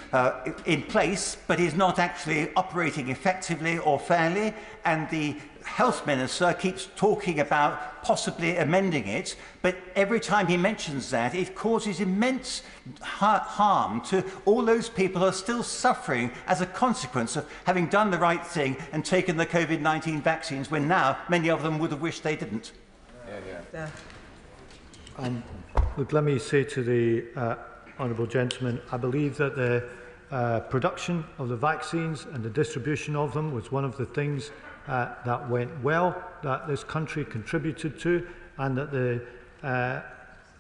in place, but is not actually operating effectively or fairly, and the Health Minister keeps talking about possibly amending it, but every time he mentions that, it causes immense harm to all those people who are still suffering as a consequence of having done the right thing and taken the COVID-19 vaccines, when now many of them would have wished they didn't. Look, let me say to the honourable gentleman, I believe that the production of the vaccines and the distribution of them was one of the things that went well, that this country contributed to, and that the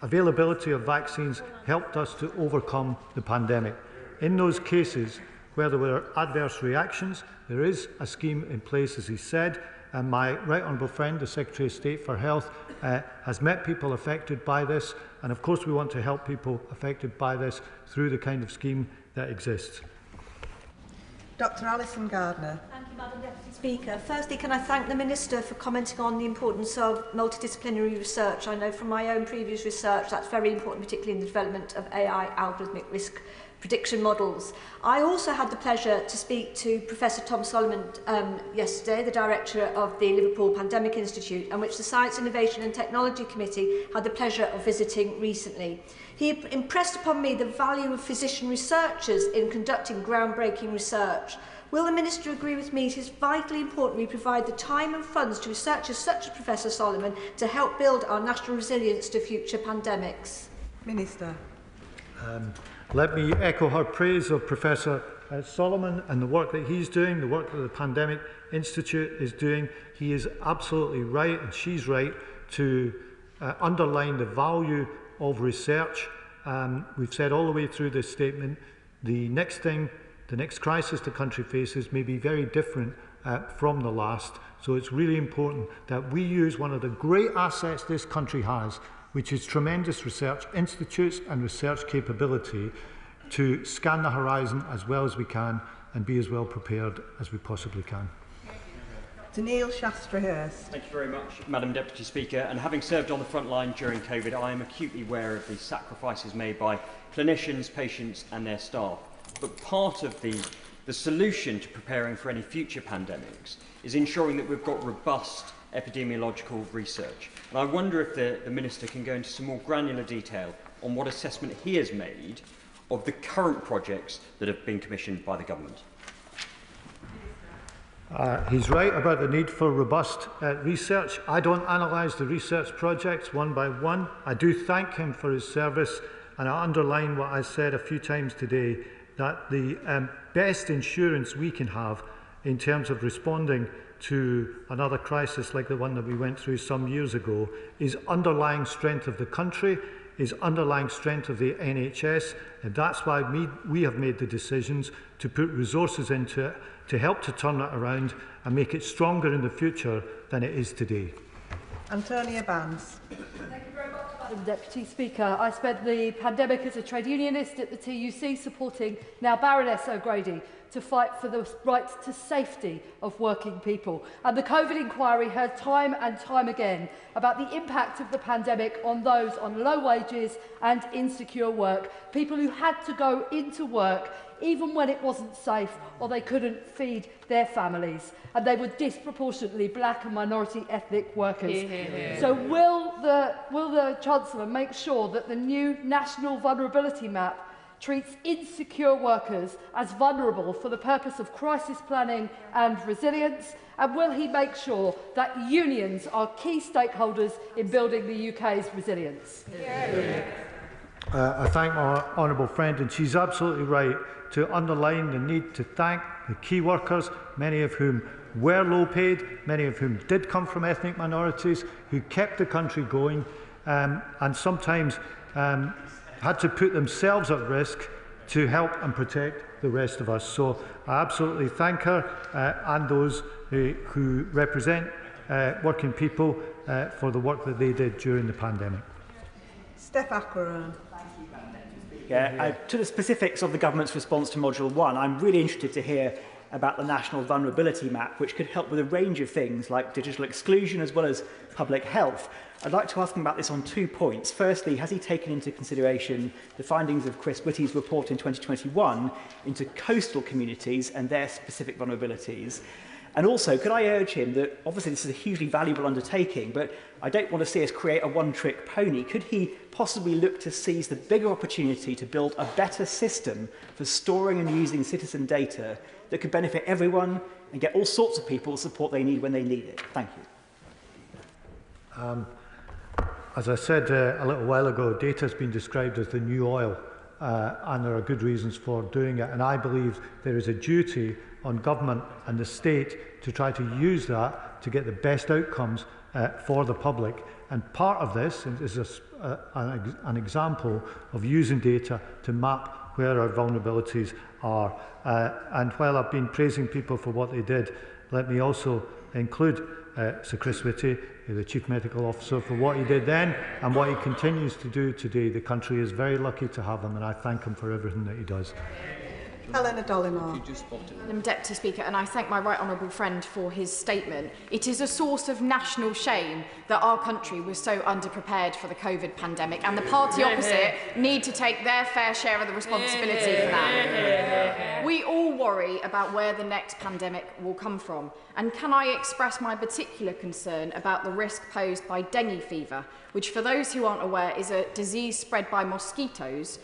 availability of vaccines helped us to overcome the pandemic. In those cases where there were adverse reactions, there is a scheme in place, as he said, and my right honourable friend, the Secretary of State for Health, has met people affected by this, and of course we want to help people affected by this through the kind of scheme that exists. Dr Alison Gardner. Thank you, Madam Deputy Speaker. Firstly, can I thank the Minister for commenting on the importance of multidisciplinary research. I know from my own previous research that's very important, particularly in the development of AI algorithmic risk prediction models. I also had the pleasure to speak to Professor Tom Solomon yesterday, the Director of the Liverpool Pandemic Institute, and which the Science, Innovation and Technology Committee had the pleasure of visiting recently. He impressed upon me the value of physician researchers in conducting groundbreaking research. Will the Minister agree with me it is vitally important we provide the time and funds to researchers such as Professor Solomon to help build our national resilience to future pandemics? Minister. Let me echo her praise of Professor Solomon and the work that he's doing, the work that the Pandemic Institute is doing. He is absolutely right, and she's right, to underline the value of research. We've said all the way through this statement, the next crisis the country faces may be very different from the last. So it's really important that we use one of the great assets this country has, which is tremendous research institutes and research capability, to scan the horizon as well as we can and be as well prepared as we possibly can. To Neil Shastra-Hurst. Thank you very much, Madam Deputy Speaker. And having served on the front line during COVID, I am acutely aware of the sacrifices made by clinicians, patients and their staff. But part of the solution to preparing for any future pandemics is ensuring that we've got robust epidemiological research. And I wonder if the Minister can go into some more granular detail on what assessment he has made of the current projects that have been commissioned by the government. He's right about the need for robust research. I don't analyse the research projects one by one. I do thank him for his service, and I underline what I said a few times today, that the best insurance we can have in terms of responding to another crisis like the one that we went through some years ago is underlying strength of the country, is underlying strength of the NHS, and that's why we have made the decisions to put resources into it to help to turn it around and make it stronger in the future than it is today. Antonia Bands. Thank you very much, Madam Deputy Speaker. I spent the pandemic as a trade unionist at the TUC supporting now Baroness O'Grady to fight for the right to safety of working people. And the COVID inquiry heard time and time again about the impact of the pandemic on those on low wages and insecure work, people who had to go into work even when it wasn't safe or they couldn't feed their families. And they were disproportionately black and minority ethnic workers. So will the Chancellor make sure that the new National Vulnerability Map treats insecure workers as vulnerable for the purpose of crisis planning and resilience? And will he make sure that unions are key stakeholders in building the UK's resilience? I thank my honourable friend, and she's absolutely right to underline the need to thank the key workers, many of whom were low paid, many of whom did come from ethnic minorities, who kept the country going and sometimes had to put themselves at risk to help and protect the rest of us. So I absolutely thank her and those who represent working people for the work that they did during the pandemic. Steph Ackroyd. To the specifics of the government's response to Module 1, I'm really interested to hear about the National Vulnerability Map, which could help with a range of things like digital exclusion as well as public health. I'd like to ask him about this on 2 points. Firstly, has he taken into consideration the findings of Chris Whitty's report in 2021 into coastal communities and their specific vulnerabilities? And also, could I urge him that, obviously this is a hugely valuable undertaking, but I don't want to see us create a one-trick pony. Could he possibly look to seize the bigger opportunity to build a better system for storing and using citizen data that could benefit everyone and get all sorts of people the support they need when they need it? Thank you. As I said a little while ago, data has been described as the new oil, and there are good reasons for doing it. And I believe there is a duty on government and the state to try to use that to get the best outcomes for the public. And part of this is an example of using data to map where our vulnerabilities are. And while I've been praising people for what they did, let me also include Sir Chris Whitty, the Chief Medical Officer, for what he did then and what he continues to do today. The country is very lucky to have him, and I thank him for everything that he does. Helena Dollimore. Madam Deputy Speaker, and I thank my right honourable friend for his statement. It is a source of national shame that our country was so underprepared for the COVID pandemic, and the party opposite need to take their fair share of the responsibility for that. We all worry about where the next pandemic will come from, and can I express my particular concern about the risk posed by dengue fever, which, for those who aren't aware, is a disease spread by mosquitoes.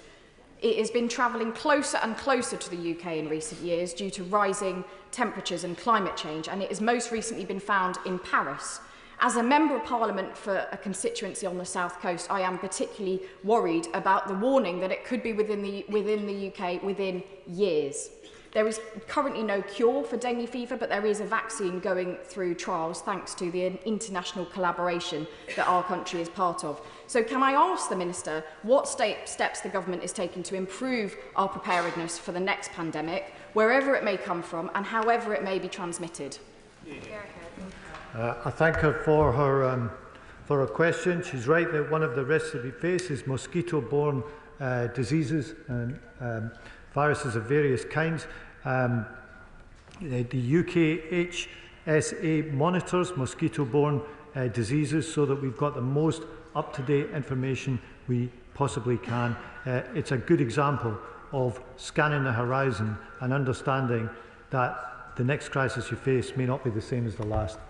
It has been travelling closer and closer to the UK in recent years due to rising temperatures and climate change, and it has most recently been found in Paris. As a Member of Parliament for a constituency on the South Coast, I am particularly worried about the warning that it could be within the UK within years. There is currently no cure for dengue fever, but there is a vaccine going through trials thanks to the international collaboration that our country is part of. So can I ask the Minister what steps the government is taking to improve our preparedness for the next pandemic, wherever it may come from and however it may be transmitted? I thank her for her question. She's right that one of the risks that we face is mosquito-borne diseases and viruses of various kinds. The UK HSA monitors mosquito-borne diseases so that we've got the most up-to-date information we possibly can. It's a good example of scanning the horizon and understanding that the next crisis you face may not be the same as the last.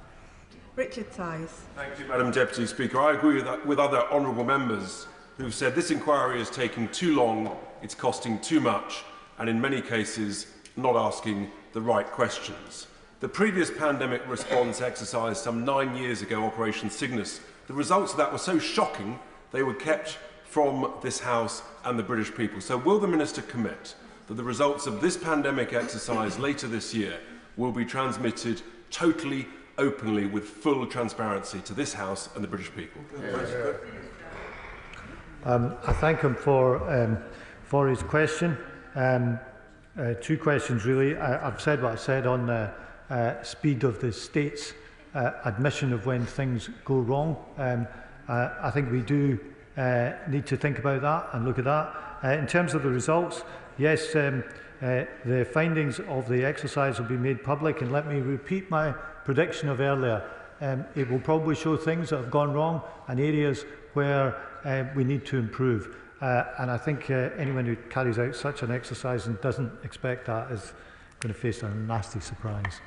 Richard Tice. Thank you, Madam Deputy Speaker. I agree with other honourable members who've said this inquiry is taking too long, it's costing too much, and in many cases not asking the right questions. The previous pandemic response exercise some 9 years ago, Operation Cygnus, the results of that were so shocking they were kept from this House and the British people. So will the Minister commit that the results of this pandemic exercise later this year will be transmitted totally openly with full transparency to this House and the British people? I thank him for his question. Two questions really. I've said what I said on the speed of the state's admission of when things go wrong. I think we do need to think about that and look at that. In terms of the results, yes, the findings of the exercise will be made public, and let me repeat my prediction of earlier. It will probably show things that have gone wrong and areas where we need to improve. And I think anyone who carries out such an exercise and doesn't expect that is going to face a nasty surprise.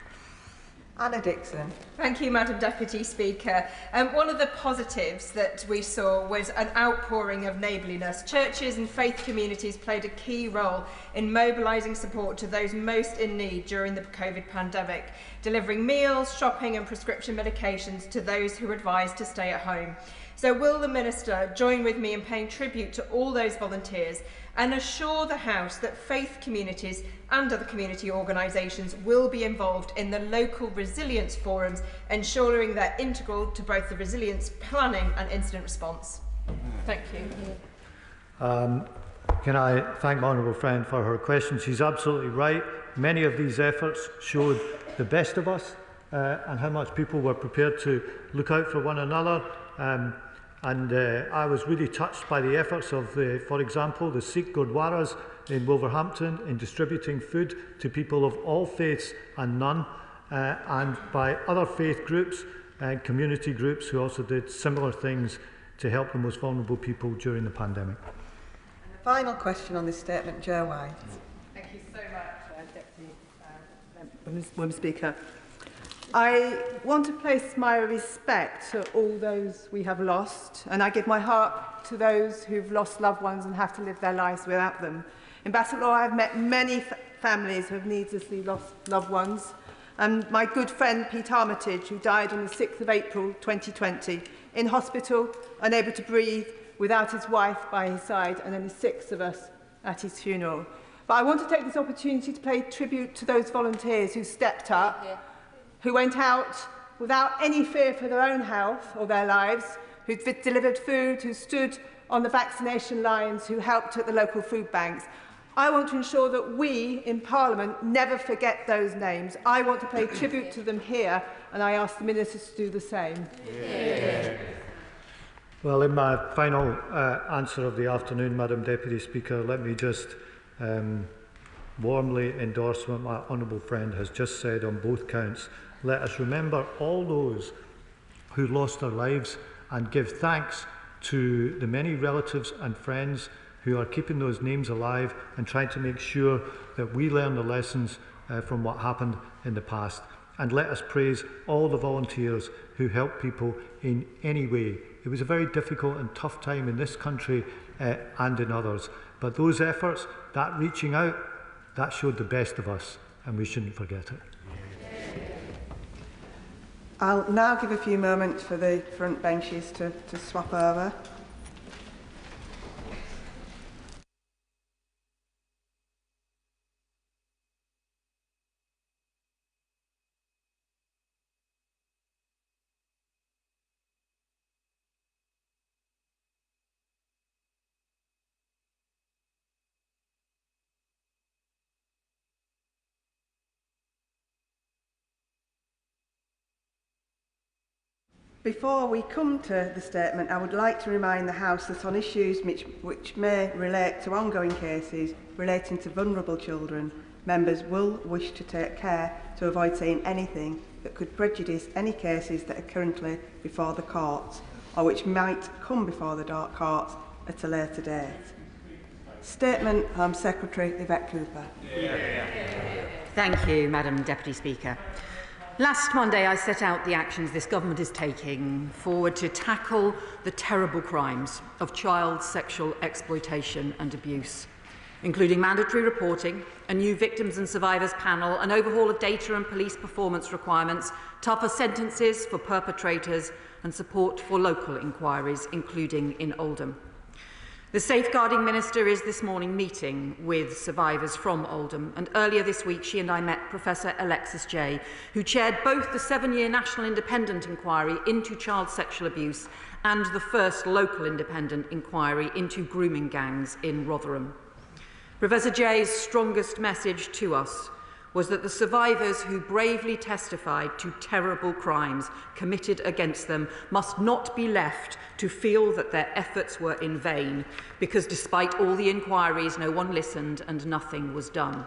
Anna Dixon. Thank you, Madam Deputy Speaker. One of the positives that we saw was an outpouring of neighbourliness. Churches and faith communities played a key role in mobilising support to those most in need during the COVID pandemic, delivering meals, shopping and prescription medications to those who were advised to stay at home. So will the Minister join with me in paying tribute to all those volunteers and assure the House that faith communities and other community organisations will be involved in the local resilience forums, ensuring they're integral to both the resilience planning and incident response? Thank you. Can I thank my honourable friend for her question? She's absolutely right. Many of these efforts showed the best of us and how much people were prepared to look out for one another. I was really touched by the efforts of, for example, the Sikh Gurdwaras in Wolverhampton in distributing food to people of all faiths and none, and by other faith groups and community groups who also did similar things to help the most vulnerable people during the pandemic. And the final question on this statement, Joe White. Thank you so much, Deputy Women's Speaker. I want to place my respect to all those we have lost, and I give my heart to those who've lost loved ones and have to live their lives without them. In Bassetlaw, I've met many families who have needlessly lost loved ones, and my good friend Pete Armitage, who died on the 6th of April 2020, in hospital, unable to breathe, without his wife by his side, and only 6 of us at his funeral. But I want to take this opportunity to pay tribute to those volunteers who stepped up, who went out without any fear for their own health or their lives, who delivered food, who stood on the vaccination lines, who helped at the local food banks. I want to ensure that we in Parliament never forget those names. I want to pay tribute to them here, and I ask the Ministers to do the same. Yeah. Well, in my final answer of the afternoon, Madam Deputy Speaker, let me just warmly endorse what my honourable friend has just said on both counts. Let us remember all those who lost their lives and give thanks to the many relatives and friends who are keeping those names alive and trying to make sure that we learn the lessons from what happened in the past. And let us praise all the volunteers who help people in any way. It was a very difficult and tough time in this country and in others. But those efforts, that reaching out, that showed the best of us, and we shouldn't forget it. I'll now give a few moments for the front benches to swap over. Before we come to the statement, I would like to remind the House that on issues which may relate to ongoing cases relating to vulnerable children, members will wish to take care to avoid saying anything that could prejudice any cases that are currently before the courts or which might come before the courts at a later date. Statement, Home Secretary Yvette Cooper. Thank you, Madam Deputy Speaker. Last Monday, I set out the actions this government is taking forward to tackle the terrible crimes of child sexual exploitation and abuse, including mandatory reporting, a new victims and survivors panel, an overhaul of data and police performance requirements, tougher sentences for perpetrators, and support for local inquiries, including in Oldham. The Safeguarding Minister is this morning meeting with survivors from Oldham, and earlier this week she and I met Professor Alexis Jay, who chaired both the 7-year National Independent Inquiry into child sexual abuse and the first local independent inquiry into grooming gangs in Rotherham. Professor Jay's strongest message to us was that the survivors who bravely testified to terrible crimes committed against them must not be left to feel that their efforts were in vain, because despite all the inquiries, no one listened and nothing was done.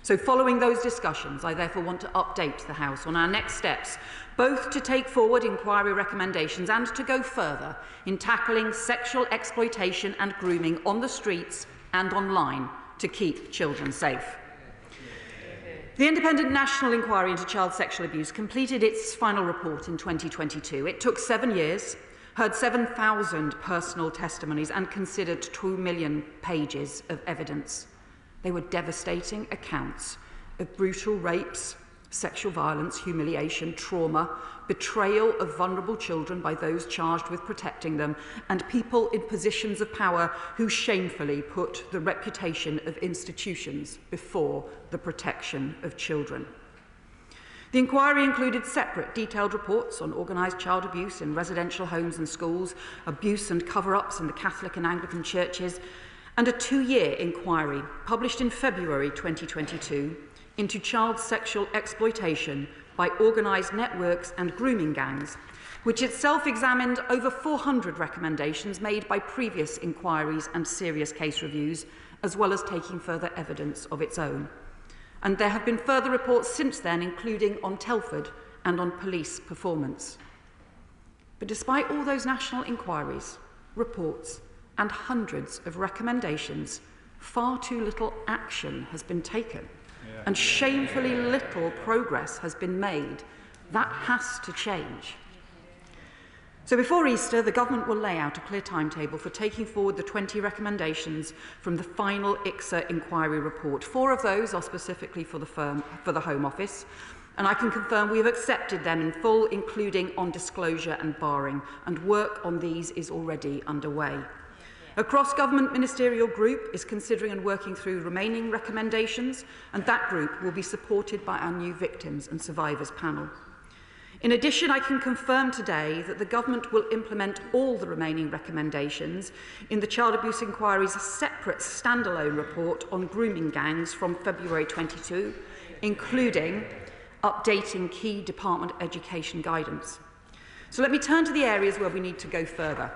So following those discussions, I therefore want to update the House on our next steps, both to take forward inquiry recommendations and to go further in tackling sexual exploitation and grooming on the streets and online to keep children safe. The Independent National Inquiry into Child Sexual Abuse completed its final report in 2022. It took 7 years, heard 7,000 personal testimonies and considered 2 million pages of evidence. They were devastating accounts of brutal rapes, sexual violence, humiliation, trauma, betrayal of vulnerable children by those charged with protecting them, and people in positions of power who shamefully put the reputation of institutions before the protection of children. The inquiry included separate detailed reports on organised child abuse in residential homes and schools, abuse and cover-ups in the Catholic and Anglican churches, and a 2-year inquiry published in February 2022 into child sexual exploitation by organised networks and grooming gangs, which itself examined over 400 recommendations made by previous inquiries and serious case reviews, as well as taking further evidence of its own. And there have been further reports since then, including on Telford and on police performance. But despite all those national inquiries, reports, and hundreds of recommendations, far too little action has been taken. And shamefully little progress has been made. That has to change. So before Easter, the government will lay out a clear timetable for taking forward the 20 recommendations from the final ICSA inquiry report. 4 of those are specifically for the Home Office, and I can confirm we have accepted them in full, including on disclosure and barring, and work on these is already underway. A cross-government ministerial group is considering and working through remaining recommendations, and that group will be supported by our new Victims and Survivors panel. In addition, I can confirm today that the government will implement all the remaining recommendations in the Child Abuse Inquiry's separate standalone report on grooming gangs from February 22, including updating key department education guidance. So let me turn to the areas where we need to go further.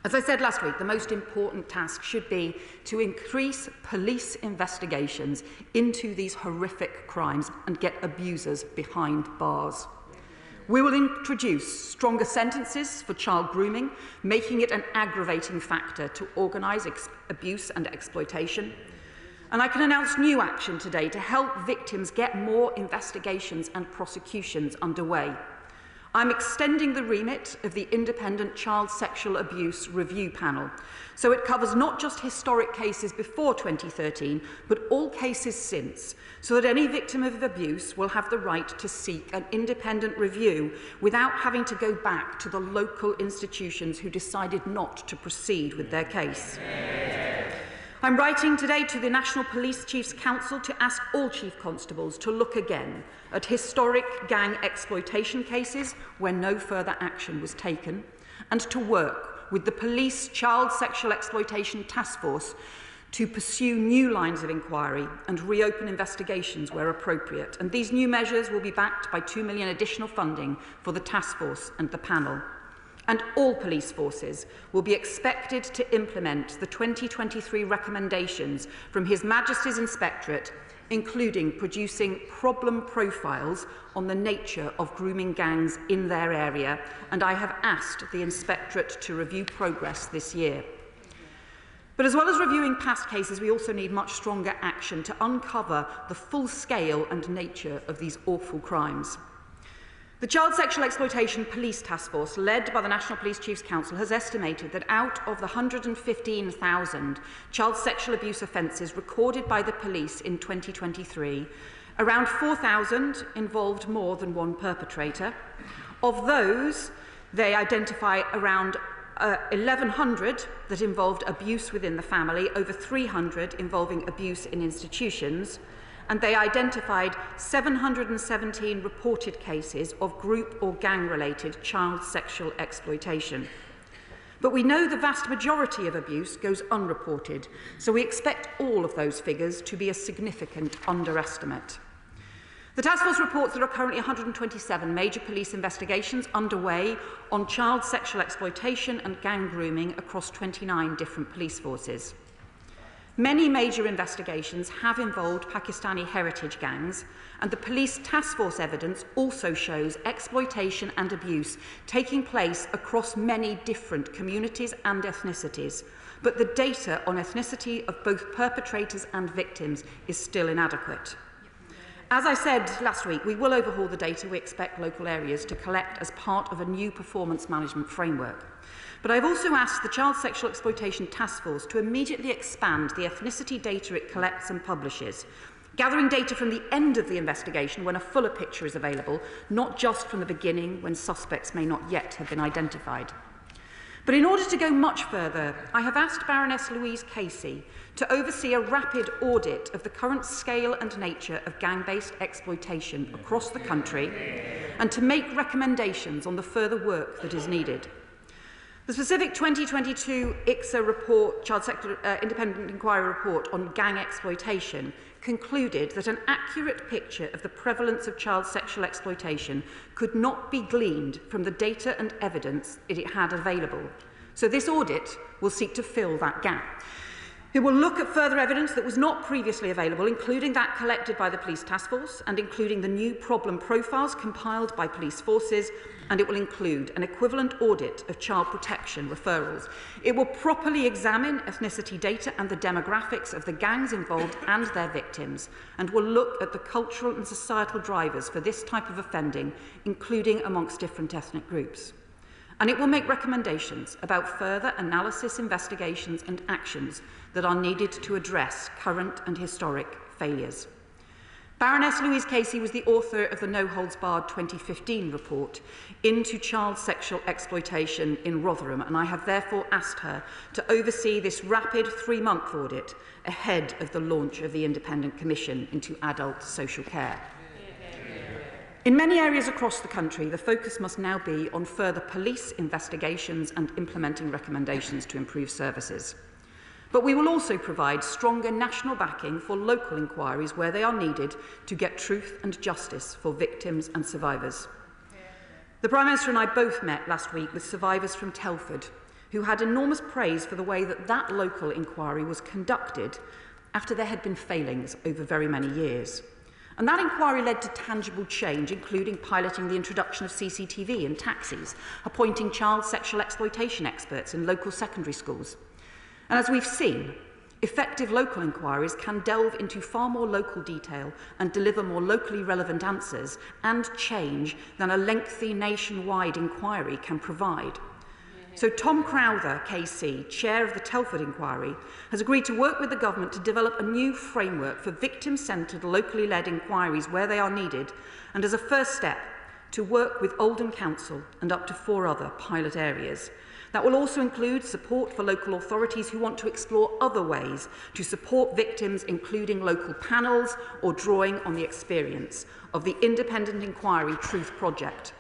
As I said last week, the most important task should be to increase police investigations into these horrific crimes and get abusers behind bars. We will introduce stronger sentences for child grooming, making it an aggravating factor to organise abuse and exploitation. And I can announce new action today to help victims get more investigations and prosecutions underway. I'm extending the remit of the Independent Child Sexual Abuse Review Panel, so it covers not just historic cases before 2013, but all cases since, so that any victim of abuse will have the right to seek an independent review without having to go back to the local institutions who decided not to proceed with their case. I'm writing today to the National Police Chiefs Council to ask all Chief Constables to look again at historic gang exploitation cases where no further action was taken, and to work with the Police Child Sexual Exploitation Task Force to pursue new lines of inquiry and reopen investigations where appropriate. And these new measures will be backed by £2 million additional funding for the task force and the panel. And all police forces will be expected to implement the 2023 recommendations from His Majesty's Inspectorate, including producing problem profiles on the nature of grooming gangs in their area. And I have asked the Inspectorate to review progress this year. But as well as reviewing past cases, we also need much stronger action to uncover the full scale and nature of these awful crimes. The Child Sexual Exploitation Police Task Force, led by the National Police Chiefs Council, has estimated that out of the 115,000 child sexual abuse offences recorded by the police in 2023, around 4,000 involved more than one perpetrator. Of those, they identify around 1,100 that involved abuse within the family, over 300 involving abuse in institutions, and they identified 717 reported cases of group or gang-related child sexual exploitation. But we know the vast majority of abuse goes unreported, so we expect all of those figures to be a significant underestimate. The task force reports there are currently 127 major police investigations underway on child sexual exploitation and gang grooming across 29 different police forces. Many major investigations have involved Pakistani heritage gangs, and the police task force evidence also shows exploitation and abuse taking place across many different communities and ethnicities. But the data on ethnicity of both perpetrators and victims is still inadequate. As I said last week, we will overhaul the data we expect local areas to collect as part of a new performance management framework. But I've also asked the Child Sexual Exploitation Task Force to immediately expand the ethnicity data it collects and publishes, gathering data from the end of the investigation when a fuller picture is available, not just from the beginning when suspects may not yet have been identified. But in order to go much further, I have asked Baroness Louise Casey to oversee a rapid audit of the current scale and nature of gang-based exploitation across the country and to make recommendations on the further work that is needed. The specific 2022 ICSA report, Child Sexual Independent Inquiry report on gang exploitation, concluded that an accurate picture of the prevalence of child sexual exploitation could not be gleaned from the data and evidence that it had available. So this audit will seek to fill that gap. It will look at further evidence that was not previously available, including that collected by the Police Task Force and including the new problem profiles compiled by police forces, and it will include an equivalent audit of child protection referrals. It will properly examine ethnicity data and the demographics of the gangs involved and their victims, and will look at the cultural and societal drivers for this type of offending, including amongst different ethnic groups. And it will make recommendations about further analysis, investigations and actions that are needed to address current and historic failures. Baroness Louise Casey was the author of the No Holds Barred 2015 report into child sexual exploitation in Rotherham, and I have therefore asked her to oversee this rapid 3-month audit ahead of the launch of the Independent Commission into Adult Social Care. In many areas across the country, the focus must now be on further police investigations and implementing recommendations to improve services. But we will also provide stronger national backing for local inquiries where they are needed to get truth and justice for victims and survivors. The Prime Minister and I both met last week with survivors from Telford, who had enormous praise for the way that that local inquiry was conducted after there had been failings over very many years. And that inquiry led to tangible change, including piloting the introduction of CCTV in taxis, appointing child sexual exploitation experts in local secondary schools. And as we've seen, effective local inquiries can delve into far more local detail and deliver more locally relevant answers and change than a lengthy nationwide inquiry can provide. So Tom Crowther, KC, chair of the Telford inquiry, has agreed to work with the government to develop a new framework for victim-centred, locally led inquiries where they are needed, and as a first step, to work with Oldham Council and up to 4 other pilot areas. That will also include support for local authorities who want to explore other ways to support victims, including local panels or drawing on the experience of the Independent Inquiry Truth Project.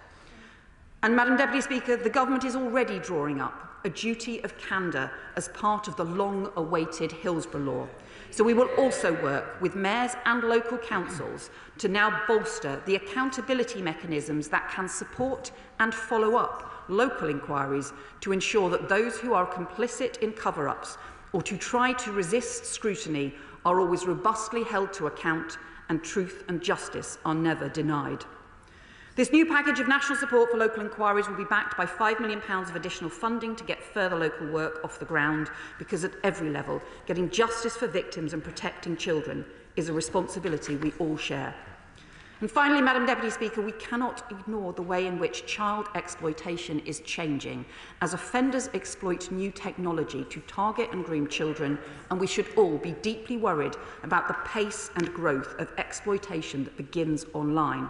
And, Madam Deputy Speaker, the Government is already drawing up a duty of candour as part of the long-awaited Hillsborough Law. So we will also work with mayors and local councils to now bolster the accountability mechanisms that can support and follow up local inquiries to ensure that those who are complicit in cover-ups or to try to resist scrutiny are always robustly held to account and truth and justice are never denied. This new package of national support for local inquiries will be backed by £5 million of additional funding to get further local work off the ground, because at every level, getting justice for victims and protecting children is a responsibility we all share. And finally, Madam Deputy Speaker, we cannot ignore the way in which child exploitation is changing as offenders exploit new technology to target and groom children, and we should all be deeply worried about the pace and growth of exploitation that begins online.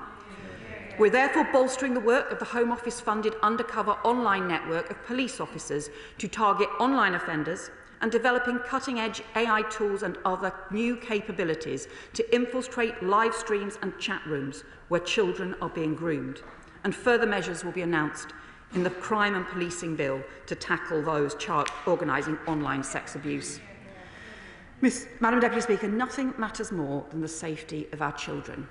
We're therefore bolstering the work of the Home Office-funded undercover online network of police officers to target online offenders and developing cutting-edge AI tools and other new capabilities to infiltrate live streams and chat rooms where children are being groomed. And further measures will be announced in the Crime and Policing Bill to tackle those organising online sex abuse. Madam Deputy Speaker, nothing matters more than the safety of our children.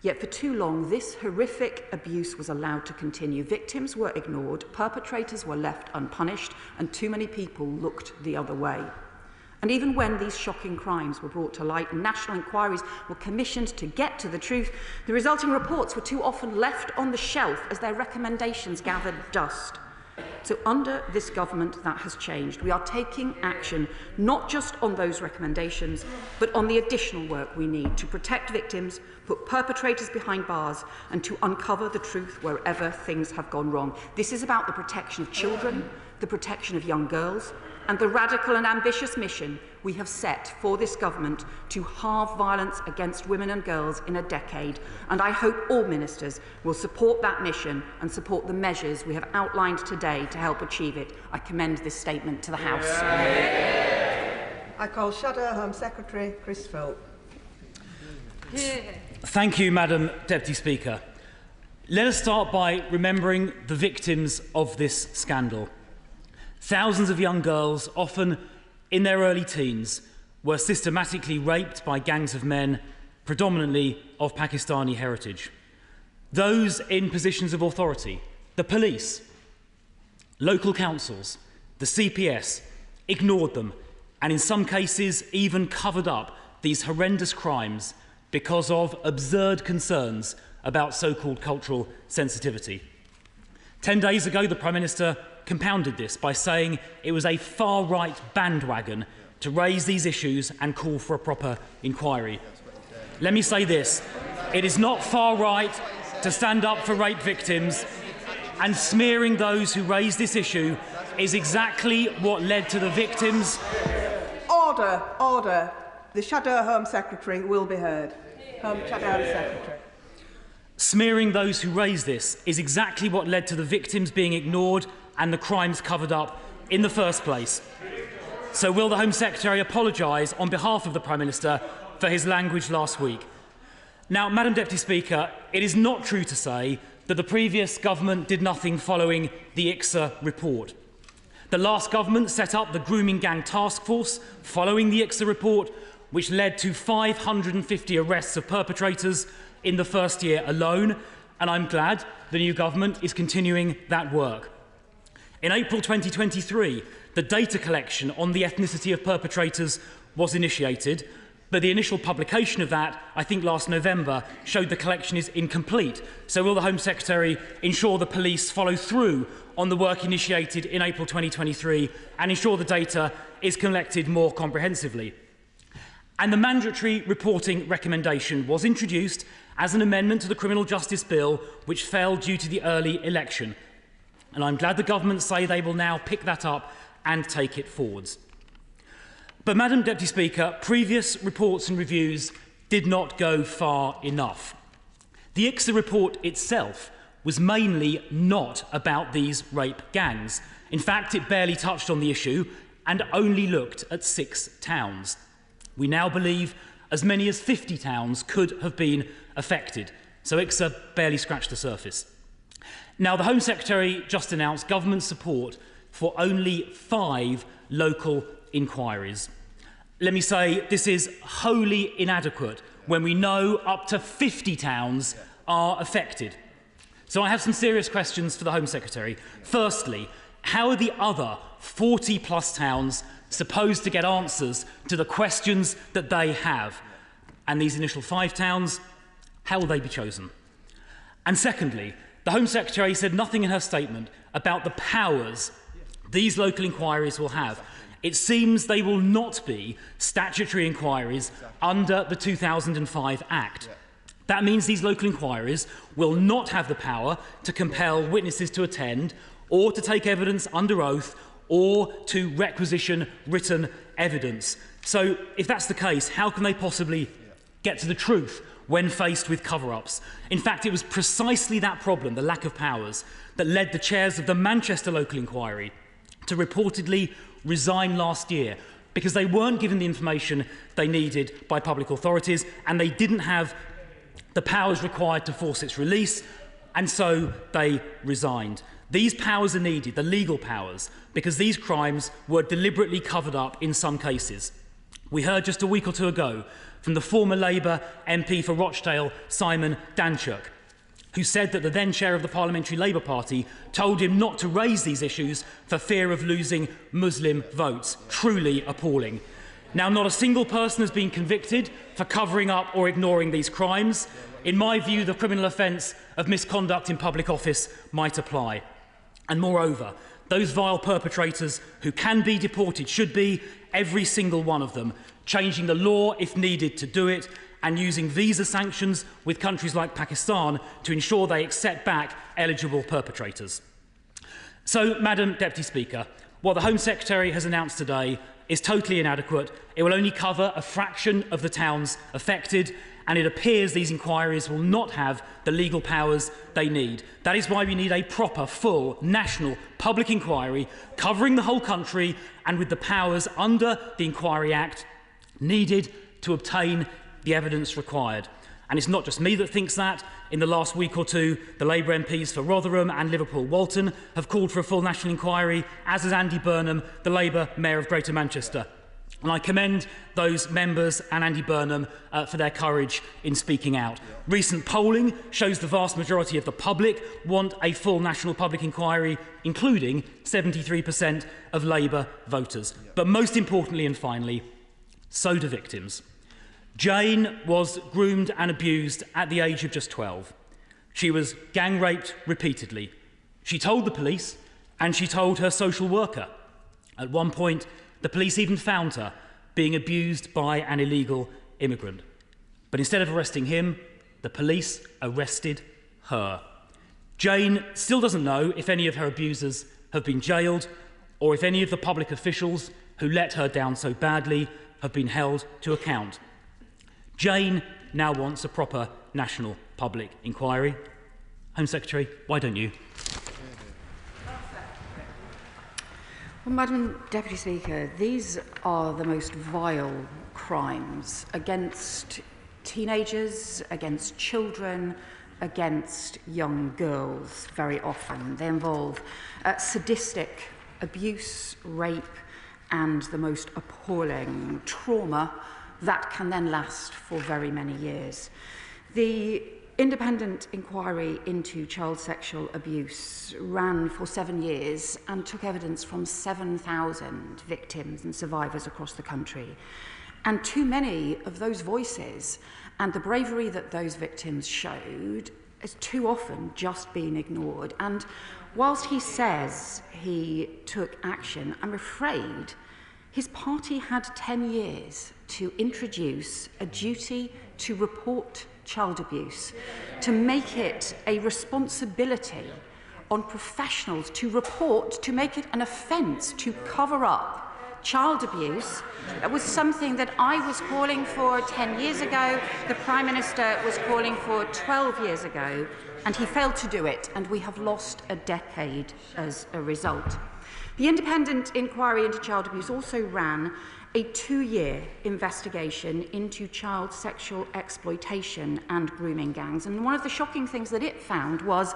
Yet for too long, this horrific abuse was allowed to continue. Victims were ignored, perpetrators were left unpunished, and too many people looked the other way. And even when these shocking crimes were brought to light and national inquiries were commissioned to get to the truth, the resulting reports were too often left on the shelf as their recommendations gathered dust. So under this government, that has changed. We are taking action not just on those recommendations, but on the additional work we need to protect victims, put perpetrators behind bars, and to uncover the truth wherever things have gone wrong. This is about the protection of children, the protection of young girls, and the radical and ambitious mission we have set for this government to halve violence against women and girls in a decade. And I hope all ministers will support that mission and support the measures we have outlined today to help achieve it. I commend this statement to the House. I call Shadow Home Secretary Chris Philp. Thank you, Madam Deputy Speaker. Let us start by remembering the victims of this scandal. Thousands of young girls, often in their early teens, were systematically raped by gangs of men, predominantly of Pakistani heritage. Those in positions of authority, the police, local councils, the CPS, ignored them, and in some cases even covered up these horrendous crimes because of absurd concerns about so-called cultural sensitivity. 10 days ago, the Prime Minister compounded this by saying it was a far-right bandwagon to raise these issues and call for a proper inquiry. Let me say this, it is not far-right to stand up for rape victims, and smearing those who raise this issue is exactly what led to the victims. Order, order. The Shadow Home Secretary will be heard. Shadow Home Secretary. Smearing those who raise this is exactly what led to the victims being ignored and the crimes covered up in the first place. So will the Home Secretary apologise on behalf of the Prime Minister for his language last week? Now, Madam Deputy Speaker, it is not true to say that the previous government did nothing following the ICSA report. The last government set up the Grooming Gang Task Force following the ICSA report, which led to 550 arrests of perpetrators in the first year alone, and I'm glad the new government is continuing that work. In April 2023, the data collection on the ethnicity of perpetrators was initiated, but the initial publication of that, I think last November, showed the collection is incomplete. So will the Home Secretary ensure the police follow through on the work initiated in April 2023 and ensure the data is collected more comprehensively? And the mandatory reporting recommendation was introduced as an amendment to the Criminal Justice Bill, which fell due to the early election. And I'm glad the government say they will now pick that up and take it forwards. But, Madam Deputy Speaker, previous reports and reviews did not go far enough. The ICSA report itself was mainly not about these rape gangs. In fact, it barely touched on the issue and only looked at 6 towns. We now believe as many as 50 towns could have been affected, so ICSA barely scratched the surface. Now, the Home Secretary just announced government support for only 5 local inquiries. Let me say this is wholly inadequate when we know up to 50 towns are affected. So I have some serious questions for the Home Secretary. Firstly, how are the other 40+ towns supposed to get answers to the questions that they have? And these initial 5 towns, how will they be chosen? And secondly, the Home Secretary said nothing in her statement about the powers these local inquiries will have. It seems they will not be statutory inquiries under the 2005 Act. That means these local inquiries will not have the power to compel witnesses to attend or to take evidence under oath or to requisition written evidence. So if that's the case, how can they possibly get to the truth when faced with cover-ups? In fact, it was precisely that problem, the lack of powers, that led the chairs of the Manchester local inquiry to reportedly resign last year, because they weren't given the information they needed by public authorities and they didn't have the powers required to force its release, and so they resigned. These powers are needed, the legal powers, because these crimes were deliberately covered up in some cases. We heard just a week or two ago from the former Labour MP for Rochdale, Simon Danchuk, who said that the then chair of the Parliamentary Labour Party told him not to raise these issues for fear of losing Muslim votes. Truly appalling. Now, not a single person has been convicted for covering up or ignoring these crimes. In my view, the criminal offence of misconduct in public office might apply. And moreover, those vile perpetrators who can be deported should be, every single one of them, changing the law if needed to do it, and using visa sanctions with countries like Pakistan to ensure they accept back eligible perpetrators. So, Madam Deputy Speaker, what the Home Secretary has announced today is totally inadequate. It will only cover a fraction of the towns affected, and it appears these inquiries will not have the legal powers they need. That is why we need a proper, full, national public inquiry covering the whole country and with the powers under the Inquiry Act needed to obtain the evidence required. And it's not just me that thinks that. In the last week or two, the Labour MPs for Rotherham and Liverpool Walton have called for a full national inquiry, as has Andy Burnham, the Labour Mayor of Greater Manchester. And I commend those members and Andy Burnham for their courage in speaking out. Recent polling shows the vast majority of the public want a full national public inquiry, including 73% of Labour voters. But most importantly and finally, so do victims. Jane was groomed and abused at the age of just 12. She was gang raped repeatedly. She told the police and she told her social worker. At one point, the police even found her being abused by an illegal immigrant. But instead of arresting him, the police arrested her. Jane still doesn't know if any of her abusers have been jailed or if any of the public officials who let her down so badly have been held to account. Jane now wants a proper national public inquiry. Home Secretary, why don't you? Well, Madam Deputy Speaker, these are the most vile crimes against teenagers, against children, against young girls very often. They involve sadistic abuse, rape, and the most appalling trauma that can then last for very many years. The independent inquiry into child sexual abuse ran for 7 years and took evidence from 7,000 victims and survivors across the country. And too many of those voices and the bravery that those victims showed has too often just been ignored. And whilst he says he took action, I'm afraid his party had 10 years to introduce a duty to report child abuse, to make it a responsibility on professionals to report, to make it an offence to cover up child abuse. That was something that I was calling for 10 years ago, the Prime Minister was calling for 12 years ago, and he failed to do it, and we have lost a decade as a result. The independent inquiry into child abuse also ran a 2-year investigation into child sexual exploitation and grooming gangs. And one of the shocking things that it found was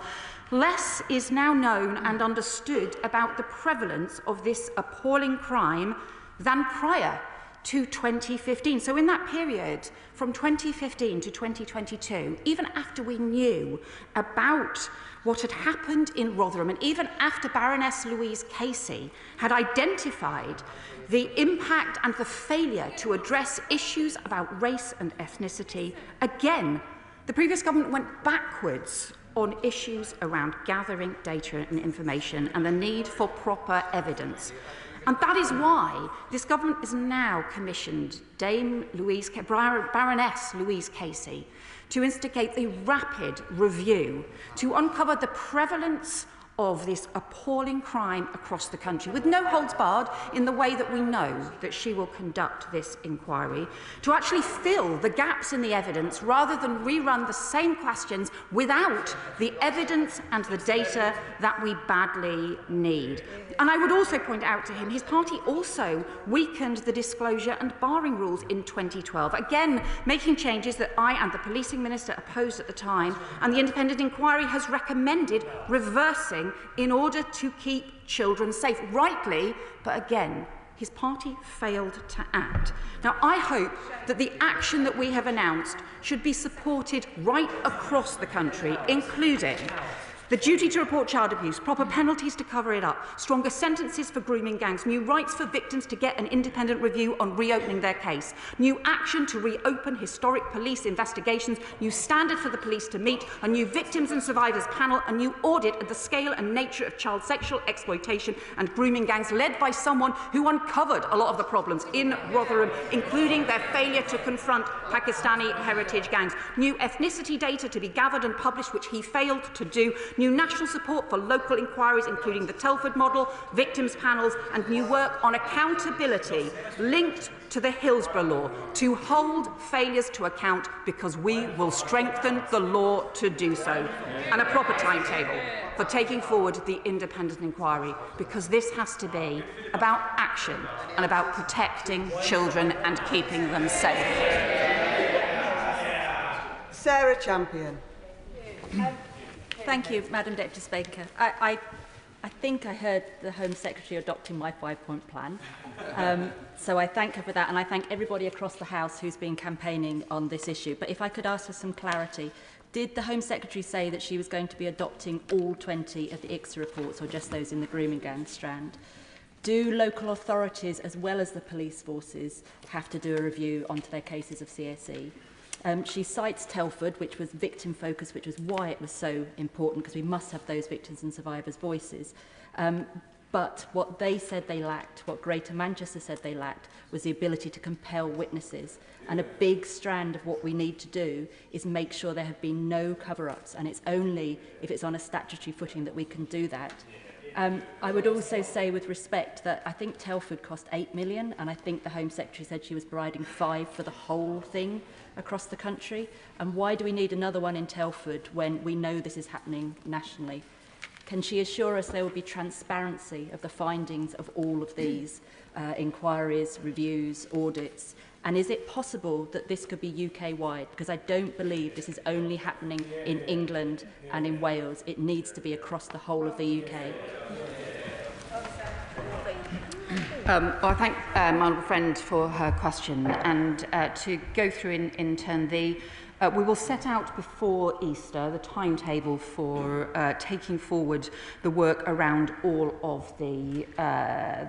less is now known and understood about the prevalence of this appalling crime than prior to 2015. So in that period, from 2015 to 2022, even after we knew about what had happened in Rotherham, and even after Baroness Louise Casey had identified the impact and the failure to address issues about race and ethnicity, again, the previous government went backwards on issues around gathering data and information and the need for proper evidence. And that is why this government has now commissioned Baroness Louise Casey to instigate a rapid review to uncover the prevalence of this appalling crime across the country, with no holds barred in the way that we know that she will conduct this inquiry, to actually fill the gaps in the evidence rather than rerun the same questions without the evidence and the data that we badly need. And I would also point out to him, his party also weakened the disclosure and barring rules in 2012, again making changes that I and the policing minister opposed at the time, and the independent inquiry has recommended reversing in order to keep children safe. Rightly, but again, his party failed to act. Now, I hope that the action that we have announced should be supported right across the country, including the duty to report child abuse, proper penalties to cover it up, stronger sentences for grooming gangs, new rights for victims to get an independent review on reopening their case, new action to reopen historic police investigations, new standard for the police to meet, a new victims and survivors panel, a new audit of the scale and nature of child sexual exploitation and grooming gangs, led by someone who uncovered a lot of the problems in Rotherham, including their failure to confront Pakistani heritage gangs, new ethnicity data to be gathered and published, which he failed to do, new national support for local inquiries, including the Telford model, victims panels, and new work on accountability linked to the Hillsborough law to hold failures to account, because we will strengthen the law to do so, and a proper timetable for taking forward the independent inquiry, because this has to be about action and about protecting children and keeping them safe. Sarah Champion. Thank you, Madam Deputy Speaker. I think I heard the Home Secretary adopting my 5-point plan. So I thank her for that, and I thank everybody across the House who's been campaigning on this issue. But if I could ask for some clarity, did the Home Secretary say that she was going to be adopting all 20 of the ICSA reports, or just those in the grooming gang strand? Do local authorities, as well as the police forces, have to do a review onto their cases of CSE? She cites Telford, which was victim-focused, which was why it was so important, because we must have those victims and survivors' voices. But what they said they lacked, what Greater Manchester said they lacked, was the ability to compel witnesses. And a big strand of what we need to do is make sure there have been no cover-ups, and it's only if it's on a statutory footing that we can do that. I would also say, with respect, that I think Telford cost £8 million, and I think the Home Secretary said she was providing £5 million for the whole thing across the country. And why do we need another one in Telford when we know this is happening nationally? Can she assure us there will be transparency of the findings of all of these inquiries, reviews, audits? And is it possible that this could be UK-wide? Because I don't believe this is only happening in England and in Wales. It needs to be across the whole of the UK. I thank my honourable friend for her question, and to go through in turn we will set out before Easter the timetable for taking forward the work around all of the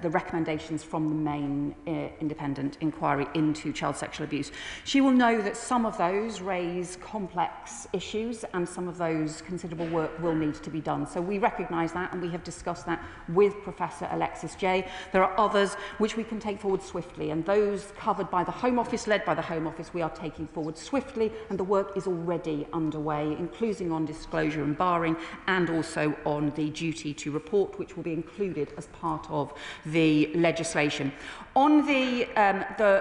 recommendations from the main independent inquiry into child sexual abuse. She will know that some of those raise complex issues and some of those considerable work will need to be done. So we recognise that, and we have discussed that with Professor Alexis Jay. There are others which we can take forward swiftly, and those covered by the Home Office, led by the Home Office, we are taking forward swiftly, and and the work is already underway, including on disclosure and barring, and also on the duty to report, which will be included as part of the legislation. On the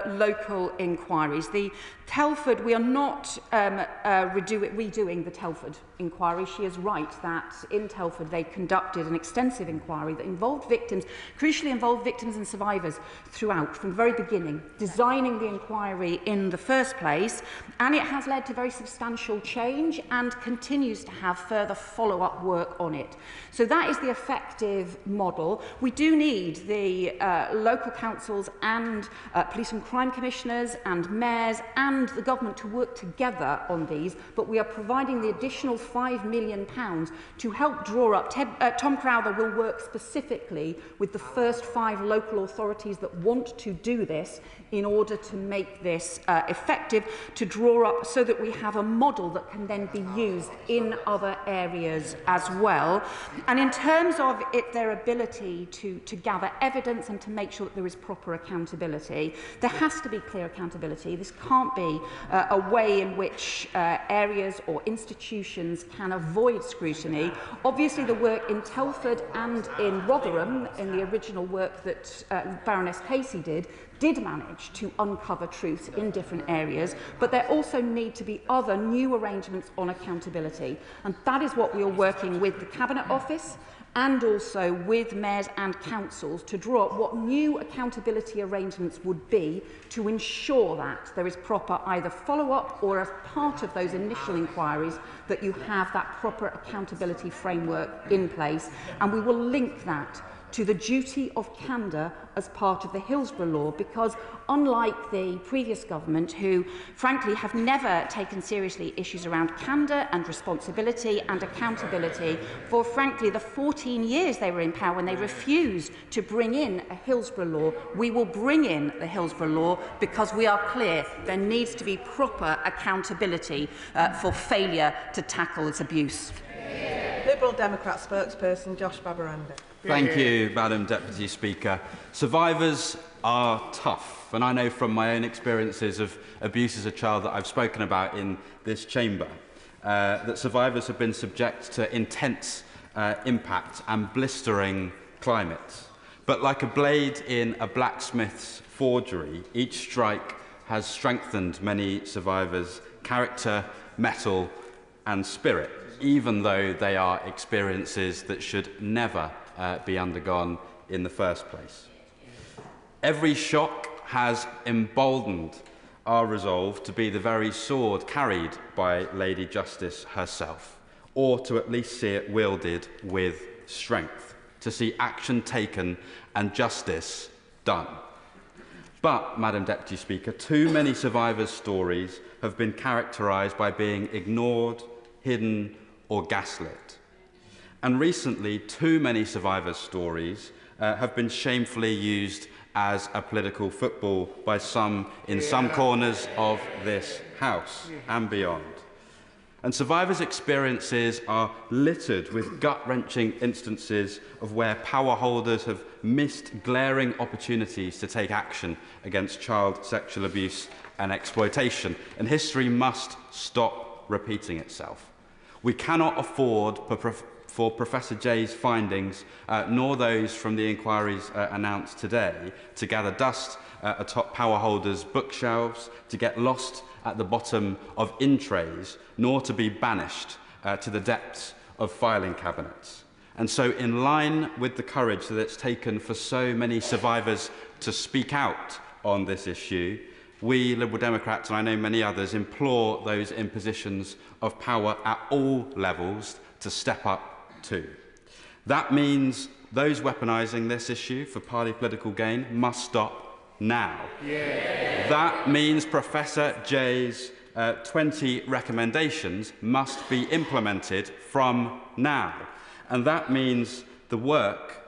local inquiries, the Telford, we are not redoing the Telford inquiry. She is right that in Telford they conducted an extensive inquiry that involved victims, crucially involved victims and survivors throughout, from the very beginning, designing the inquiry in the first place, and it has led to very substantial change and continues to have further follow-up work on it. So that is the effective model. We do need the local councils and police and crime commissioners and mayors and the government to work together on these, but we are providing the additional £5 million to help draw up. Tom Crowther will work specifically with the first 5 local authorities that want to do this in order to make this effective, to draw up so that we have a model that can then be used in other areas as well. And in terms of their ability to gather evidence and to make sure that there is proper accountability, there has to be clear accountability. This can't be a way in which areas or institutions can avoid scrutiny. Obviously, the work in Telford and in Rotherham, in the original work that Baroness Casey did manage to uncover truth in different areas, but there also need to be other new arrangements on accountability. And that is what we are working with the Cabinet Office and also with mayors and councils to draw up what new accountability arrangements would be to ensure that there is proper either follow-up or as part of those initial inquiries that you have that proper accountability framework in place. And we will link that to the duty of candour as part of the Hillsborough Law, because unlike the previous government, who frankly have never taken seriously issues around candour and responsibility and accountability for frankly the 14 years they were in power when they refused to bring in a Hillsborough Law, we will bring in the Hillsborough Law because we are clear there needs to be proper accountability for failure to tackle this abuse. Liberal Democrat spokesperson Josh Babaranda. Thank you, Madam Deputy Speaker. Survivors are tough, and I know from my own experiences of abuse as a child that I've spoken about in this chamber, that survivors have been subject to intense impact and blistering climates. But like a blade in a blacksmith's forgery, each strike has strengthened many survivors' character, mettle and spirit, even though they are experiences that should never be undergone in the first place. Every shock has emboldened our resolve to be the very sword carried by Lady Justice herself, or to at least see it wielded with strength, to see action taken and justice done. But, Madam Deputy Speaker, too many survivors' stories have been characterised by being ignored, hidden or gaslit. And recently, too many survivors' stories have been shamefully used as a political football by some in some corners of this House and beyond. And survivors' experiences are littered with gut-wrenching instances of where power holders have missed glaring opportunities to take action against child sexual abuse and exploitation. And history must stop repeating itself. We cannot afford for Professor Jay's findings, nor those from the inquiries announced today, to gather dust atop power holders' bookshelves, to get lost at the bottom of in-trays, nor to be banished to the depths of filing cabinets. And so, in line with the courage that it's taken for so many survivors to speak out on this issue, we Liberal Democrats, and I know many others, implore those in positions of power at all levels to step up too. That means those weaponising this issue for party political gain must stop now. Yeah. That means Professor Jay's 20 recommendations must be implemented from now. And that means the work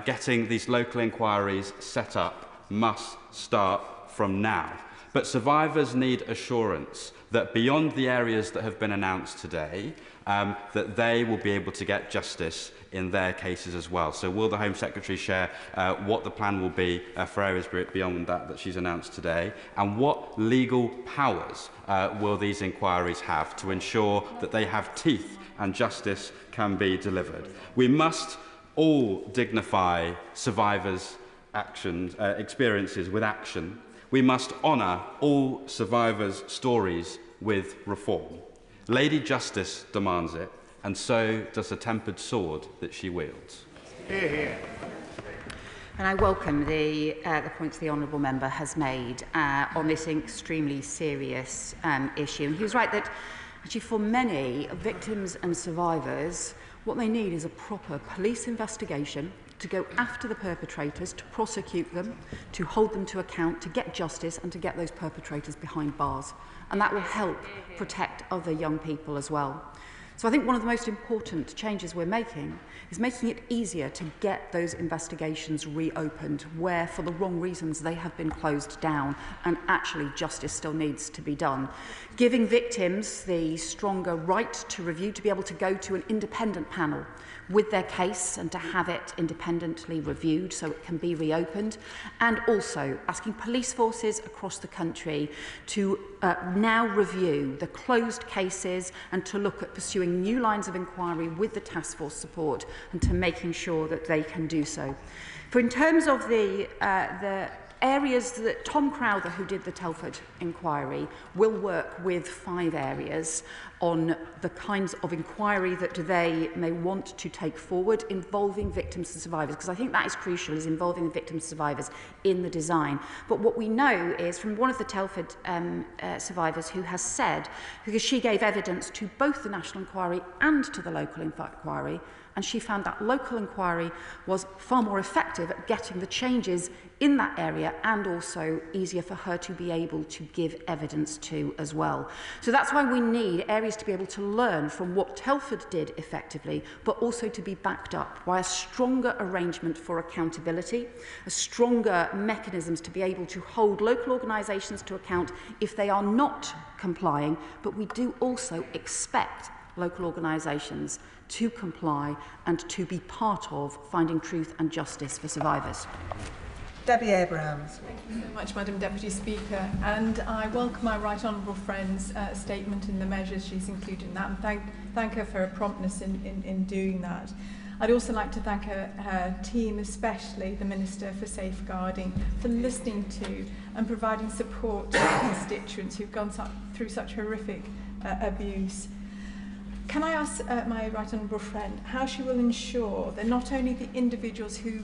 getting these local inquiries set up must start from now. But survivors need assurance that beyond the areas that have been announced today, that they will be able to get justice in their cases as well. So will the Home Secretary share what the plan will be for areas beyond that she's announced today, and what legal powers will these inquiries have to ensure that they have teeth and justice can be delivered? We must all dignify survivors' experiences with action. We must honour all survivors' stories with reform. Lady Justice demands it, and so does the tempered sword that she wields. Hear, hear. And I welcome the points the honourable member has made on this extremely serious issue. And he was right that actually for many victims and survivors, what they need is a proper police investigation to go after the perpetrators, to prosecute them, to hold them to account, to get justice and to get those perpetrators behind bars. And that will help protect other young people as well. So I think one of the most important changes we're making is making it easier to get those investigations reopened where, for the wrong reasons, they have been closed down and actually justice still needs to be done. Giving victims the stronger right to review, to be able to go to an independent panel with their case and to have it independently reviewed so it can be reopened, and also asking police forces across the country to now review the closed cases and to look at pursuing new lines of inquiry with the task force support and to making sure that they can do so. For in terms of the areas that Tom Crowther, who did the Telford inquiry, will work with 5 areas on the kinds of inquiry that they may want to take forward involving victims and survivors, because I think that is crucial, is involving the victims and survivors in the design. But what we know is from one of the Telford survivors who has said, because she gave evidence to both the national inquiry and to the local inquiry, and she found that local inquiry was far more effective at getting the changes in that area and also easier for her to be able to give evidence to as well. So that's why we need areas to be able to learn from what Telford did effectively, but also to be backed up by a stronger arrangement for accountability, a stronger mechanisms to be able to hold local organisations to account if they are not complying, but we do also expect local organisations to comply and to be part of finding truth and justice for survivors. Debbie Abrahams. Thank you so much, Madam Deputy Speaker, and I welcome my right honourable friend's statement and the measures she's included in that, and thank her for her promptness in doing that. I'd also like to thank her team, especially the Minister for Safeguarding, for listening to and providing support to constituents who've gone through such horrific abuse. Can I ask my right honourable friend how she will ensure that not only the individuals who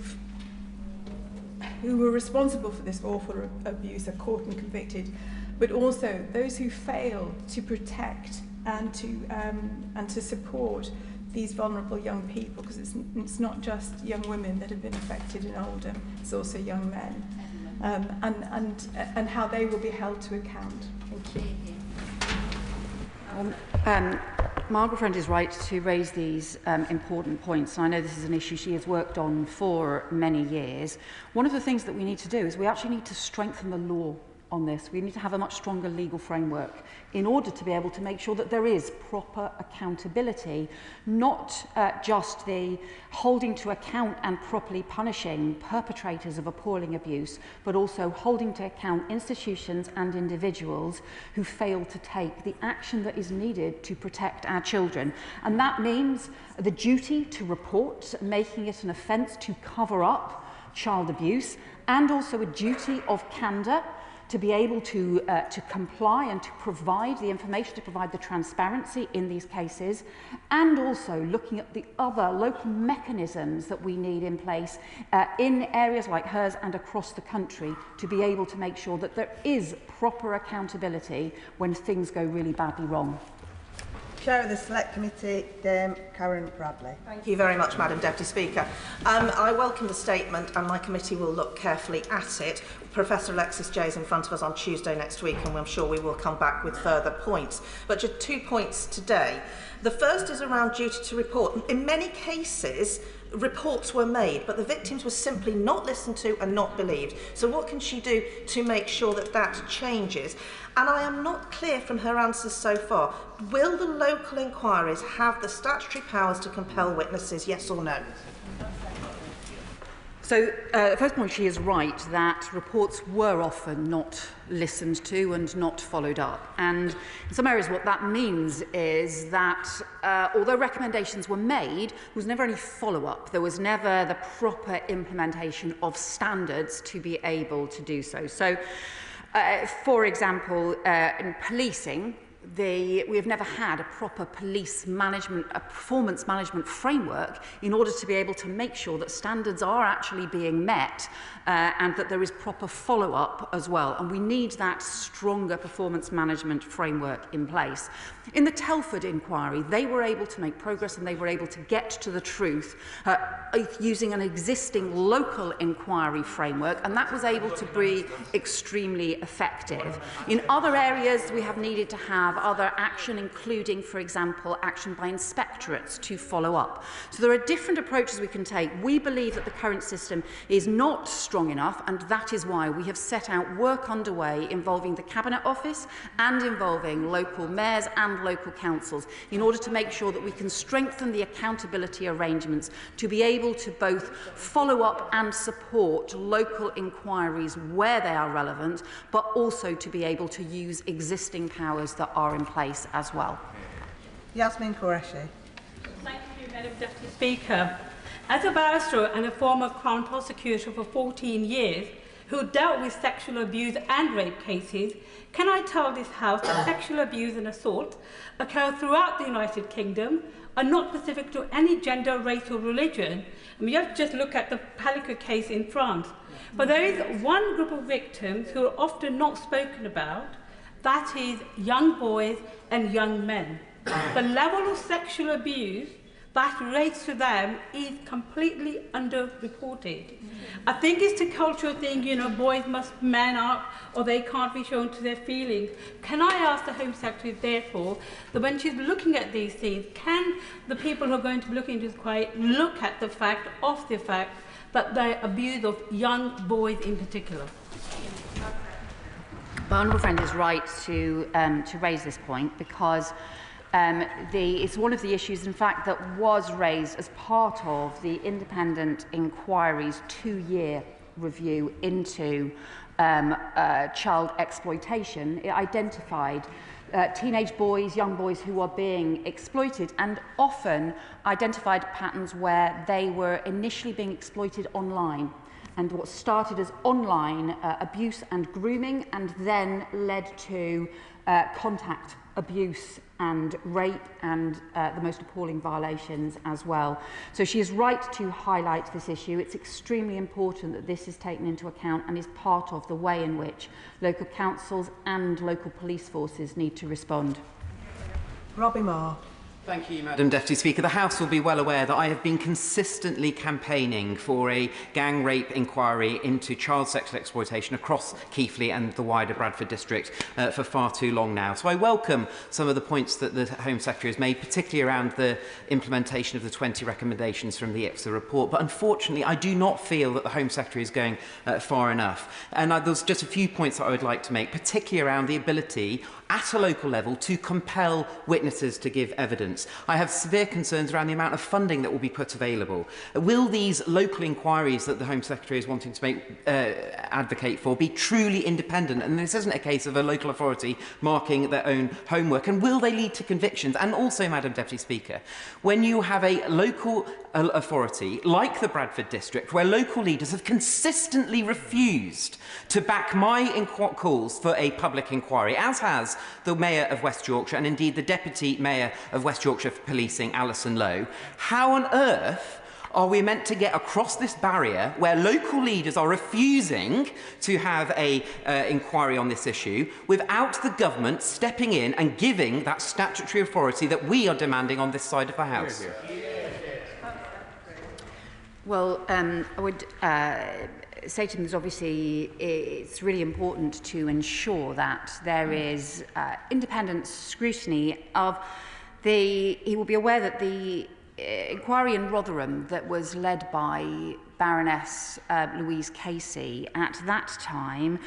were responsible for this awful abuse are caught and convicted, but also those who fail to protect and to support these vulnerable young people, because it's not just young women that have been affected and older, it's also young men, and how they will be held to account. Thank you. Margaret Friend is right to raise these important points. I know this is an issue she has worked on for many years. One of the things that we need to do is we actually need to strengthen the law on this. We need to have a much stronger legal framework in order to be able to make sure that there is proper accountability, not just the holding to account and properly punishing perpetrators of appalling abuse, but also holding to account institutions and individuals who fail to take the action that is needed to protect our children. And that means the duty to report, making it an offence to cover up child abuse, and also a duty of candour to be able to comply and to provide the information, to provide the transparency in these cases, and also looking at the other local mechanisms that we need in place in areas like hers and across the country to be able to make sure that there is proper accountability when things go really badly wrong. Chair of the Select Committee, Dame Karen Bradley. Thank you very much, Madam Deputy Speaker. I welcome the statement and my committee will look carefully at it. Professor Alexis Jay is in front of us on Tuesday next week and I'm sure we will come back with further points. But just 2 points today. The first is around duty to report. In many cases, reports were made, but the victims were simply not listened to and not believed. So what can she do to make sure that that changes? And I am not clear from her answers so far. Will the local inquiries have the statutory powers to compel witnesses, yes or no? So, the first point, she is right that reports were often not listened to and not followed up. And in some areas what that means is that although recommendations were made, there was never any follow-up. There was never the proper implementation of standards to be able to do so. So, for example, in policing, we have never had a proper police management, a performance management framework in order to be able to make sure that standards are actually being met and that there is proper follow-up as well. And we need that stronger performance management framework in place. In the Telford inquiry, they were able to make progress and they were able to get to the truth using an existing local inquiry framework, and that was able to be extremely effective. In other areas, we have needed to have other action, including, for example, action by inspectorates to follow up. So there are different approaches we can take. We believe that the current system is not strong enough, and that is why we have set out work underway involving the Cabinet Office and involving local mayors and local councils in order to make sure that we can strengthen the accountability arrangements to be able to both follow up and support local inquiries where they are relevant, but also to be able to use existing powers that are in place as well. Yasmin Qureshi. Thank you, Madam Deputy Speaker. As a barrister and a former Crown prosecutor for 14 years, who dealt with sexual abuse and rape cases, can I tell this House that sexual abuse and assault occur throughout the United Kingdom, are not specific to any gender, race or religion. I mean, you have to just look at the Palica case in France. But there is one group of victims who are often not spoken about, that is young boys and young men. The level of sexual abuse that relates to them is completely underreported. I think it's a cultural thing, you know, boys must man up or they can't be shown to their feelings. Can I ask the Home Secretary, therefore, that when she's looking at these things, can the people who are going to be looking into this inquiry look at the fact that the abuse of young boys in particular? My honourable friend is right to raise this point because it's one of the issues, in fact, that was raised as part of the independent inquiry's 2-year review into child exploitation. It identified teenage boys, young boys who are being exploited, and often identified patterns where they were initially being exploited online. And what started as online abuse and grooming and then led to contact abuse and rape and the most appalling violations as well. So she is right to highlight this issue. It's extremely important that this is taken into account and is part of the way in which local councils and local police forces need to respond. Robbie Moore. Thank you, Madam Deputy Speaker. The House will be well aware that I have been consistently campaigning for a gang rape inquiry into child sexual exploitation across Keighley and the wider Bradford district for far too long now. So I welcome some of the points that the Home Secretary has made, particularly around the implementation of the 20 recommendations from the IPSA report. But unfortunately, I do not feel that the Home Secretary is going far enough. And there's just a few points that I would like to make, particularly around the ability at a local level to compel witnesses to give evidence. I have severe concerns around the amount of funding that will be put available. Will these local inquiries that the Home Secretary is wanting to advocate for be truly independent? And this isn't a case of a local authority marking their own homework. And will they lead to convictions? And also, Madam Deputy Speaker, when you have a local authority like the Bradford district, where local leaders have consistently refused to back my calls for a public inquiry, as has the Mayor of West Yorkshire and indeed the Deputy Mayor of West Yorkshire for Policing, Alison Lowe, how on earth are we meant to get across this barrier where local leaders are refusing to have an inquiry on this issue without the government stepping in and giving that statutory authority that we are demanding on this side of the House? Well, I would say to them that obviously it's really important to ensure that there is independent scrutiny of he will be aware that the inquiry in Rotherham that was led by Baroness Louise Casey at that time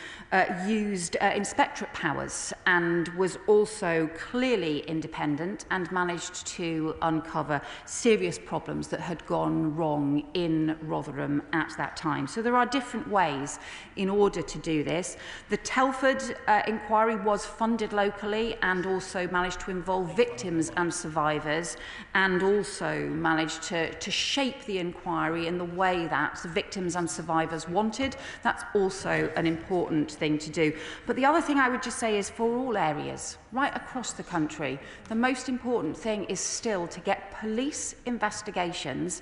used inspectorate powers and was also clearly independent and managed to uncover serious problems that had gone wrong in Rotherham at that time. So there are different ways in order to do this. The Telford inquiry was funded locally and also managed to involve victims and survivors, and also managed to shape the inquiry in the way that the victims and survivors wanted. That's also an important thing to do. But the other thing I would just say is, for all areas, right across the country, the most important thing is still to get police investigations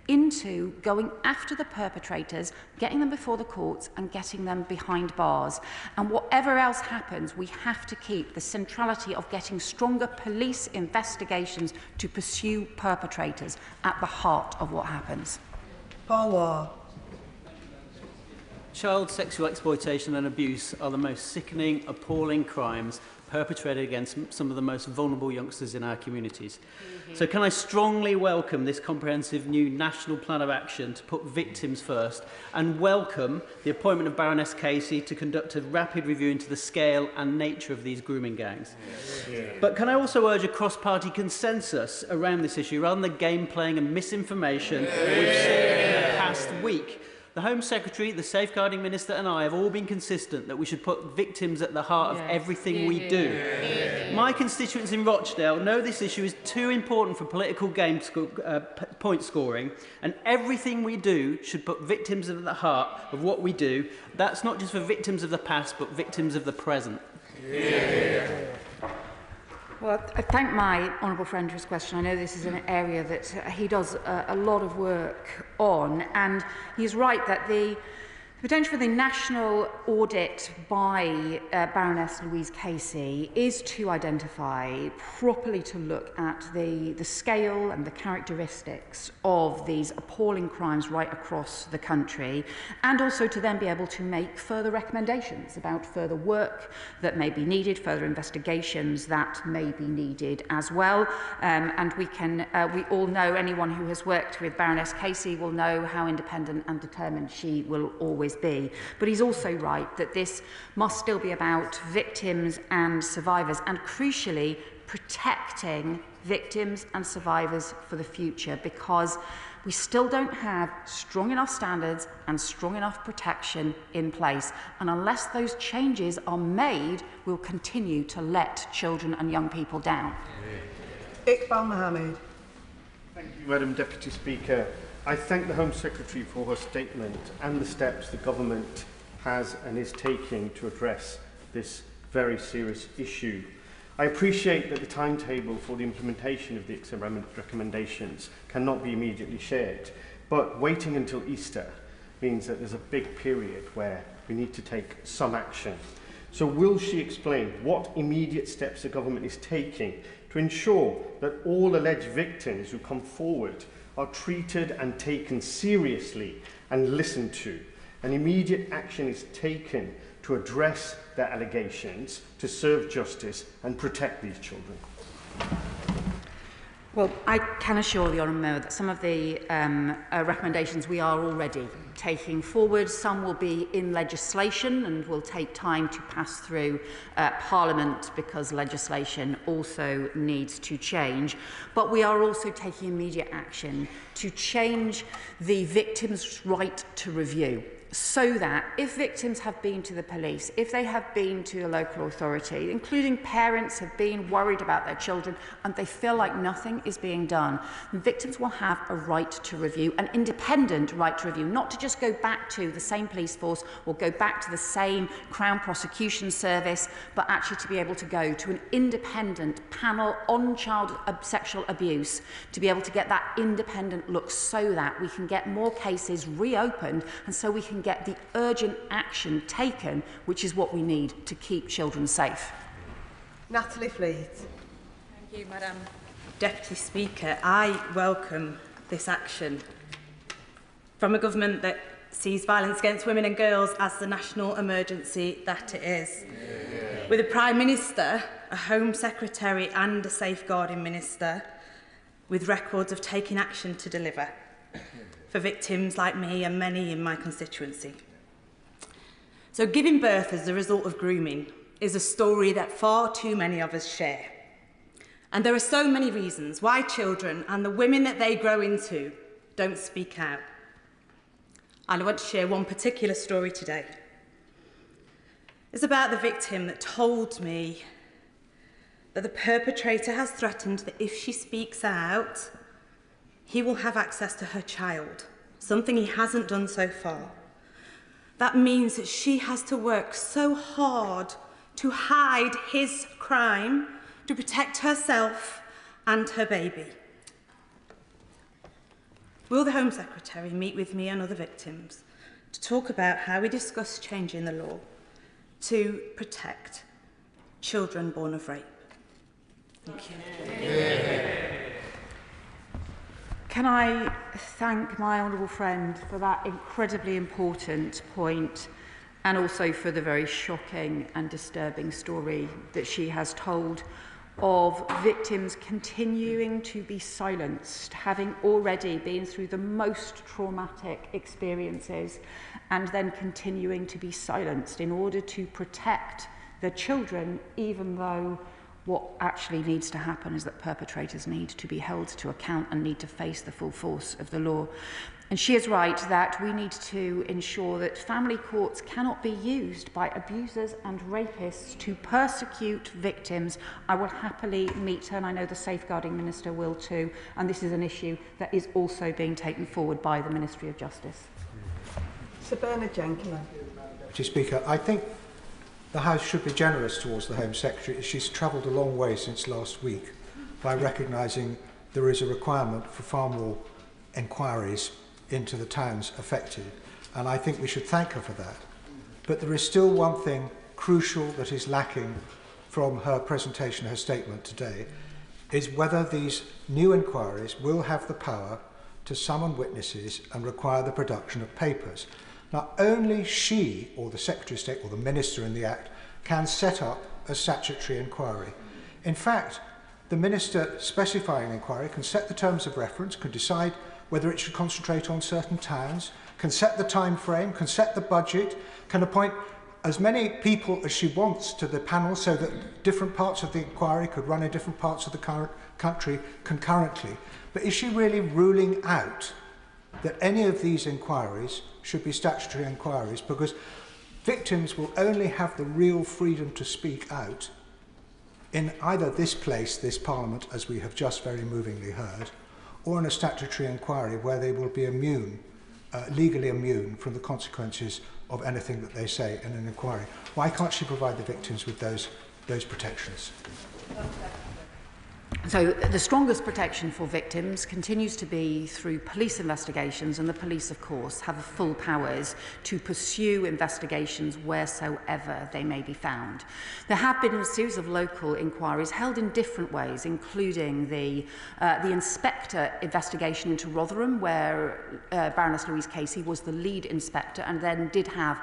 into going after the perpetrators, getting them before the courts and getting them behind bars. And whatever else happens, we have to keep the centrality of getting stronger police investigations to pursue perpetrators at the heart of what happens. Paul War. Child sexual exploitation and abuse are the most sickening, appalling crimes perpetrated against some of the most vulnerable youngsters in our communities. So can I strongly welcome this comprehensive new national plan of action to put victims first, and welcome the appointment of Baroness Casey to conduct a rapid review into the scale and nature of these grooming gangs. But can I also urge a cross-party consensus around this issue rather than the game playing and misinformation we've seen in the past week? The Home Secretary, the Safeguarding Minister and I have all been consistent that we should put victims at the heart of everything we do. My constituents in Rochdale know this issue is too important for political point scoring, and everything we do should put victims at the heart of what we do. That's not just for victims of the past, but victims of the present. Well, I thank my honourable friend for his question. I know this is an area that he does a lot of work on, and he's right that the potential for the national audit by Baroness Louise Casey is to identify, properly to look at the scale and the characteristics of these appalling crimes right across the country, and also to then be able to make further recommendations about further work that may be needed, further investigations that may be needed as well. And we all know, anyone who has worked with Baroness Casey will know how independent and determined she will always be. But he's also right that this must still be about victims and survivors, and crucially protecting victims and survivors for the future, because we still don't have strong enough standards and strong enough protection in place. And unless those changes are made, we'll continue to let children and young people down. Iqbal Mohammed. Thank you, Madam Deputy Speaker. I thank the Home Secretary for her statement and the steps the government has and is taking to address this very serious issue. I appreciate that the timetable for the implementation of the recommendations cannot be immediately shared, but waiting until Easter means that there's a big period where we need to take some action. So will she explain what immediate steps the government is taking to ensure that all alleged victims who come forward are treated and taken seriously and listened to, and immediate action is taken to address their allegations, to serve justice and protect these children? Well, I can assure the Honourable Member that some of the recommendations we are already taking forward. Some will be in legislation and will take time to pass through Parliament, because legislation also needs to change. But we are also taking immediate action to change the victim's right to review, so that if victims have been to the police, if they have been to a local authority, including parents have been worried about their children and they feel like nothing is being done, victims will have a right to review, an independent right to review, not to just go back to the same police force or go back to the same Crown Prosecution Service, but actually to be able to go to an independent panel on child sexual abuse, to be able to get that independent look, so that we can get more cases reopened and so we can get the urgent action taken, which is what we need to keep children safe. Natalie Fleet. Thank you, Madam Deputy Speaker. I welcome this action from a government that sees violence against women and girls as the national emergency that it is. With a Prime Minister, a Home Secretary and a Safeguarding Minister, with records of taking action to deliver for victims like me and many in my constituency. So giving birth as the result of grooming is a story that far too many of us share. And there are so many reasons why children and the women that they grow into don't speak out. And I want to share one particular story today. It's about the victim that told me that the perpetrator has threatened that if she speaks out, he will have access to her child, something he hasn't done so far. That means that she has to work so hard to hide his crime to protect herself and her baby. Will the Home Secretary meet with me and other victims to talk about how we discuss changing the law to protect children born of rape? Thank you. Can I thank my honourable friend for that incredibly important point, and also for the very shocking and disturbing story that she has told of victims continuing to be silenced, having already been through the most traumatic experiences, and then continuing to be silenced in order to protect the children, even though what actually needs to happen is that perpetrators need to be held to account and need to face the full force of the law. And she is right that we need to ensure that family courts cannot be used by abusers and rapists to persecute victims. I will happily meet her, and I know the Safeguarding Minister will too, and this is an issue that is also being taken forward by the Ministry of Justice. Sir Bernard Jenkins. Mr. Speaker, I think the House should be generous towards the Home Secretary. She's travelled a long way since last week by recognising there is a requirement for far more inquiries into the towns affected, and I think we should thank her for that. But there is still one thing crucial that is lacking from her presentation, her statement today, is whether these new inquiries will have the power to summon witnesses and require the production of papers. Now, only she, or the Secretary of State, or the Minister in the Act, can set up a statutory inquiry. In fact, the Minister specifying inquiry can set the terms of reference, can decide whether it should concentrate on certain towns, can set the time frame, can set the budget, can appoint as many people as she wants to the panel so that different parts of the inquiry could run in different parts of the country concurrently. But is she really ruling out that any of these inquiries should be statutory inquiries? Because victims will only have the real freedom to speak out in either this place, this Parliament, as we have just very movingly heard, or in a statutory inquiry where they will be immune, legally immune from the consequences of anything that they say in an inquiry. Why can't she provide the victims with those protections? So the strongest protection for victims continues to be through police investigations, and the police, of course, have full powers to pursue investigations wheresoever they may be found. There have been a series of local inquiries held in different ways, including the inspector investigation into Rotherham, where Baroness Louise Casey was the lead inspector and then did have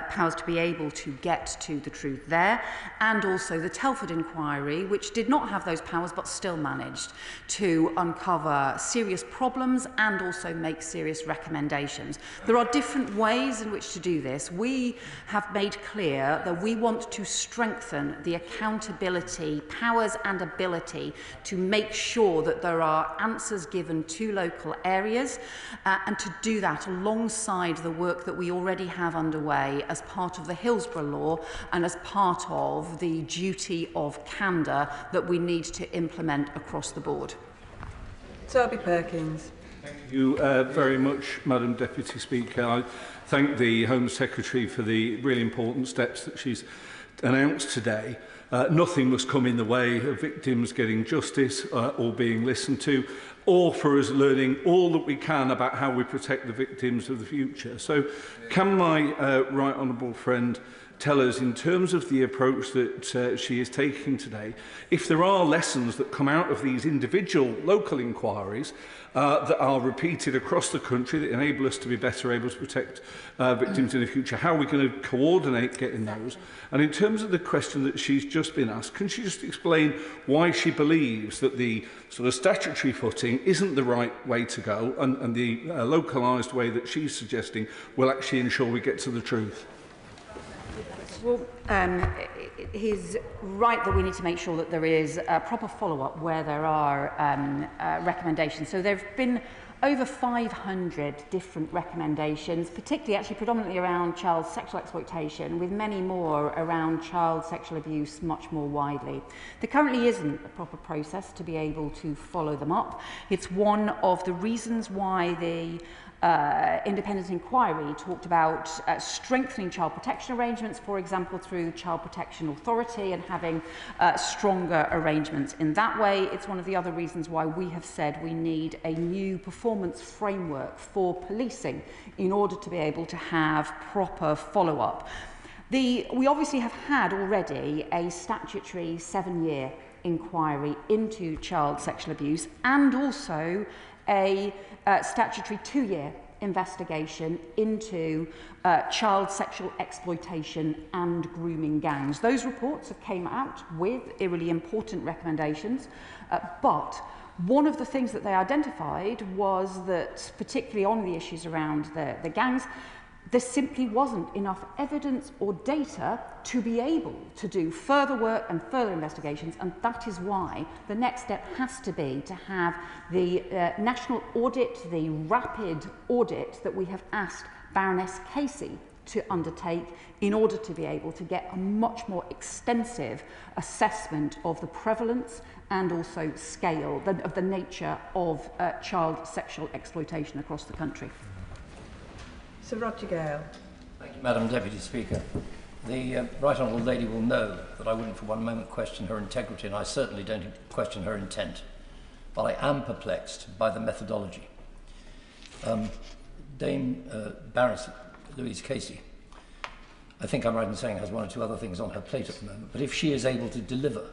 powers to be able to get to the truth there, and also the Telford inquiry, which did not have those powers but still managed to uncover serious problems and also make serious recommendations. There are different ways in which to do this. We have made clear that we want to strengthen the accountability, powers and ability to make sure that there are answers given to local areas, and to do that alongside the work that we already have underway as part of the Hillsborough Law and as part of the duty of candour that we need to implement across the board. Toby Perkins. Thank you very much, Madam Deputy Speaker. I thank the Home Secretary for the really important steps that she's announced today. Nothing must come in the way of victims getting justice or being listened to, or for us learning all that we can about how we protect the victims of the future. So can my right honourable friend tell us, in terms of the approach that she is taking today, if there are lessons that come out of these individual local inquiries that are repeated across the country that enable us to be better able to protect victims in the future? How are we going to coordinate getting those? And in terms of the question that she's just been asked, can she just explain why she believes that the sort of statutory footing isn't the right way to go, and the localised way that she's suggesting will actually ensure we get to the truth? Well, he's right that we need to make sure that there is a proper follow-up where there are recommendations. So there have been over 500 different recommendations, particularly actually predominantly around child sexual exploitation, with many more around child sexual abuse much more widely. There currently isn't a proper process to be able to follow them up. It's one of the reasons why the independent inquiry talked about strengthening child protection arrangements, for example, through Child Protection Authority, and having stronger arrangements in that way. It's one of the other reasons why we have said we need a new performance framework for policing in order to be able to have proper follow-up. We obviously have had already a statutory 7-year inquiry into child sexual abuse, and also a statutory 2-year investigation into child sexual exploitation and grooming gangs. Those reports have came out with really important recommendations, but one of the things that they identified was that, particularly on the issues around the gangs, there simply wasn't enough evidence or data to be able to do further work and further investigations, and that is why the next step has to be to have the national audit, the rapid audit that we have asked Baroness Casey to undertake in order to be able to get a much more extensive assessment of the prevalence and also scale of the nature of child sexual exploitation across the country. Sir Roger Gale. Thank you, Madam Deputy Speaker. The Right Honourable Lady will know that I wouldn't for one moment question her integrity, and I certainly don't question her intent. But I am perplexed by the methodology. Dame Baroness Louise Casey, I think I'm right in saying, has one or two other things on her plate at the moment. But if she is able to deliver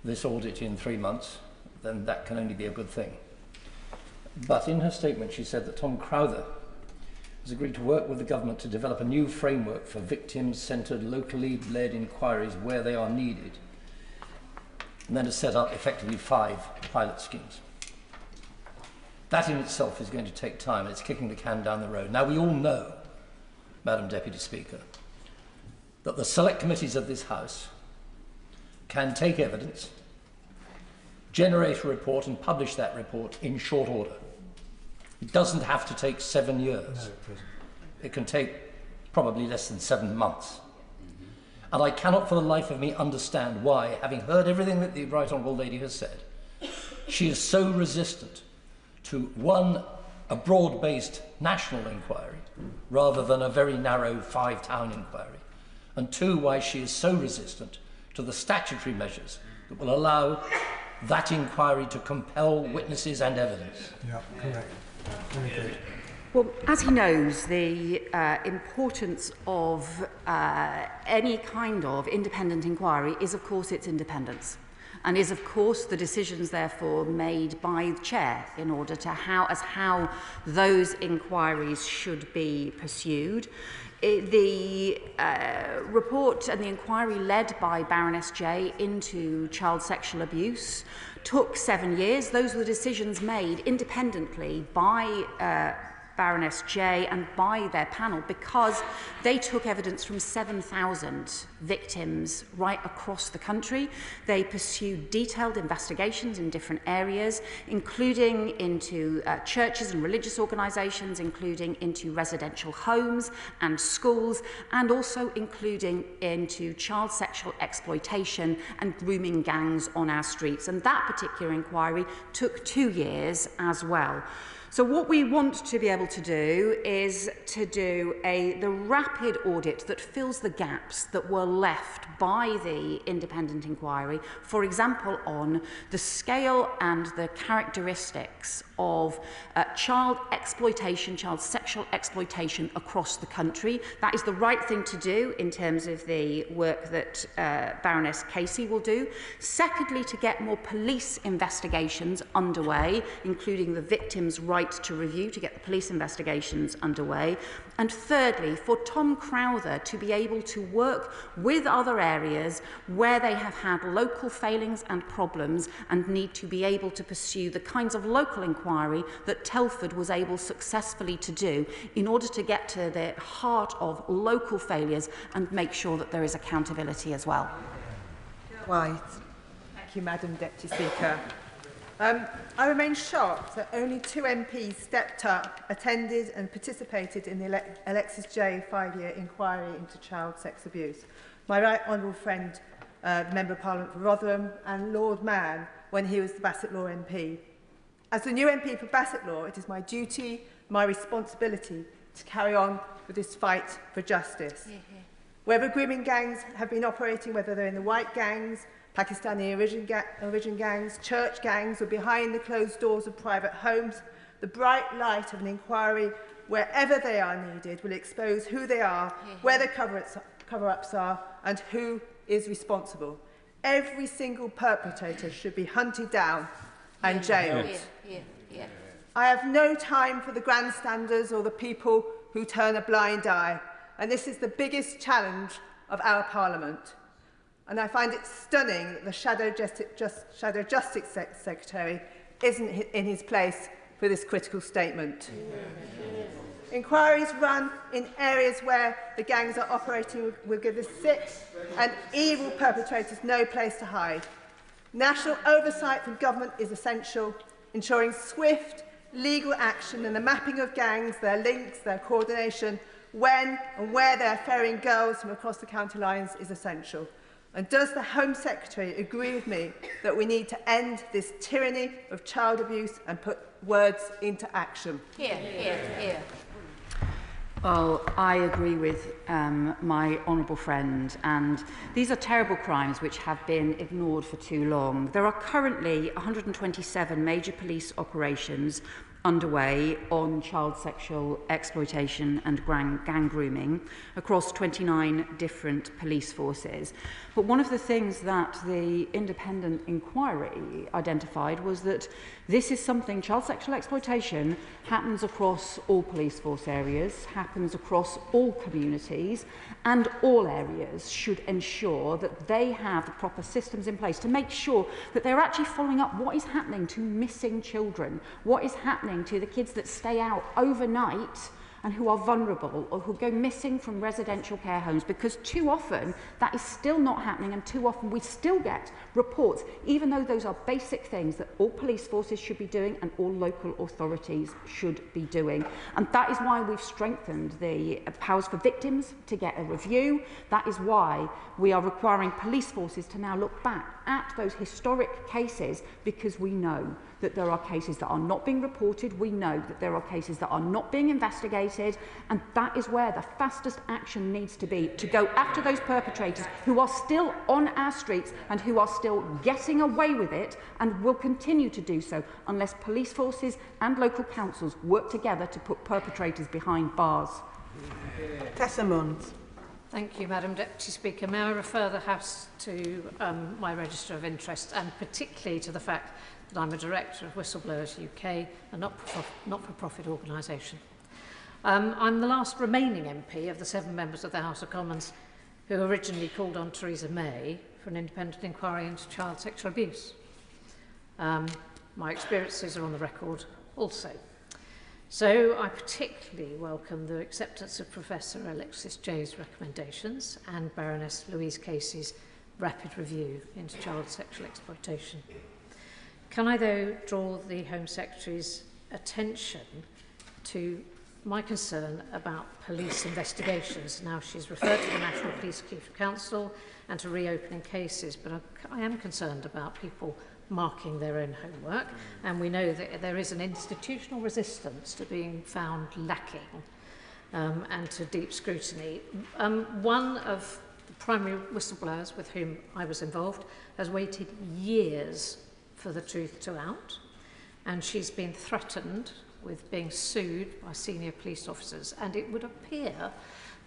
this audit in 3 months, then that can only be a good thing. But in her statement, she said that Tom Crowther has agreed to work with the government to develop a new framework for victim-centred, locally led inquiries where they are needed, and then to set up effectively 5 pilot schemes. That in itself is going to take time, and it's kicking the can down the road. Now, we all know, Madam Deputy Speaker, that the select committees of this House can take evidence, generate a report and publish that report in short order. It doesn't have to take 7 years. No, it can take probably less than 7 months. And I cannot for the life of me understand why, having heard everything that the Right Honourable Lady has said, she is so resistant to, one, a broad-based national inquiry rather than a very narrow 5-town inquiry, and 2, why she is so resistant to the statutory measures that will allow that inquiry to compel witnesses and evidence. Yeah, correct. Very good. Well, as he knows, the importance of any kind of independent inquiry is, of course, its independence, and is, of course, the decisions, therefore, made by the chair in order to how those inquiries should be pursued. The report and the inquiry led by Baroness J into child sexual abuse took 7 years. Those were the decisions made independently by Baroness J and by their panel, because they took evidence from 7,000 victims right across the country. They pursued detailed investigations in different areas, including into churches and religious organisations, including into residential homes and schools, and also including into child sexual exploitation and grooming gangs on our streets. And that particular inquiry took 2 years as well. So what we want to be able to do is to do the rapid audit that fills the gaps that were left by the independent inquiry, for example, on the scale and the characteristics of child exploitation, child sexual exploitation across the country. That is the right thing to do in terms of the work that Baroness Casey will do. Secondly, to get more police investigations underway, including the victim's right to review, to get the police investigations underway. And thirdly, for Tom Crowther to be able to work with other areas where they have had local failings and problems and need to be able to pursue the kinds of local inquiry that Telford was able successfully to do in order to get to the heart of local failures and make sure that there is accountability as well. White. Thank you, Madam Deputy Speaker. I remain shocked that only 2 MPs stepped up, attended and participated in the Alexis J 5-year inquiry into child sex abuse. My right honourable friend, the Member of Parliament for Rotherham, and Lord Mann when he was the Bassetlaw MP. As the new MP for Bassetlaw, it is my duty, my responsibility to carry on with this fight for justice. Wherever grooming gangs have been operating, whether they're in the white gangs, Pakistani origin gangs, church gangs, or behind the closed doors of private homes, the bright light of an inquiry, wherever they are needed, will expose who they are, where the cover-ups are, and who is responsible. Every single perpetrator should be hunted down and jailed. I have no time for the grandstanders or the people who turn a blind eye, and this is the biggest challenge of our Parliament. And I find it stunning that the Shadow Justice Secretary isn't in his place for this critical statement. Inquiries run in areas where the gangs are operating will give the sick and evil perpetrators no place to hide. National oversight from government is essential, ensuring swift legal action and the mapping of gangs, their links, their coordination, when and where they are ferrying girls from across the county lines is essential. And does the Home Secretary agree with me that we need to end this tyranny of child abuse and put words into action? Well, I agree with my honourable friend, and these are terrible crimes which have been ignored for too long. There are currently 127 major police operations underway on child sexual exploitation and gang grooming across 29 different police forces. But one of the things that the independent inquiry identified was that this is something, child sexual exploitation happens across all police force areas, happens across all communities, and all areas should ensure that they have the proper systems in place to make sure that they're actually following up what is happening to missing children, what is happening to the kids that stay out overnight and who are vulnerable or who go missing from residential care homes, because too often that is still not happening, and too often we still get reports, even though those are basic things that all police forces should be doing and all local authorities should be doing. And that is why we've strengthened the powers for victims to get a review. That is why we are requiring police forces to now look back at those historic cases, because we know that there are cases that are not being reported, we know that there are cases that are not being investigated, and that is where the fastest action needs to be, to go after those perpetrators who are still on our streets and who are still getting away with it and will continue to do so unless police forces and local councils work together to put perpetrators behind bars. Tessa Munns. Thank you, Madam Deputy Speaker. May I refer the House to my register of interest, and particularly to the fact that I'm a director of Whistleblowers UK, a not-for-profit organisation. I'm the last remaining MP of the 7 members of the House of Commons who originally called on Theresa May for an independent inquiry into child sexual abuse. My experiences are on the record also. So I particularly welcome the acceptance of Professor Alexis Jay's recommendations and Baroness Louise Casey's rapid review into child sexual exploitation. Can I, though, draw the Home Secretary's attention to my concern about police investigations? Now, she's referred to the National Police Chief Council and to reopening cases, but I am concerned about people marking their own homework, and we know that there is an institutional resistance to being found lacking and to deep scrutiny. One of the primary whistleblowers with whom I was involved has waited years for the truth to out, and she's been threatened with being sued by senior police officers, and it would appear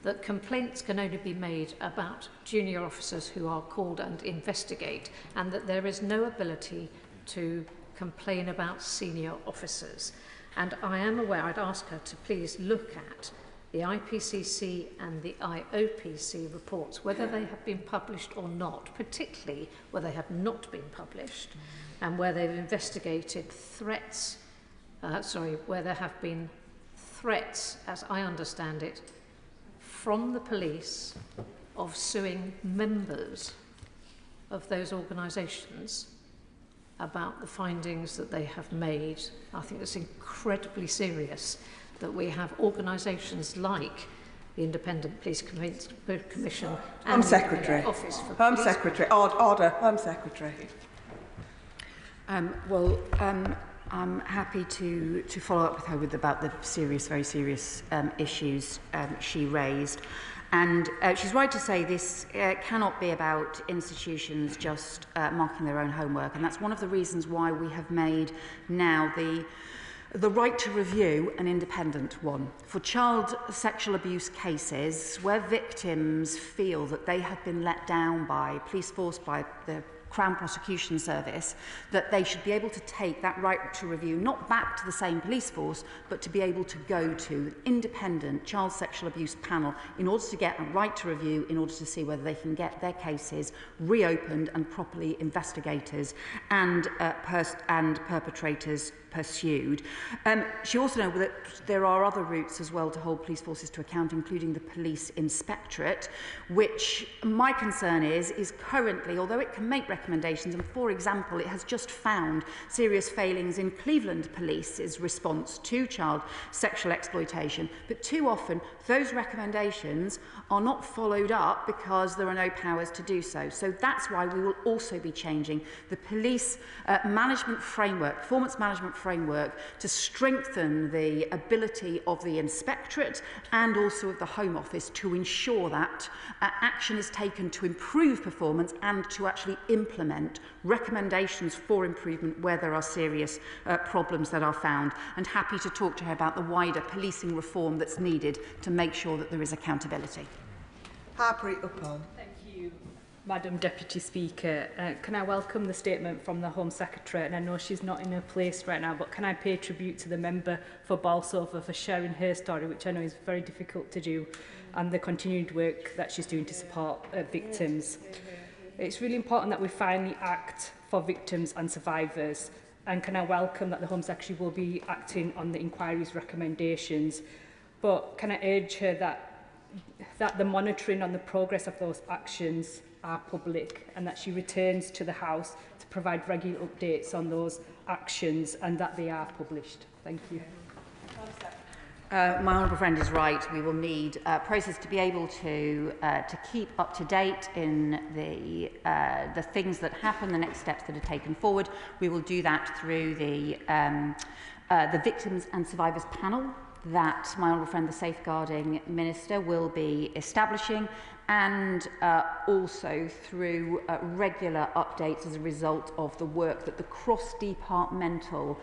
that complaints can only be made about junior officers who are called and investigate, and that there is no ability to complain about senior officers. And I am aware, I'd ask her to please look at the IPCC and the IOPC reports, whether they have been published or not, particularly where they have not been published, and where they've investigated threats, where there have been threats, as I understand it, from the police of suing members of those organisations about the findings that they have made. I think it's incredibly serious that we have organisations like the Independent Police Commission and Home Secretary. the Office for Home Police. Secretary. Order. Home Secretary. I'm happy to follow up with her about the very serious issues she raised. And she's right to say this cannot be about institutions just marking their own homework. And that's one of the reasons why we have made now the right to review an independent one. For child sexual abuse cases where victims feel that they have been let down by police force, by the Crown Prosecution Service, that they should be able to take that right to review not back to the same police force, but to be able to go to an independent child sexual abuse panel in order to get a right to review, in order to see whether they can get their cases reopened and properly investigators and perpetrators pursued. She also knows that there are other routes as well to hold police forces to account, including the police inspectorate, which my concern is currently, although it can make recommendations, and for example, it has just found serious failings in Cleveland Police's response to child sexual exploitation, but too often those recommendations are not followed up because there are no powers to do so. So that's why we will also be changing the police management framework, performance management framework, to strengthen the ability of the inspectorate and also of the Home Office to ensure that action is taken to improve performance and to actually implement recommendations for improvement where there are serious problems that are found. And happy to talk to her about the wider policing reform that's needed to make sure that there is accountability. Harpreet Uppal. Thank you, Madam Deputy Speaker. Can I welcome the statement from the Home Secretary? And I know she's not in her place right now, but can I pay tribute to the member for Bolsover for sharing her story, which I know is very difficult to do, and the continued work that she's doing to support victims. It's really important that we finally act for victims and survivors. And can I welcome that the Home Secretary will be acting on the inquiry's recommendations. But can I urge her that the monitoring on the progress of those actions are public, and that she returns to the House to provide regular updates on those actions and that they are published. Thank you. My honourable friend is right. We will need a process to be able to keep up to date in the things that happen, the next steps that are taken forward. We will do that through the Victims and Survivors Panel that my honourable friend, the Safeguarding Minister, will be establishing, and also through regular updates as a result of the work that the cross-departmental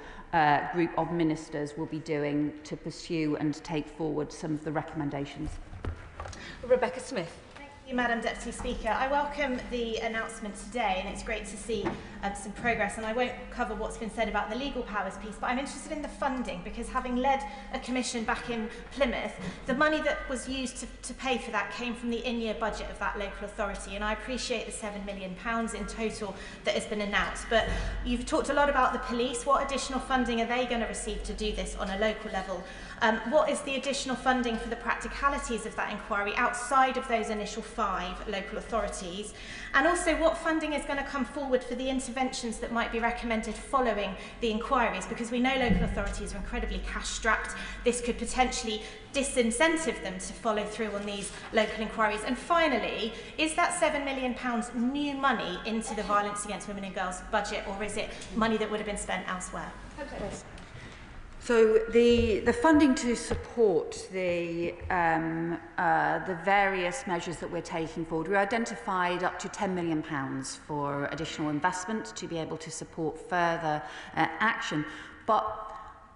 group of ministers will be doing to pursue and take forward some of the recommendations. Rebecca Smith. Thank you, Madam Deputy Speaker. I welcome the announcement today, and it's great to see some progress. And I won't cover what's been said about the legal powers piece, but I'm interested in the funding, because having led a commission back in Plymouth, the money that was used to pay for that came from the in-year budget of that local authority. And I appreciate the £7 million in total that has been announced. But you've talked a lot about the police. What additional funding are they going to receive to do this on a local level? What is the additional funding for the practicalities of that inquiry outside of those initial 5 local authorities? And also, what funding is going to come forward for the interventions that might be recommended following the inquiries? Because we know local authorities are incredibly cash-strapped. This could potentially disincentive them to follow through on these local inquiries. And finally, is that £7 million new money into the violence against women and girls budget, or is it money that would have been spent elsewhere? So the funding to support the various measures that we're taking forward, we identified up to £10 million for additional investment to be able to support further action. But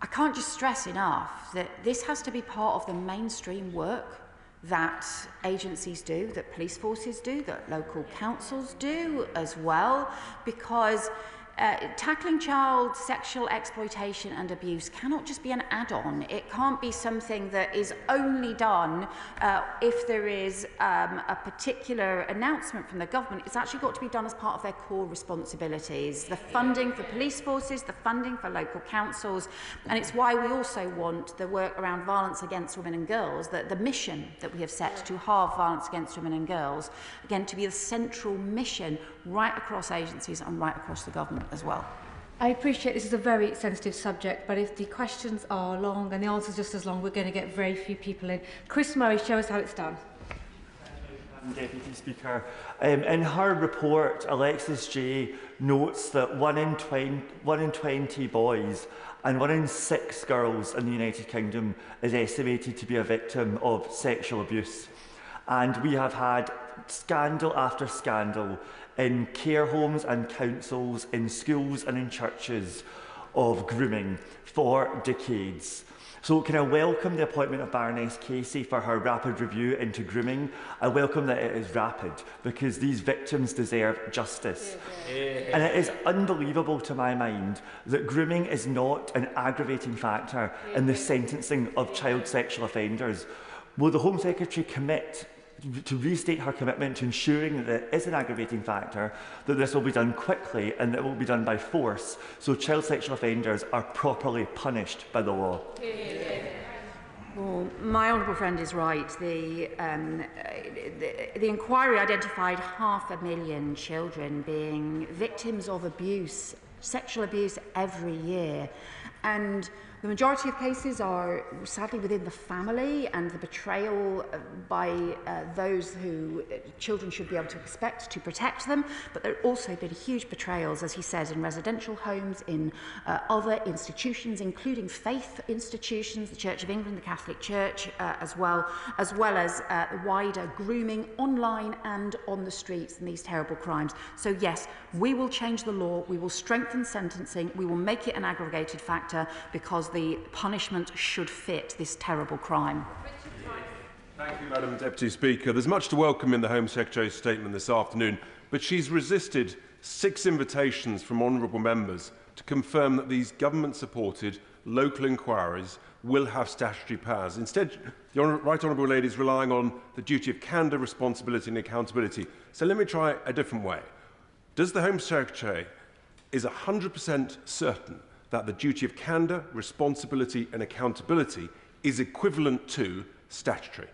I can't just stress enough that this has to be part of the mainstream work that agencies do, that police forces do, that local councils do as well, because tackling child sexual exploitation and abuse cannot just be an add-on. It can't be something that is only done if there is a particular announcement from the government. It's actually got to be done as part of their core responsibilities. The funding for police forces, the funding for local councils, and it's why we also want the work around violence against women and girls, the mission that we have set to halve violence against women and girls, again, to be the central mission right across agencies and right across the government as well. I appreciate this is a very sensitive subject, but if the questions are long and the answers just as long, we're going to get very few people in. Chris Murray, show us how it's done. Deputy Speaker. In her report, Alexis J notes that 1 in 20 boys and 1 in 6 girls in the United Kingdom is estimated to be a victim of sexual abuse. And we have had scandal after scandal in care homes and councils, in schools and in churches of grooming for decades. So can I welcome the appointment of Baroness Casey for her rapid review into grooming. I welcome that it is rapid because these victims deserve justice. And it is unbelievable to my mind that grooming is not an aggravating factor in the sentencing of child sexual offenders. Will the Home Secretary commit to restate her commitment to ensuring that it is an aggravating factor, that this will be done quickly and that it will be done by force, so child sexual offenders are properly punished by the law? Well, my honourable friend is right. The inquiry identified 500,000 children being victims of abuse, sexual abuse every year. And the majority of cases are sadly within the family, and the betrayal by those who children should be able to expect to protect them. But there have also been huge betrayals, as he says, in residential homes, in other institutions, including faith institutions, the Church of England, the Catholic Church, as well as wider grooming online and on the streets in these terrible crimes. So yes, we will change the law, we will strengthen sentencing, we will make it an aggregated factor, because the punishment should fit this terrible crime. Thank you, Madam Deputy Speaker. There's much to welcome in the Home Secretary's statement this afternoon, but she's resisted 6 invitations from honourable members to confirm that these government-supported local inquiries will have statutory powers. Instead, the Right Honourable Lady is relying on the duty of candour, responsibility and accountability. So let me try a different way. Does the Home Secretary is 100% certain that the duty of candour, responsibility and accountability is equivalent to statutory?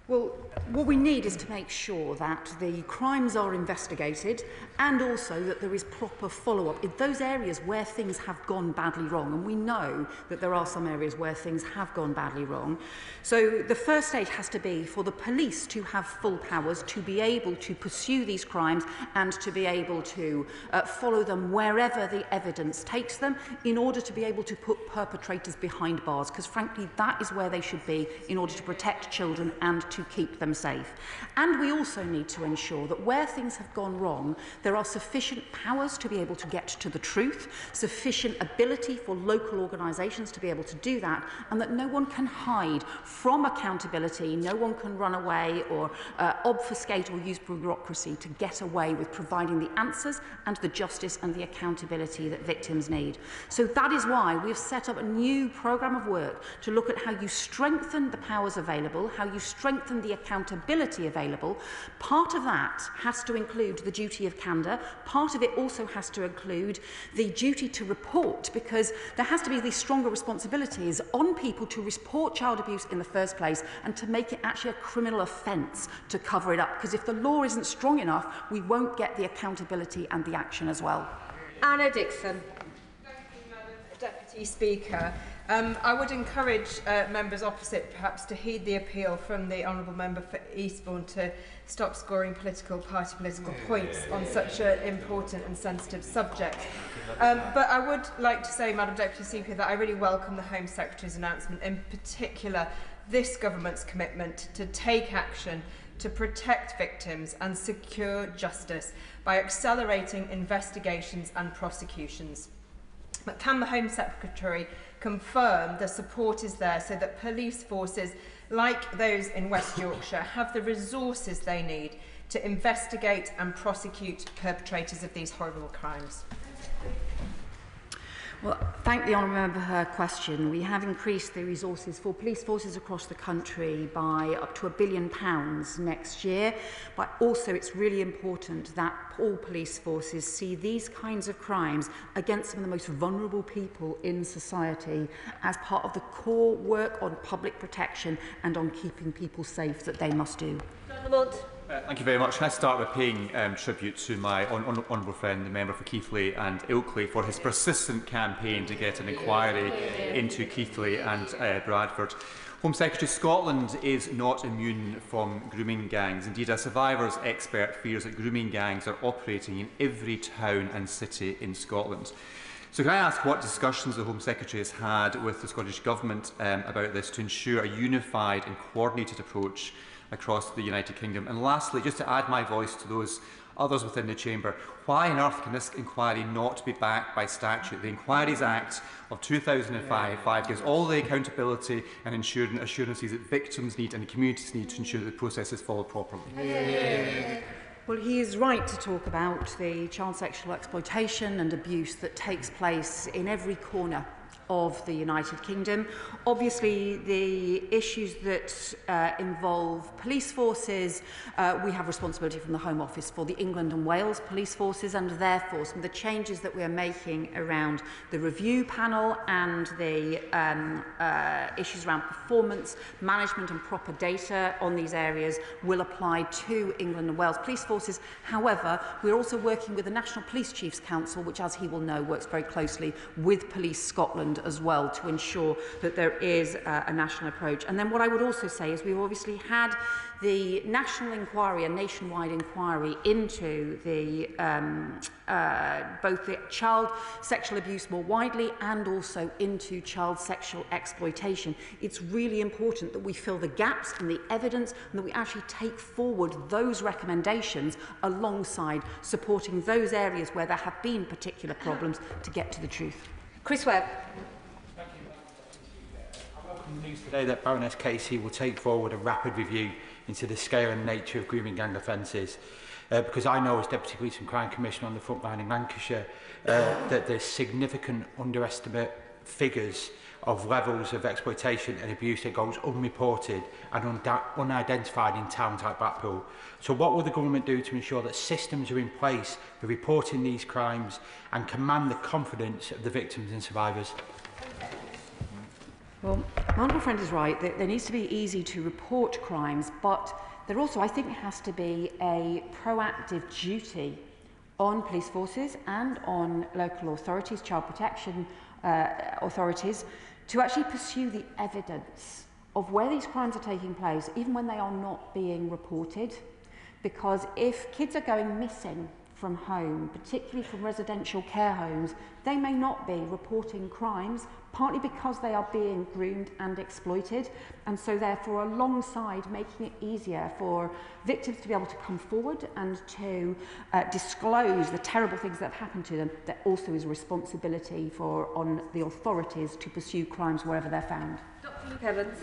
Well, what we need is to make sure that the crimes are investigated and also that there is proper follow-up in those areas where things have gone badly wrong. And we know that there are some areas where things have gone badly wrong. So the first stage has to be for the police to have full powers to be able to pursue these crimes and to be able to follow them wherever the evidence takes them, in order to be able to put perpetrators behind bars, because frankly that is where they should be in order to protect children and to keep them safe. And we also need to ensure that where things have gone wrong, there are sufficient powers to be able to get to the truth, sufficient ability for local organisations to be able to do that, and that no one can hide from accountability, no one can run away or obfuscate or use bureaucracy to get away with providing the answers and the justice and the accountability that victims need. So that is why we've set up a new programme of work to look at how you strengthen the powers available, how you strengthen strengthen the accountability available, part of that has to include the duty of candour. Part of it also has to include the duty to report, because there has to be these stronger responsibilities on people to report child abuse in the first place and to make it actually a criminal offence to cover it up. Because if the law isn't strong enough, we won't get the accountability and the action as well. Anna Dixon. Thank you, Madam Deputy Speaker. I would encourage members opposite perhaps to heed the appeal from the Honourable Member for Eastbourne to stop scoring political points on such an important and sensitive subject. But I would like to say, Madam Deputy Speaker, that I really welcome the Home Secretary's announcement, in particular this government's commitment to take action to protect victims and secure justice by accelerating investigations and prosecutions. But can the Home Secretary confirm the support is there so that police forces like those in West Yorkshire have the resources they need to investigate and prosecute perpetrators of these horrible crimes? Well, thank the Honourable Member for her question. We have increased the resources for police forces across the country by up to £1 billion next year. But also it's really important that all police forces see these kinds of crimes against some of the most vulnerable people in society as part of the core work on public protection and on keeping people safe that they must do. Thank you very much. Can I start with paying tribute to my honourable friend, the member for Keighley and Ilkley, for his persistent campaign to get an inquiry into Keighley and Bradford. Home Secretary, Scotland is not immune from grooming gangs. Indeed, a survivors expert fears that grooming gangs are operating in every town and city in Scotland. So can I ask what discussions the Home Secretary has had with the Scottish Government about this to ensure a unified and coordinated approach across the United Kingdom? And lastly, just to add my voice to those others within the Chamber, why on earth can this inquiry not be backed by statute? The Inquiries Act of 2005 gives all the accountability and assurances that victims need and the communities need to ensure that the process is followed properly. Well, he is right to talk about the child sexual exploitation and abuse that takes place in every corner of the United Kingdom. Obviously, the issues that involve police forces, we have responsibility from the Home Office for the England and Wales police forces, and therefore some of the changes that we are making around the review panel and the issues around performance, management and proper data on these areas will apply to England and Wales police forces. However, we are also working with the National Police Chiefs Council, which, as he will know, works very closely with Police Scotland as well to ensure that there is a national approach. And then what I would also say is we've obviously had the national inquiry, a nationwide inquiry into the both the child sexual abuse more widely and also into child sexual exploitation. It's really important that we fill the gaps in the evidence and that we actually take forward those recommendations alongside supporting those areas where there have been particular problems to get to the truth. Chris Webb. The news today that Baroness Casey will take forward a rapid review into the scale and nature of grooming gang offences, because I know as Deputy Police and Crime Commissioner on the front line in Lancashire that there's significant underestimate figures of levels of exploitation and abuse that goes unreported and unidentified in towns like Blackpool. So what will the government do to ensure that systems are in place for reporting these crimes and command the confidence of the victims and survivors? Well, my honourable friend is right. There needs to be easy to report crimes, but there also, I think, has to be a proactive duty on police forces and on local authorities, child protection authorities, to actually pursue the evidence of where these crimes are taking place, even when they are not being reported. Because if kids are going missing from home, particularly from residential care homes, they may not be reporting crimes, partly because they are being groomed and exploited, and so therefore alongside making it easier for victims to be able to come forward and to disclose the terrible things that have happened to them, there also is a responsibility on the authorities to pursue crimes wherever they're found. Dr. Luke Evans.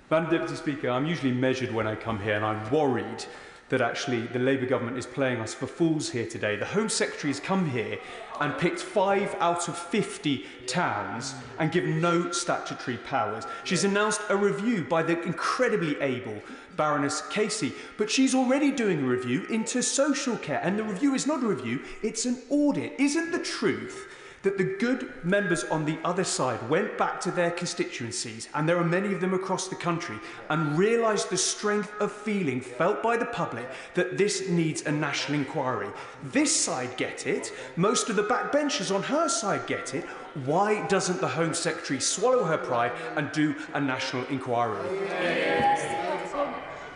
Madam Deputy Speaker, I'm usually measured when I come here, and I'm worried that actually the Labour government is playing us for fools here today. The Home Secretary has come here and picked 5 out of 50 towns and given no statutory powers. She's announced a review by the incredibly able Baroness Casey, but she's already doing a review into social care, and the review is not a review, it's an audit. Isn't the truth that the good members on the other side went back to their constituencies, and there are many of them across the country, and realised the strength of feeling felt by the public that this needs a national inquiry? This side get it, most of the backbenchers on her side get it. Why doesn't the Home Secretary swallow her pride and do a national inquiry?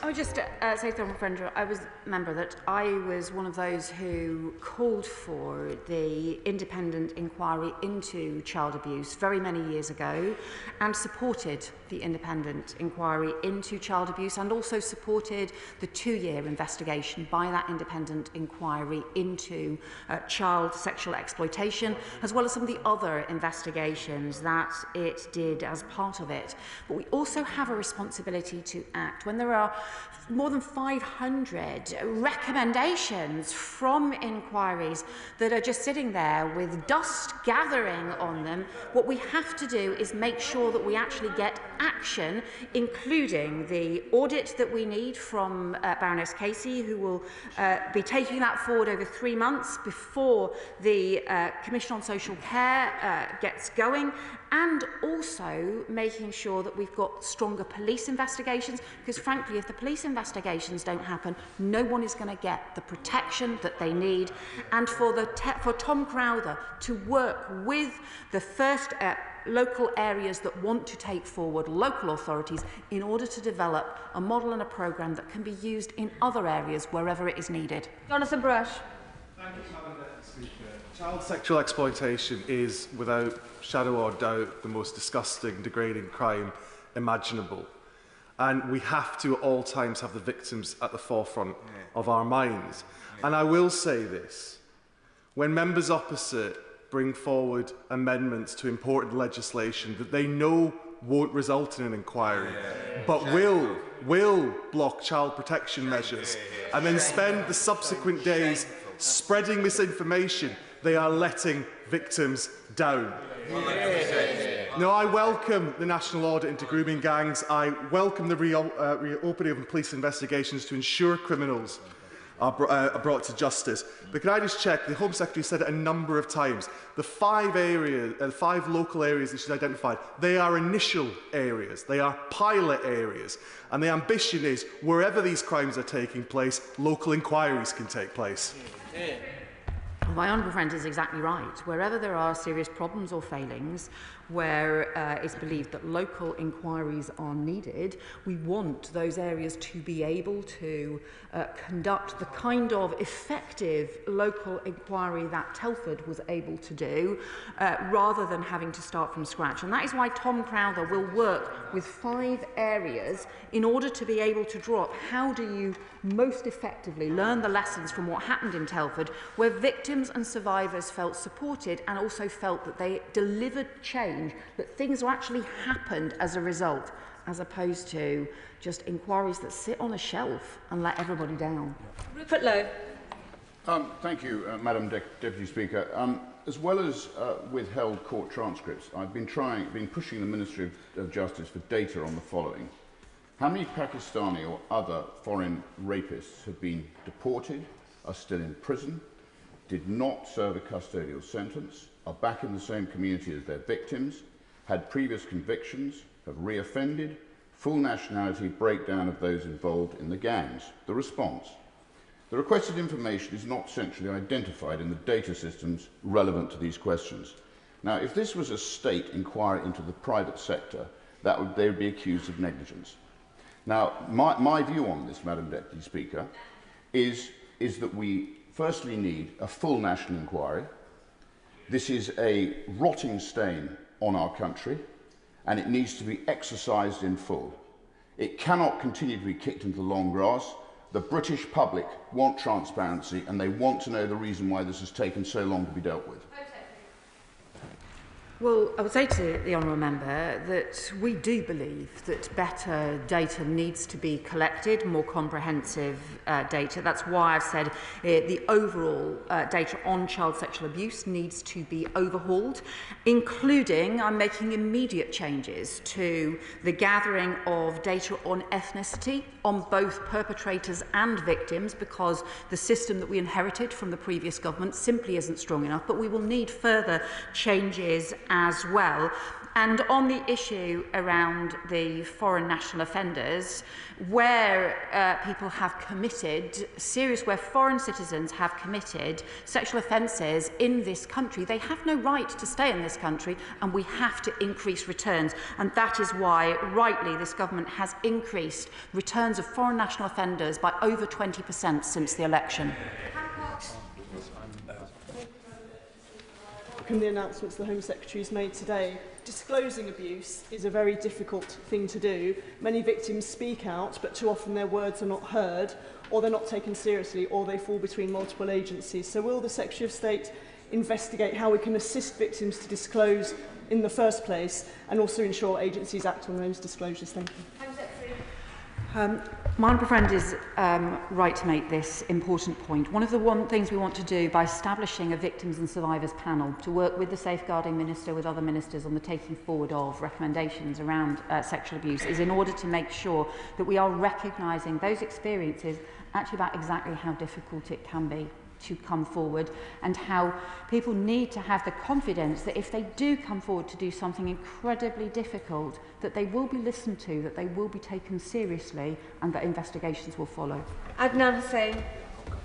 I would just say to the friend, I was a member that I was one of those who called for the independent inquiry into child abuse very many years ago, and supported the independent inquiry into child abuse, and also supported the 2-year investigation by that independent inquiry into child sexual exploitation, as well as some of the other investigations that it did as part of it. But we also have a responsibility to act when there are more than 500 recommendations from inquiries that are just sitting there with dust gathering on them. What we have to do is make sure that we actually get action, including the audit that we need from Baroness Casey, who will be taking that forward over 3 months before the Commission on Social Care gets going, and also making sure that we've got stronger police investigations, because frankly, if the police investigations don't happen, no one is going to get the protection that they need. And for Tom Crowther to work with the first local areas that want to take forward, local authorities, in order to develop a model and a programme that can be used in other areas wherever it is needed. Jonathan Brush. Thank you, Madam Speaker. Child sexual exploitation is, without shadow or doubt, the most disgusting, degrading crime imaginable. And we have to, at all times, have the victims at the forefront of our minds. And I will say this. When members opposite bring forward amendments to important legislation that they know won't result in an inquiry, but will block child protection measures, and then spend the subsequent days spreading misinformation, they are letting victims down. No, I welcome the national audit into grooming gangs. I welcome the reopening of police investigations to ensure criminals are brought to justice. But can I just check, the Home Secretary said it a number of times, the 5 local areas that she's identified, they are initial areas, they are pilot areas, and the ambition is, wherever these crimes are taking place, local inquiries can take place. My honourable friend is exactly right. Wherever there are serious problems or failings, where it's believed that local inquiries are needed, we want those areas to be able to conduct the kind of effective local inquiry that Telford was able to do, rather than having to start from scratch. And that is why Tom Crowther will work with 5 areas in order to be able to draw up how do you most effectively learn the lessons from what happened in Telford, where victims and survivors felt supported and also felt that they delivered change, that things actually happened as a result, as opposed to just inquiries that sit on a shelf and let everybody down. Rupert Lowe. Thank you, Madam Deputy Speaker. As well as withheld court transcripts, I've been pushing the Ministry of Justice for data on the following. How many Pakistani or other foreign rapists have been deported, are still in prison, did not serve a custodial sentence, are back in the same community as their victims, had previous convictions, have reoffended, full nationality breakdown of those involved in the gangs? The response: the requested information is not centrally identified in the data systems relevant to these questions. Now, if this was a state inquiry into the private sector, they would be accused of negligence. Now, my view on this, Madam Deputy Speaker, is that we firstly need a full national inquiry. This is a rotting stain on our country, and it needs to be exercised in full. It cannot continue to be kicked into the long grass. The British public want transparency, and they want to know the reason why this has taken so long to be dealt with. Well, I would say to the honourable member that we do believe that better data needs to be collected, more comprehensive data. That's why I've said the overall data on child sexual abuse needs to be overhauled, including I'm making immediate changes to the gathering of data on ethnicity on both perpetrators and victims, because the system that we inherited from the previous government simply isn't strong enough, but we will need further changes as well. And on the issue around the foreign national offenders, where people have committed where foreign citizens have committed sexual offences in this country, they have no right to stay in this country, and we have to increase returns. And that is why, rightly, this government has increased returns of foreign national offenders by over 20% since the election. From the announcements the Home Secretary has made today, disclosing abuse is a very difficult thing to do. Many victims speak out, but too often their words are not heard, or they're not taken seriously, or they fall between multiple agencies. So will the Secretary of State investigate how we can assist victims to disclose in the first place, and also ensure agencies act on those disclosures? Thank you. My honourable friend is right to make this important point. One of the things we want to do by establishing a victims and survivors panel to work with the safeguarding minister, with other ministers on the taking forward of recommendations around sexual abuse, is in order to make sure that we are recognising those experiences actually about exactly how difficult it can be to come forward, and how people need to have the confidence that if they do come forward to do something incredibly difficult, that they will be listened to, that they will be taken seriously, and that investigations will follow. Adnan Hussain.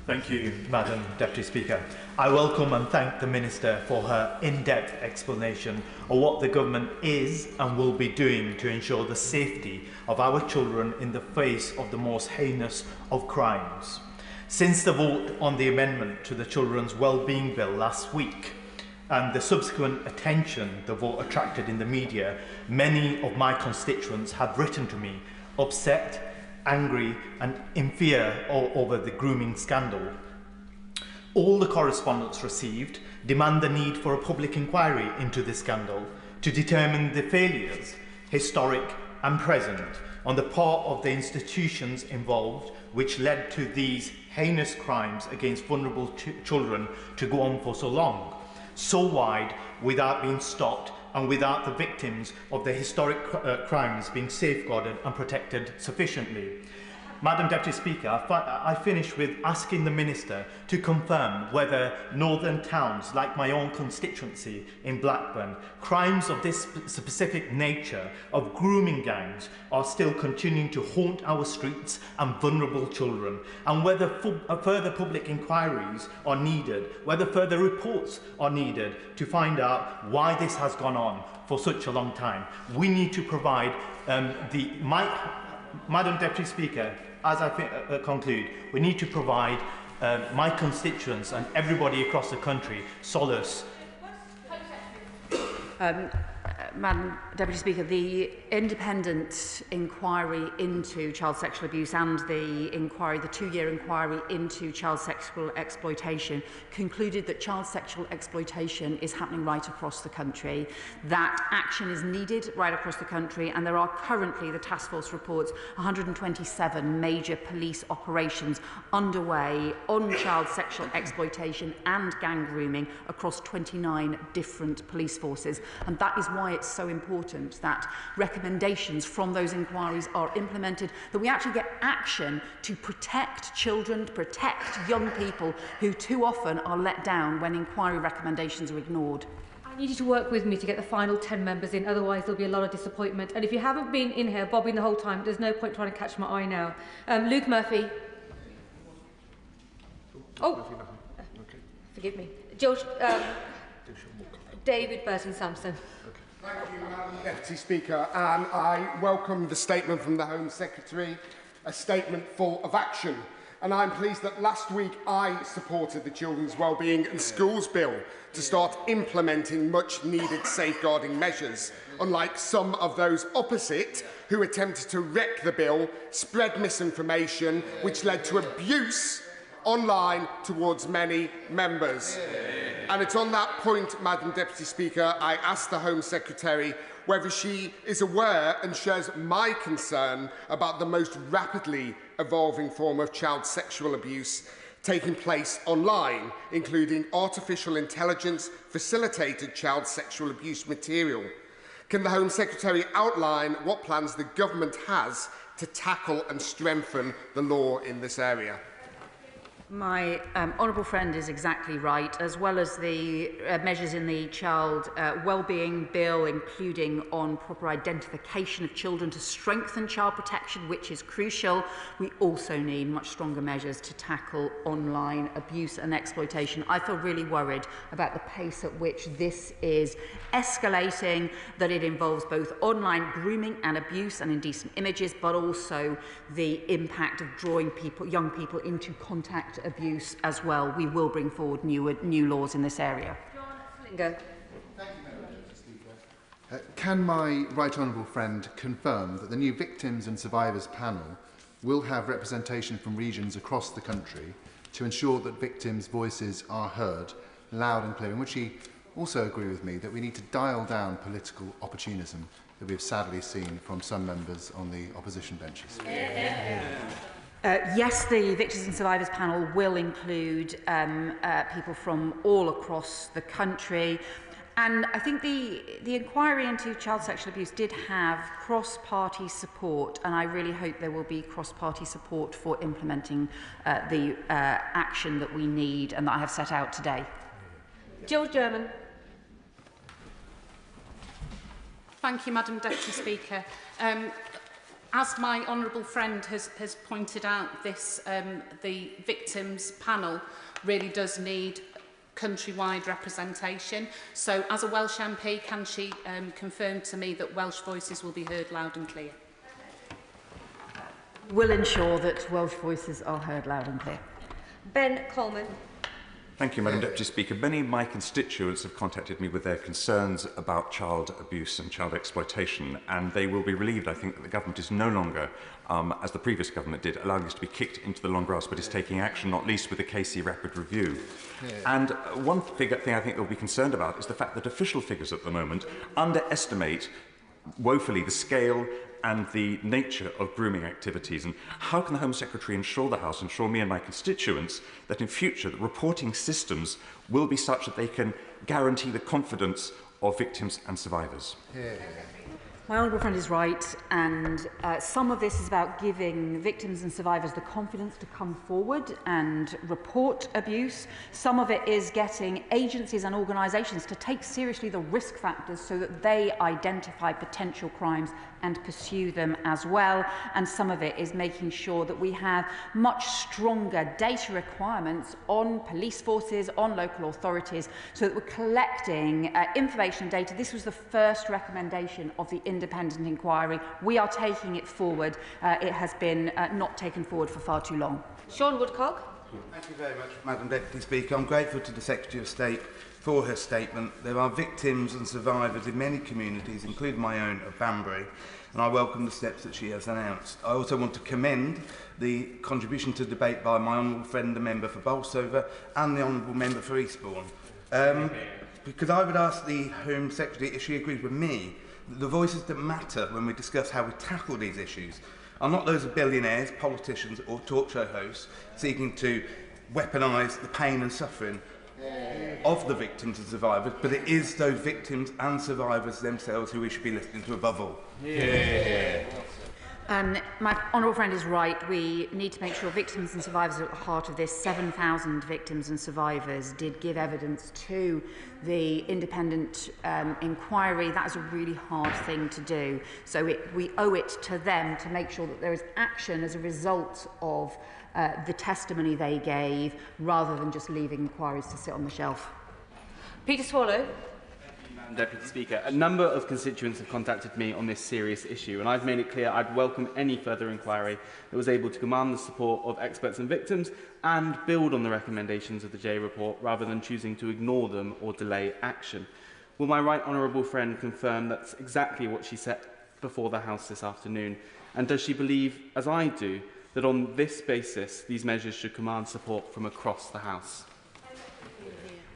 Thank you, Madam Deputy Speaker. I welcome and thank the Minister for her in-depth explanation of what the government is and will be doing to ensure the safety of our children in the face of the most heinous of crimes. Since the vote on the amendment to the Children's Wellbeing Bill last week and the subsequent attention the vote attracted in the media, many of my constituents have written to me upset, angry and in fear over the grooming scandal. All the correspondence received demand the need for a public inquiry into the scandal to determine the failures, historic and present, on the part of the institutions involved, which led to these heinous crimes against vulnerable children to go on for so long, so wide, without being stopped and without the victims of the historic crimes being safeguarded and protected sufficiently. Madam Deputy Speaker, I finish with asking the Minister to confirm whether northern towns, like my own constituency in Blackburn, crimes of this specific nature of grooming gangs are still continuing to haunt our streets and vulnerable children, and whether further public inquiries are needed, whether further reports are needed to find out why this has gone on for such a long time. We need to provide Madam Deputy Speaker, as I conclude, we need to provide my constituents and everybody across the country solace. Madam Deputy Speaker, the independent inquiry into child sexual abuse and the two-year inquiry into child sexual exploitation concluded that child sexual exploitation is happening right across the country, that action is needed right across the country, and there are currently, the task force reports, 127 major police operations underway on child sexual exploitation and gang grooming across 29 different police forces. And that is why it's so important that recommendations from those inquiries are implemented, that we actually get action to protect children, to protect young people who too often are let down when inquiry recommendations are ignored. I need you to work with me to get the final 10 members in, otherwise there'll be a lot of disappointment. And if you haven't been in here bobbing the whole time, there's no point trying to catch my eye now. Luke Murphy. Forgive me. George, David Burton-Sampson. Thank you, Madam Deputy Speaker, and I welcome the statement from the Home Secretary, a statement full of action. And I'm pleased that last week I supported the Children's Wellbeing and Schools Bill to start implementing much-needed safeguarding measures, unlike some of those opposite who attempted to wreck the bill, spread misinformation, which led to abuse online towards many members. And it's on that point, Madam Deputy Speaker, I asked the Home Secretary whether she is aware and shares my concern about the most rapidly evolving form of child sexual abuse taking place online, including artificial intelligence facilitated child sexual abuse material. Can the Home Secretary outline what plans the government has to tackle and strengthen the law in this area? My honourable friend is exactly right, as well as the measures in the Child Wellbeing Bill, including on proper identification of children to strengthen child protection, which is crucial. We also need much stronger measures to tackle online abuse and exploitation. I feel really worried about the pace at which this is escalating, that it involves both online grooming and abuse and indecent images, but also the impact of drawing young people into contact abuse as well. We will bring forward new laws in this area. Can my right honourable friend confirm that the new Victims and Survivors panel will have representation from regions across the country to ensure that victims' voices are heard loud and clear? And would she also agree with me that we need to dial down political opportunism that we have sadly seen from some members on the opposition benches? Yes, the Victims and Survivors panel will include people from all across the country. And I think the inquiry into child sexual abuse did have cross-party support, and I really hope there will be cross-party support for implementing the action that we need and that I have set out today. Jill German. Thank you, Madam Deputy Speaker. As my honourable friend has pointed out, the victims panel really does need countrywide representation. So, as a Welsh MP, can she confirm to me that Welsh voices will be heard loud and clear? We'll ensure that Welsh voices are heard loud and clear. Ben Coleman. Thank you, Madam Deputy Speaker. Many of my constituents have contacted me with their concerns about child abuse and child exploitation, and they will be relieved, I think, that the government is no longer, as the previous government did, allowing this to be kicked into the long grass, but is taking action, not least with the KC Rapid Review. And one thing I think they'll be concerned about is the fact that official figures at the moment underestimate woefully the scale and the nature of grooming activities. And how can the Home Secretary ensure the House, ensure me and my constituents, that in future the reporting systems will be such that they can guarantee the confidence of victims and survivors? My honourable friend is right, and some of this is about giving victims and survivors the confidence to come forward and report abuse. Some of it is getting agencies and organisations to take seriously the risk factors so that they identify potential crimes and pursue them as well. And some of it is making sure that we have much stronger data requirements on police forces, on local authorities, so that we're collecting information and data. This was the first recommendation of the independent inquiry. We are taking it forward. It has been not taken forward for far too long. Sean Woodcock. Thank you very much, Madam Deputy Speaker. I'm grateful to the Secretary of State for her statement. There are victims and survivors in many communities, including my own of Banbury, and I welcome the steps that she has announced. I also want to commend the contribution to debate by my honourable friend, the member for Bolsover, and the honourable member for Eastbourne. Because I would ask the Home Secretary if she agrees with me that the voices that matter when we discuss how we tackle these issues are not those of billionaires, politicians or talk show hosts seeking to weaponise the pain and suffering of the victims and survivors, but it is those victims and survivors themselves who we should be listening to above all. My honourable friend is right. We need to make sure victims and survivors are at the heart of this. 7,000 victims and survivors did give evidence to the independent inquiry. That is a really hard thing to do. So we owe it to them to make sure that there is action as a result of the testimony they gave, rather than just leaving inquiries to sit on the shelf. Peter Swallow. Deputy Speaker, a number of constituents have contacted me on this serious issue, and I've made it clear I'd welcome any further inquiry that was able to command the support of experts and victims and build on the recommendations of the J report, rather than choosing to ignore them or delay action. Will my right honourable friend confirm that's exactly what she set before the House this afternoon? And does she believe, as I do, that on this basis these measures should command support from across the House?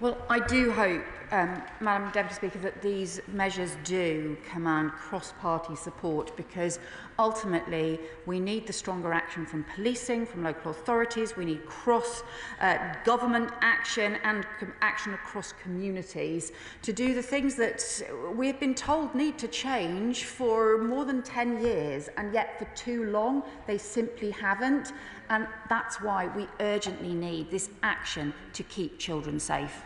Well, I do hope, Madam Deputy Speaker, that these measures do command cross-party support, because ultimately we need the stronger action from policing, from local authorities. We need cross-government action and action across communities to do the things that we've been told need to change for more than 10 years, and yet for too long they simply haven't. And that's why we urgently need this action to keep children safe.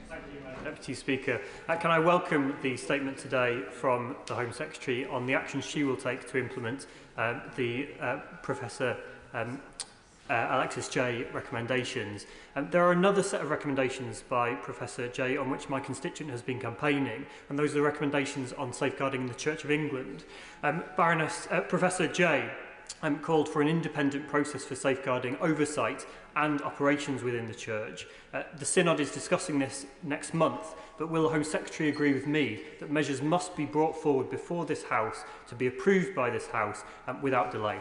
Thank you, Madam Deputy Speaker. Can I welcome the statement today from the Home Secretary on the actions she will take to implement the Professor Alexis Jay recommendations. There are another set of recommendations by Professor Jay on which my constituent has been campaigning, and those are the recommendations on safeguarding the Church of England. Professor Jay called for an independent process for safeguarding oversight and operations within the Church. The Synod is discussing this next month, but will the Home Secretary agree with me that measures must be brought forward before this House to be approved by this House without delay?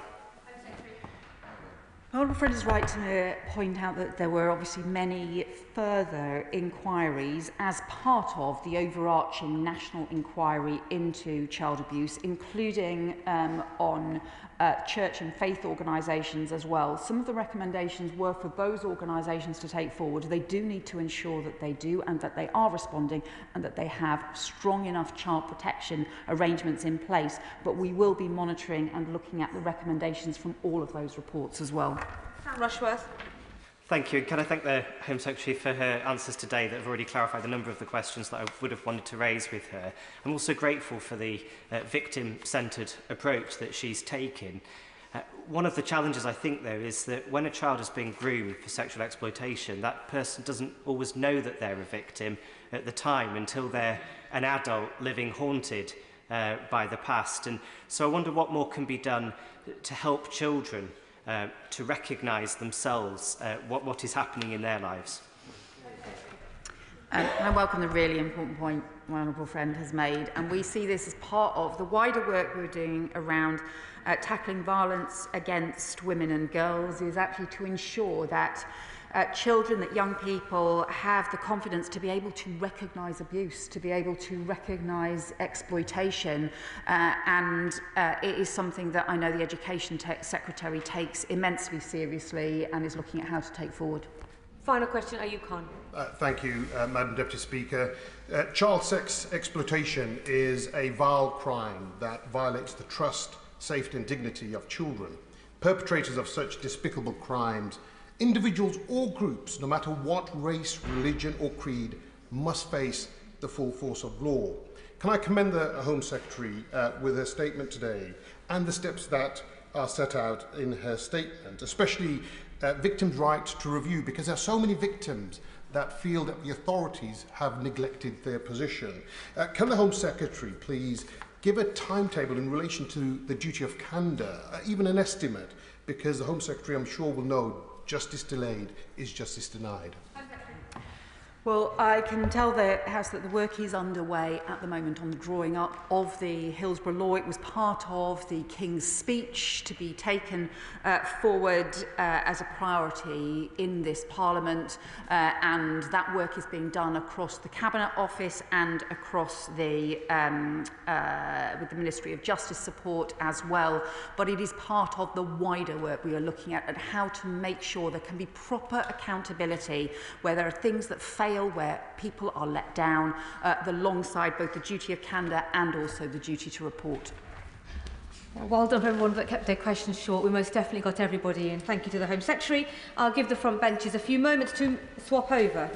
My honourable friend is right to point out that there were obviously many further inquiries as part of the overarching national inquiry into child abuse, including on church and faith organisations as well. Some of the recommendations were for those organisations to take forward. They do need to ensure that they do, and that they are responding, and that they have strong enough child protection arrangements in place. But we will be monitoring and looking at the recommendations from all of those reports as well. Sam Rushworth. Thank you. Can I thank the Home Secretary for her answers today that have already clarified a number of the questions that I would have wanted to raise with her. I'm also grateful for the victim-centred approach that she's taken. One of the challenges, I think, though, is that when a child is being groomed for sexual exploitation, that person doesn't always know that they're a victim at the time until they're an adult living haunted by the past. And so I wonder what more can be done to help children to recognise themselves what is happening in their lives. I welcome the really important point my honourable friend has made, and we see this as part of the wider work we're doing around tackling violence against women and girls, is actually to ensure that children, that young people have the confidence to be able to recognise abuse, to be able to recognise exploitation, and it is something that I know the Education Secretary takes immensely seriously and is looking at how to take forward. Final question, Ayub Khan. Thank you, Madam Deputy Speaker. Child sex exploitation is a vile crime that violates the trust, safety and dignity of children. Perpetrators of such despicable crimes, individuals or groups, no matter what race, religion or creed, must face the full force of law. Can I commend the Home Secretary with her statement today and the steps that are set out in her statement, especially victims' right to review, because there are so many victims that feel that the authorities have neglected their position. Can the Home Secretary please give a timetable in relation to the duty of candour, even an estimate, because the Home Secretary, I'm sure, will know justice delayed is justice denied. Well, I can tell the House that the work is underway at the moment on the drawing up of the Hillsborough Law. It was part of the King's speech to be taken forward as a priority in this Parliament, and that work is being done across the Cabinet Office and across the with the Ministry of Justice support as well. But it is part of the wider work we are looking at how to make sure there can be proper accountability where there are things that fail, where people are let down, alongside both the duty of candour and also the duty to report. Well done for everyone that kept their questions short. We most definitely got everybody in. Thank you to the Home Secretary. I'll give the front benches a few moments to swap over.